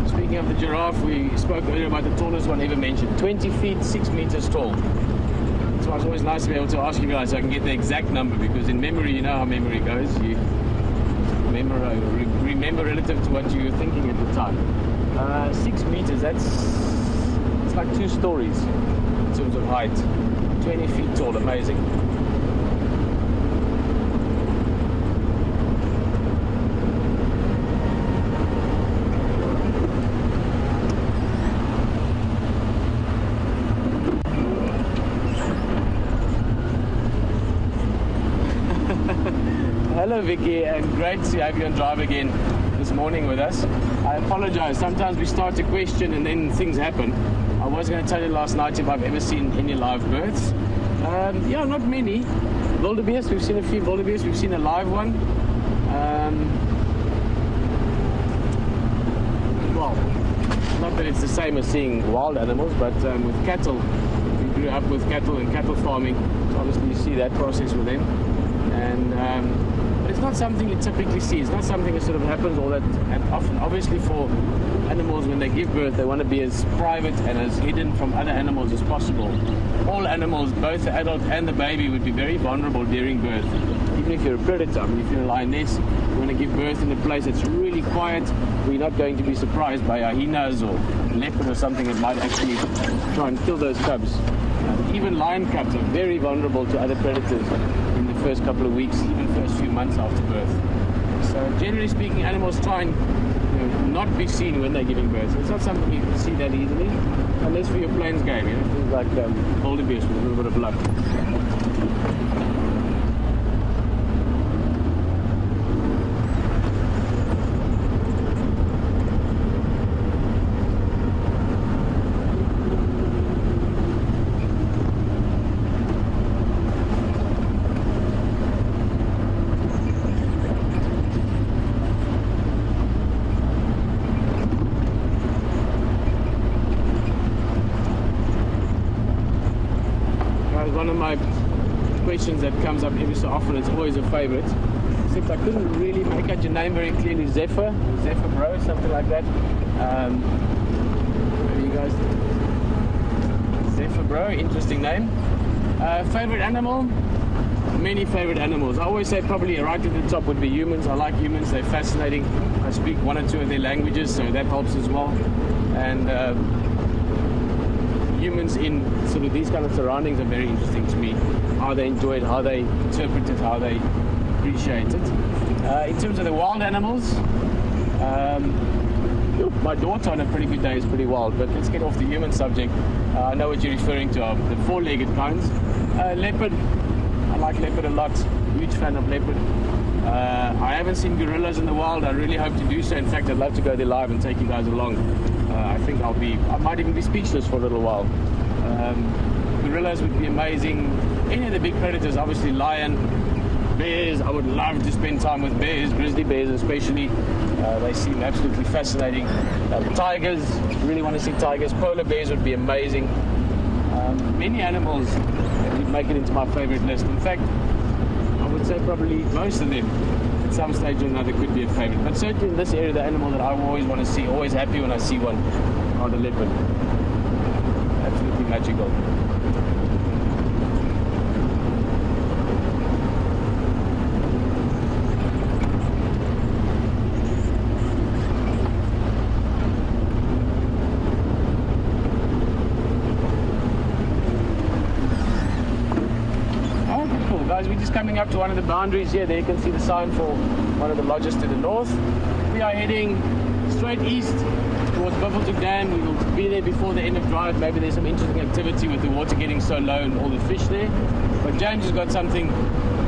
Speaking of the giraffe, we spoke earlier about the tallest one ever mentioned. 20 feet, 6 meters tall. So it's always nice to be able to ask you guys so I can get the exact number, because in memory, you know how memory goes. You remember relative to what you were thinking at the time. 6 meters, it's like 2 stories in terms of height. 20 feet tall, amazing. Hello Vicky, and great to have you on drive again this morning with us. I apologize, sometimes we start a question and then things happen. I was going to tell you last night if I've ever seen any live birds. Yeah, not many. Wildebeest, we've seen a few wildebeest, we've seen a live one. Well, not that it's the same as seeing wild animals, but with cattle, we grew up with cattle and cattle farming, so obviously you see that process with them. And but it's not something you typically see. It's not something that sort of happens all that and often. Obviously, for animals when they give birth, they want to be as private and as hidden from other animals as possible. All animals, both the adult and the baby, would be very vulnerable during birth. Even if you're a predator, I mean, if you're a lioness, you want to give birth in a place that's really quiet, where you're not going to be surprised by hyenas or leopard or something that might actually try and kill those cubs. Even lion cubs are very vulnerable to other predators in the first couple of weeks, even first few months after birth. So generally speaking, animals try and not be seen when they're giving birth. So it's not something you can see that easily, unless for your plains game, things like wildebeest with a little bit of luck. One of my questions that comes up every so often, it's always a favorite, except I couldn't really make out your name very clearly. Zephyr Bro, something like that. Maybe you guys, Zephyr Bro, interesting name. Favorite animal? Many favorite animals. I always say probably right at the top would be humans. I like humans, they're fascinating. I speak 1 or 2 of their languages, so that helps as well. And humans in sort of these kind of surroundings are very interesting to me. How they enjoy it, how they interpret it, how they appreciate it. In terms of the wild animals, my daughter on a pretty good day is pretty wild, but let's get off the human subject. I know what you're referring to, the 4-legged kinds. Leopard, I like leopard a lot, huge fan of leopard. I haven't seen gorillas in the wild. I really hope to do so. In fact, I'd love to go there live and take you guys along. I think I might even be speechless for a little while. Gorillas would be amazing. Any of the big predators, obviously lion, bears. I would love to spend time with bears, grizzly bears especially. They seem absolutely fascinating. Tigers, really want to see tigers. Polar bears would be amazing. Many animals would make it into my favorite list. In fact, I would say probably most of them at some stage or another could be a favorite. But certainly in this area, the animal that I always want to see, always happy when I see one, are the leopard. Absolutely magical. We're just coming up to one of the boundaries here. There you can see the sign for one of the lodges to the north. We are heading straight east towards Buffelshoek Dam. We will be there before the end of drive. Maybe there's some interesting activity with the water getting so low and all the fish there. But James has got something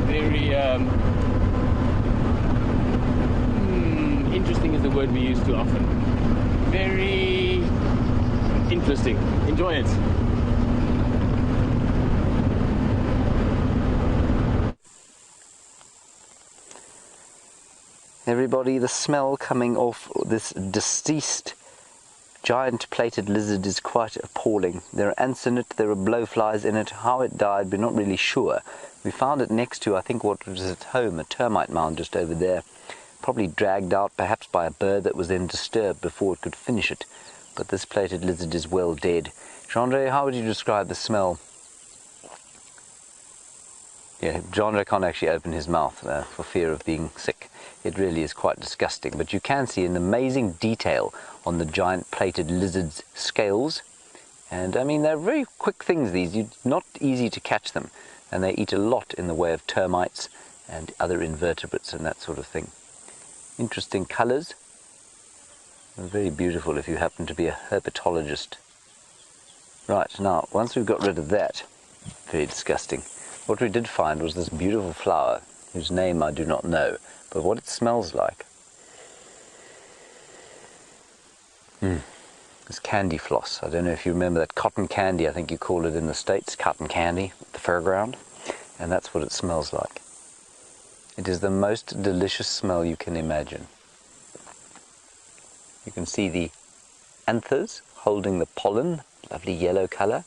very interesting is the word we use too often. Very interesting. Enjoy it. Everybody, the smell coming off this deceased giant plated lizard is quite appalling. There are ants in it, there are blowflies in it. How it died, we're not really sure. We found it next to, I think, what was at home, a termite mound just over there. Probably dragged out perhaps by a bird that was then disturbed before it could finish it. But this plated lizard is well dead. Jean-Andre, how would you describe the smell? Yeah, Jean-Andre can't actually open his mouth for fear of being sick. It really is quite disgusting, but you can see an amazing detail on the giant plated lizard's scales. And I mean, they're very quick things, these. It's not easy to catch them, and they eat a lot in the way of termites and other invertebrates and that sort of thing. Interesting colors. Very beautiful if you happen to be a herpetologist. Right, now, once we've got rid of that, very disgusting. What we did find was this beautiful flower, whose name I do not know, but what it smells like. It's candy floss. I don't know if you remember that cotton candy, I think you call it in the States, cotton candy, at the fairground, and that's what it smells like. It is the most delicious smell you can imagine. You can see the anthers holding the pollen, lovely yellow color,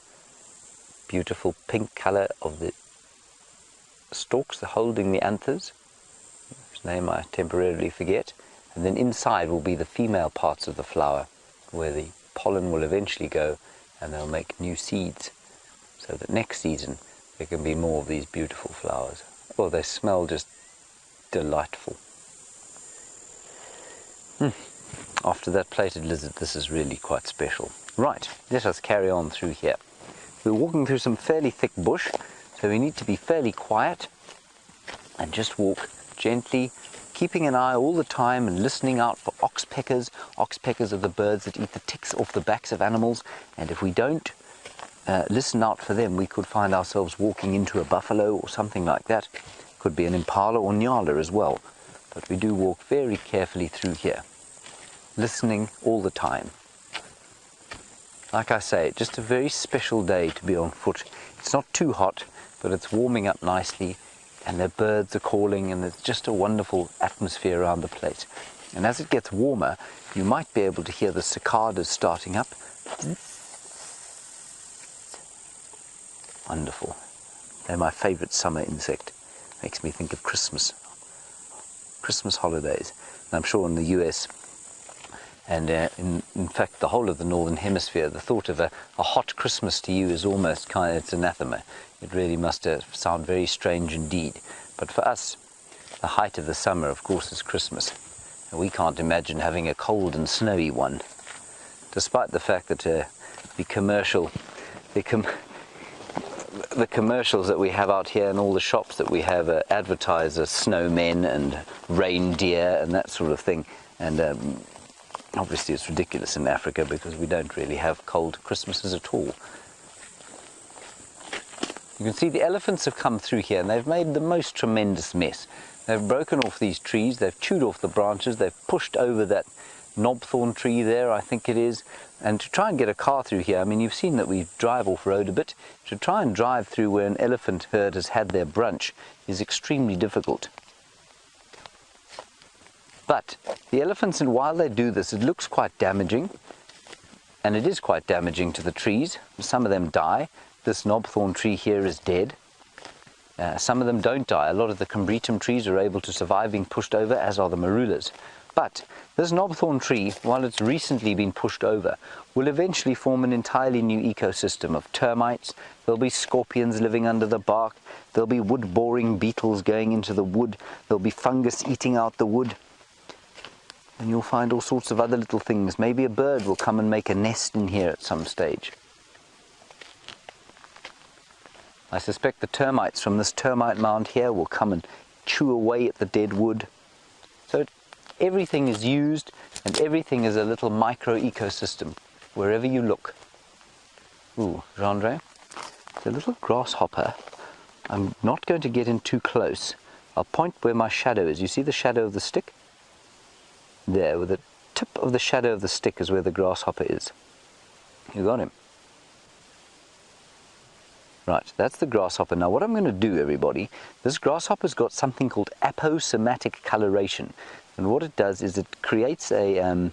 beautiful pink color of the stalks holding the anthers, whose name I temporarily forget, and then inside will be the female parts of the flower where the pollen will eventually go and they'll make new seeds so that next season there can be more of these beautiful flowers. Oh, they smell just delightful. After that plated lizard, this is really quite special. Right, let us carry on through here. We're walking through some fairly thick bush, so we need to be fairly quiet and just walk gently, keeping an eye all the time and listening out for oxpeckers. Oxpeckers are the birds that eat the ticks off the backs of animals, and if we don't listen out for them, we could find ourselves walking into a buffalo or something like that. Could be an impala or nyala as well, but we do walk very carefully through here, listening all the time. Like I say, just a very special day to be on foot. It's not too hot, but it's warming up nicely, and the birds are calling, and there's just a wonderful atmosphere around the place. And as it gets warmer, you might be able to hear the cicadas starting up. Wonderful. They're my favorite summer insect. Makes me think of Christmas holidays. And I'm sure in the US and in fact the whole of the northern hemisphere, the thought of a hot Christmas to you is almost kind of, it's anathema. It really must sound very strange indeed. But for us, the height of the summer, of course, is Christmas. And we can't imagine having a cold and snowy one, despite the fact that the commercials that we have out here and all the shops that we have advertise as snowmen and reindeer and that sort of thing. And obviously it's ridiculous in Africa because we don't really have cold Christmases at all. You can see the elephants have come through here and they've made the most tremendous mess. They've broken off these trees, they've chewed off the branches, they've pushed over that knobthorn tree there, I think it is. And to try and get a car through here, I mean, you've seen that we drive off-road a bit. To try and drive through where an elephant herd has had their brunch is extremely difficult. But the elephants, and while they do this, it looks quite damaging. And it is quite damaging to the trees. Some of them die. This knobthorn tree here is dead. Some of them don't die. A lot of the combretum trees are able to survive being pushed over, as are the marulas. But this knobthorn tree, while it's recently been pushed over, will eventually form an entirely new ecosystem of termites. There'll be scorpions living under the bark. There'll be wood-boring beetles going into the wood. There'll be fungus eating out the wood. And you'll find all sorts of other little things. Maybe a bird will come and make a nest in here at some stage. I suspect the termites from this termite mound here will come and chew away at the dead wood. So everything is used, and everything is a little micro ecosystem wherever you look. Ooh, Gendre, the little grasshopper. I'm not going to get in too close. I'll point where my shadow is. You see the shadow of the stick? There, with the tip of the shadow of the stick is where the grasshopper is. You got him. Right, that's the grasshopper. Now what I'm going to do, everybody, this grasshopper's got something called aposematic coloration. And what it does is it creates a,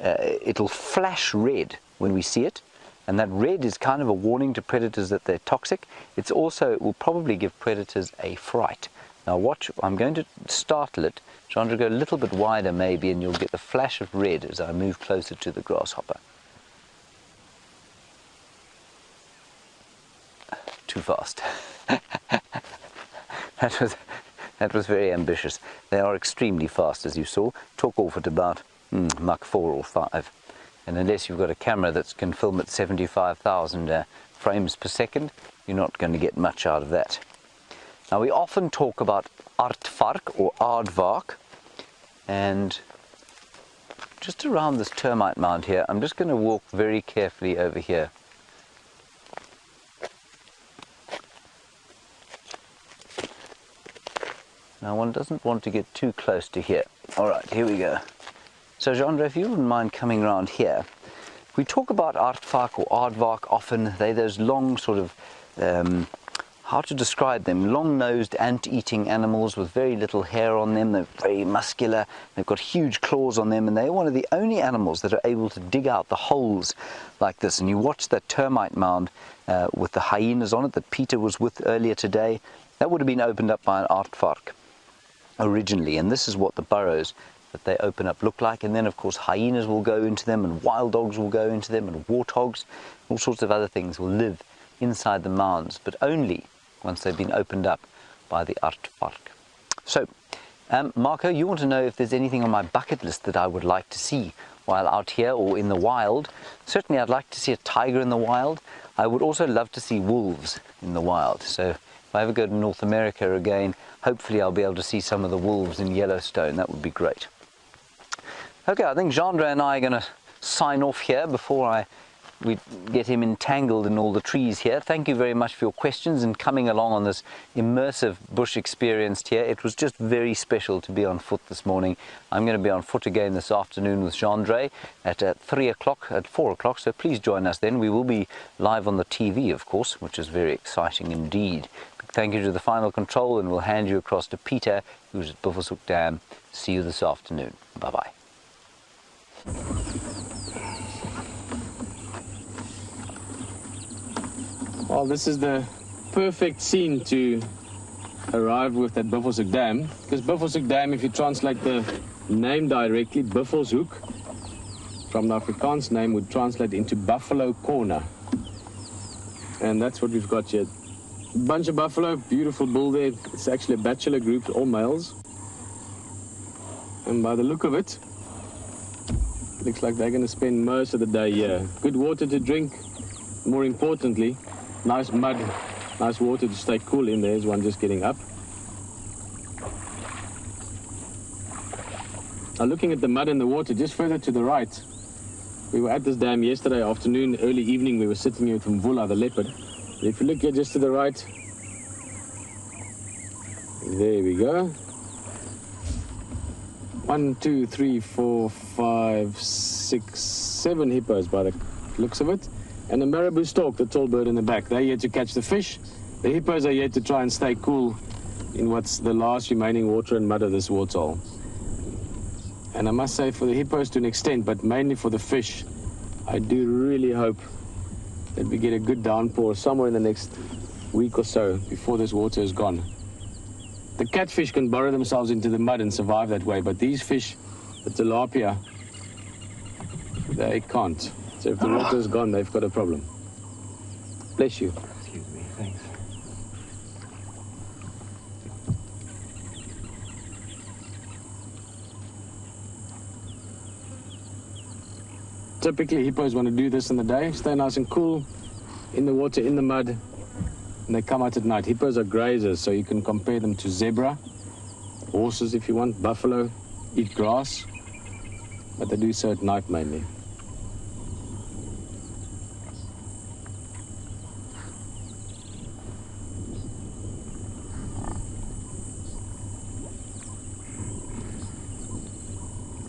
it'll flash red when we see it. And that red is kind of a warning to predators that they're toxic. It's also, it will probably give predators a fright. Now watch, I'm going to startle it. Chandra, go a little bit wider maybe, and you'll get the flash of red as I move closer to the grasshopper. Too fast. That was very ambitious. They are extremely fast, as you saw. Took off at about Mach 4 or 5. And unless you've got a camera that can film at 75,000 frames per second, you're not going to get much out of that. Now we often talk about aardvark or aardvark, and just around this termite mound here, I'm just going to walk very carefully over here. Now one doesn't want to get too close to here. Alright, here we go. So Gendre, if you wouldn't mind coming around here. We talk about aardvark or aardvark often. They're those long sort of, how to describe them, long-nosed ant-eating animals with very little hair on them. They're very muscular. They've got huge claws on them, and they're one of the only animals that are able to dig out the holes like this. And you watch that termite mound with the hyenas on it that Pieter was with earlier today. That would have been opened up by an aardvark originally, and this is what the burrows that they open up look like. And then of course hyenas will go into them, and wild dogs will go into them, and warthogs, all sorts of other things will live inside the mounds, but only once they've been opened up by the aardvark. So Marco, you want to know if there's anything on my bucket list that I would like to see while out here or in the wild. Certainly I'd like to see a tiger in the wild. I would also love to see wolves in the wild. So if I ever go to North America again, hopefully I'll be able to see some of the wolves in Yellowstone. That would be great. Okay, I think Gendre and I are going to sign off here before we get him entangled in all the trees here. Thank you very much for your questions and coming along on this immersive bush experience here. It was just very special to be on foot this morning. I'm going to be on foot again this afternoon with Gendre at 3 o'clock, at 4 o'clock, so please join us then. We will be live on the TV, of course, which is very exciting indeed. Thank you to the final control, and we'll hand you across to Pieter, who's at Buffelshoek Dam. See you this afternoon. Bye-bye. Well, this is the perfect scene to arrive with at Buffelshoek Dam, because Buffelshoek Dam, if you translate the name directly, Buffelshoek, from the Afrikaans name, would translate into Buffalo Corner. And that's what we've got here. Bunch of buffalo, beautiful bull there. It's actually a bachelor group, all males. And by the look of it, looks like they're going to spend most of the day here. Good water to drink, more importantly, nice mud, nice water to stay cool in. There's one just getting up. Now looking at the mud and the water just further to the right, we were at this dam yesterday afternoon, early evening. We were sitting here with Mvula, the leopard. If you look here just to the right, there we go. 1, 2, 3, 4, 5, 6, 7 hippos by the looks of it. And a marabou stork, the tall bird in the back. They're here to catch the fish. The hippos are here to try and stay cool in what's the last remaining water and mud of this waterhole. And I must say, for the hippos to an extent, but mainly for the fish, I do really hope that we get a good downpour somewhere in the next week or so before this water is gone. The catfish can burrow themselves into the mud and survive that way, but these fish, the tilapia, they can't. So if the water is gone, they've got a problem. Bless you. Excuse me, thanks. Typically, hippos want to do this in the day, stay nice and cool in the water, in the mud, and they come out at night. Hippos are grazers, so you can compare them to zebra, horses if you want, buffalo, eat grass, but they do so at night mainly.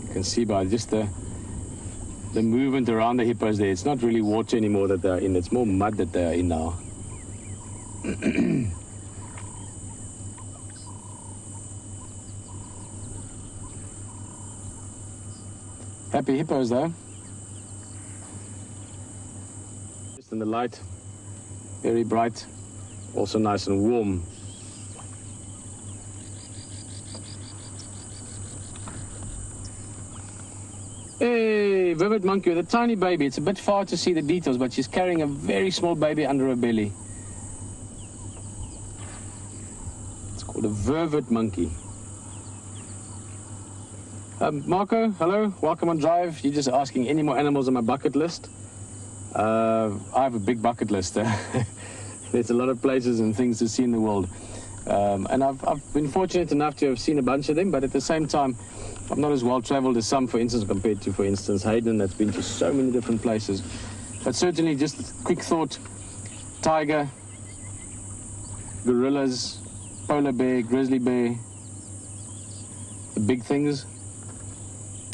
You can see by just the movement around the hippos there, it's not really water anymore that they're in, it's more mud that they're in now. Happy hippos though. Just in the light, very bright, also nice and warm. Hey, vivid monkey with a tiny baby. It's a bit far to see the details, but she's carrying a very small baby under her belly. It's called a vervet monkey. Marco, hello, welcome on Drive. You're just asking any more animals on my bucket list. I have a big bucket list. There's a lot of places and things to see in the world. And I've been fortunate enough to have seen a bunch of them, but at the same time, I'm not as well traveled as some, for instance, compared to, for instance, Hayden, that's been to so many different places. But certainly, just a quick thought, tiger, gorillas, polar bear, grizzly bear, the big things.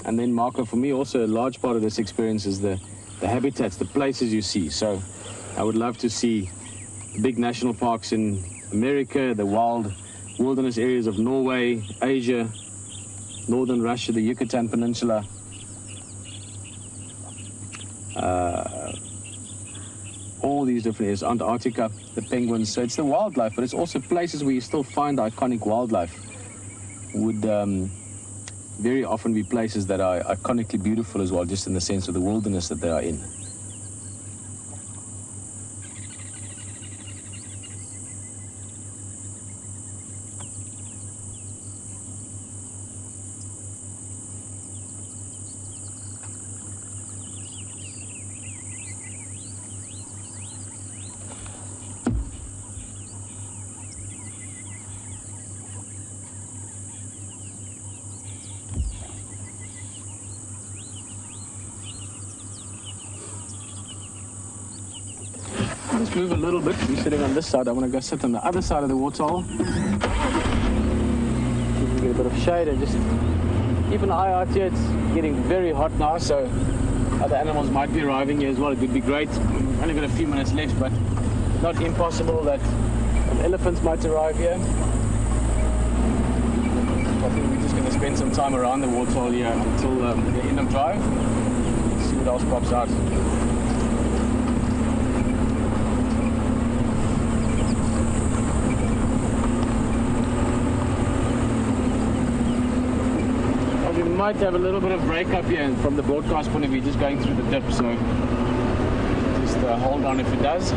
And then, Marco, for me, also a large part of this experience is the habitats, the places you see. So I would love to see the big national parks in America, the wilderness areas of Norway, Asia, northern Russia, the Yucatan Peninsula, all these different areas, Antarctica, the penguins. So it's the wildlife, but it's also places where you still find iconic wildlife. Would very often be places that are iconically beautiful as well, just in the sense of the wilderness that they are in. Let's move a little bit. We're sitting on this side. I want to go sit on the other side of the waterhole. Get a bit of shade and just keep an eye out here. It's getting very hot now, so other animals might be arriving here as well. It would be great. We've only got a few minutes left, but not impossible that elephants might arrive here. I think we're just going to spend some time around the waterhole here until the end of drive. See what else pops out. Might have a little bit of break up here, and from the broadcast point of view, just going through the dip, so just hold on if it does.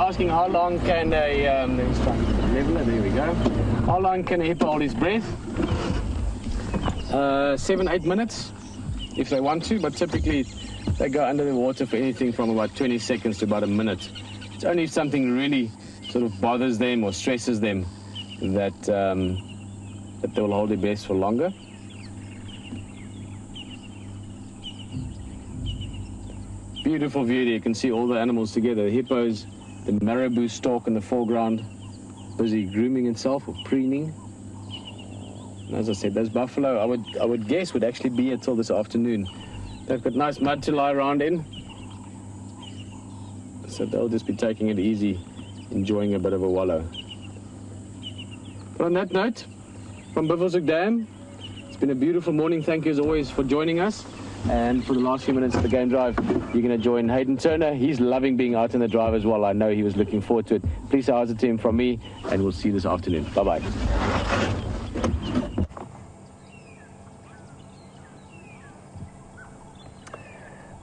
asking how long can a, let's try leveler, there we go. How long can a hippo hold his breath? 7-8 minutes if they want to, but typically they go under the water for anything from about 20 seconds to about a minute. It's only if something really sort of bothers them or stresses them that, that they will hold their breath for longer. Beautiful view there. You can see all the animals together. The hippos, the marabou stalk in the foreground, busy grooming itself or preening. And as I said, those buffalo, I would guess, would actually be here till this afternoon. They've got nice mud to lie around in, so they'll just be taking it easy, enjoying a bit of a wallow. But on that note, from Buffelshoek Dam, it's been a beautiful morning. Thank you as always for joining us. And for the last few minutes of the game drive, you're going to join Hayden Turner. He's loving being out in the drive as well. I know he was looking forward to it. Please say hi to him from me, and we'll see you this afternoon. Bye-bye.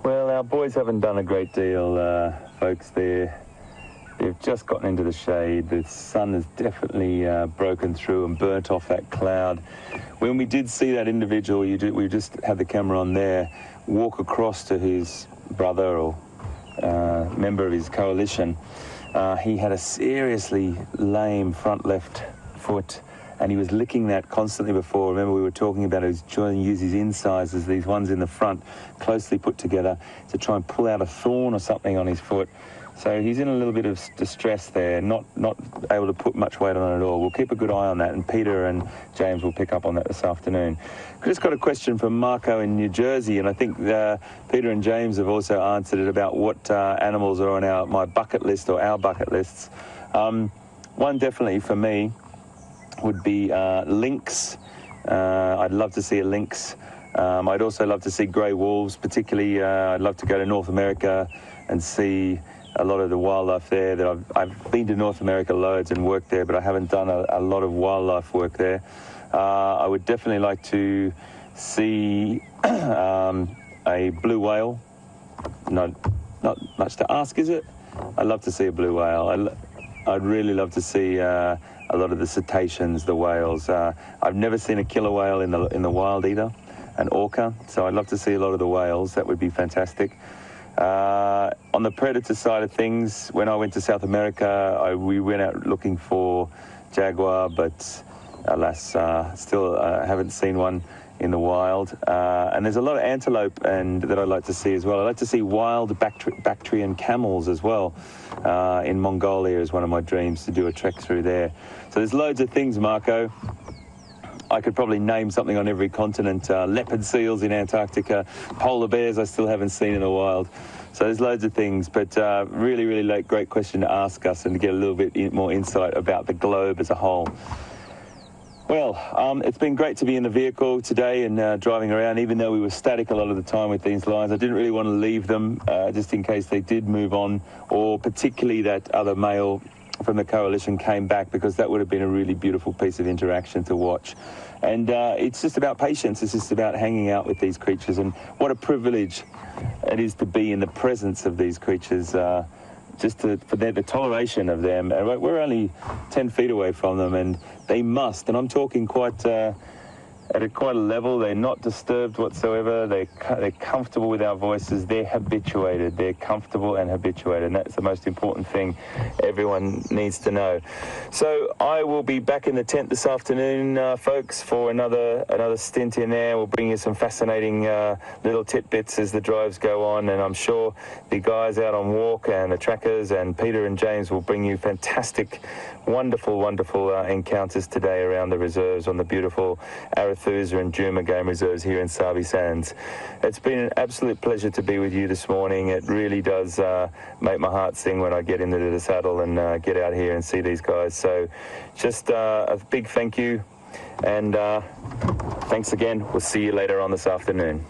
Well, our boys haven't done a great deal, folks. They've just gotten into the shade. The sun has definitely broken through and burnt off that cloud. When we did see that individual, we just had the camera on there, walk across to his brother or member of his coalition. He had a seriously lame front left foot, and he was licking that constantly before. Remember, we were talking about he was trying to use his incisors, these ones in the front, closely put together, to try and pull out a thorn or something on his foot. So he's in a little bit of distress there, not able to put much weight on it at all. We'll keep a good eye on that, and Peter and James will pick up on that this afternoon. I've just got a question from Marco in New Jersey, and I think Peter and James have also answered it about what animals are on my bucket list or our bucket lists. One definitely for me would be lynx. I'd love to see a lynx. I'd also love to see grey wolves, particularly I'd love to go to North America and see a lot of the wildlife there. That I've been to North America loads and worked there, but I haven't done a lot of wildlife work there. I would definitely like to see a blue whale. Not much to ask, is it? I'd love to see a blue whale. I'd really love to see a lot of the cetaceans, the whales. I've never seen a killer whale in the wild either, an orca. So I'd love to see a lot of the whales. That would be fantastic. On the predator side of things, when I went to South America, we went out looking for jaguar, but alas, still haven't seen one in the wild. And there's a lot of antelope that I'd like to see as well. I'd like to see wild Bactrian camels as well. In Mongolia is one of my dreams, to do a trek through there. So there's loads of things, Marco. I could probably name something on every continent. Leopard seals in Antarctica, polar bears I still haven't seen in the wild. So there's loads of things, but really, really great question to ask us and to get a little bit more insight about the globe as a whole. Well, it's been great to be in the vehicle today and driving around, even though we were static a lot of the time with these lines. I didn't really want to leave them just in case they did move on, or particularly that other male from the coalition came back, because that would have been a really beautiful piece of interaction to watch. And it's just about patience. It's just about hanging out with these creatures, and what a privilege it is to be in the presence of these creatures, just for the toleration of them. We're only 10 feet away from them, and they must, and I'm talking quite at quite a level. They're not disturbed whatsoever. They're comfortable with our voices. They're habituated. They're comfortable and habituated, and that's the most important thing everyone needs to know. So I will be back in the tent this afternoon, folks, for another stint in there. We'll bring you some fascinating little tidbits as the drives go on, and I'm sure the guys out on walk and the trackers and Peter and James will bring you fantastic, wonderful encounters today around the reserves on the beautiful Arathusa and Djuma game reserves here in Sabi Sands. It's been an absolute pleasure to be with you this morning. It really does make my heart sing when I get into the saddle and get out here and see these guys. So just a big thank you, and thanks again. We'll see you later on this afternoon.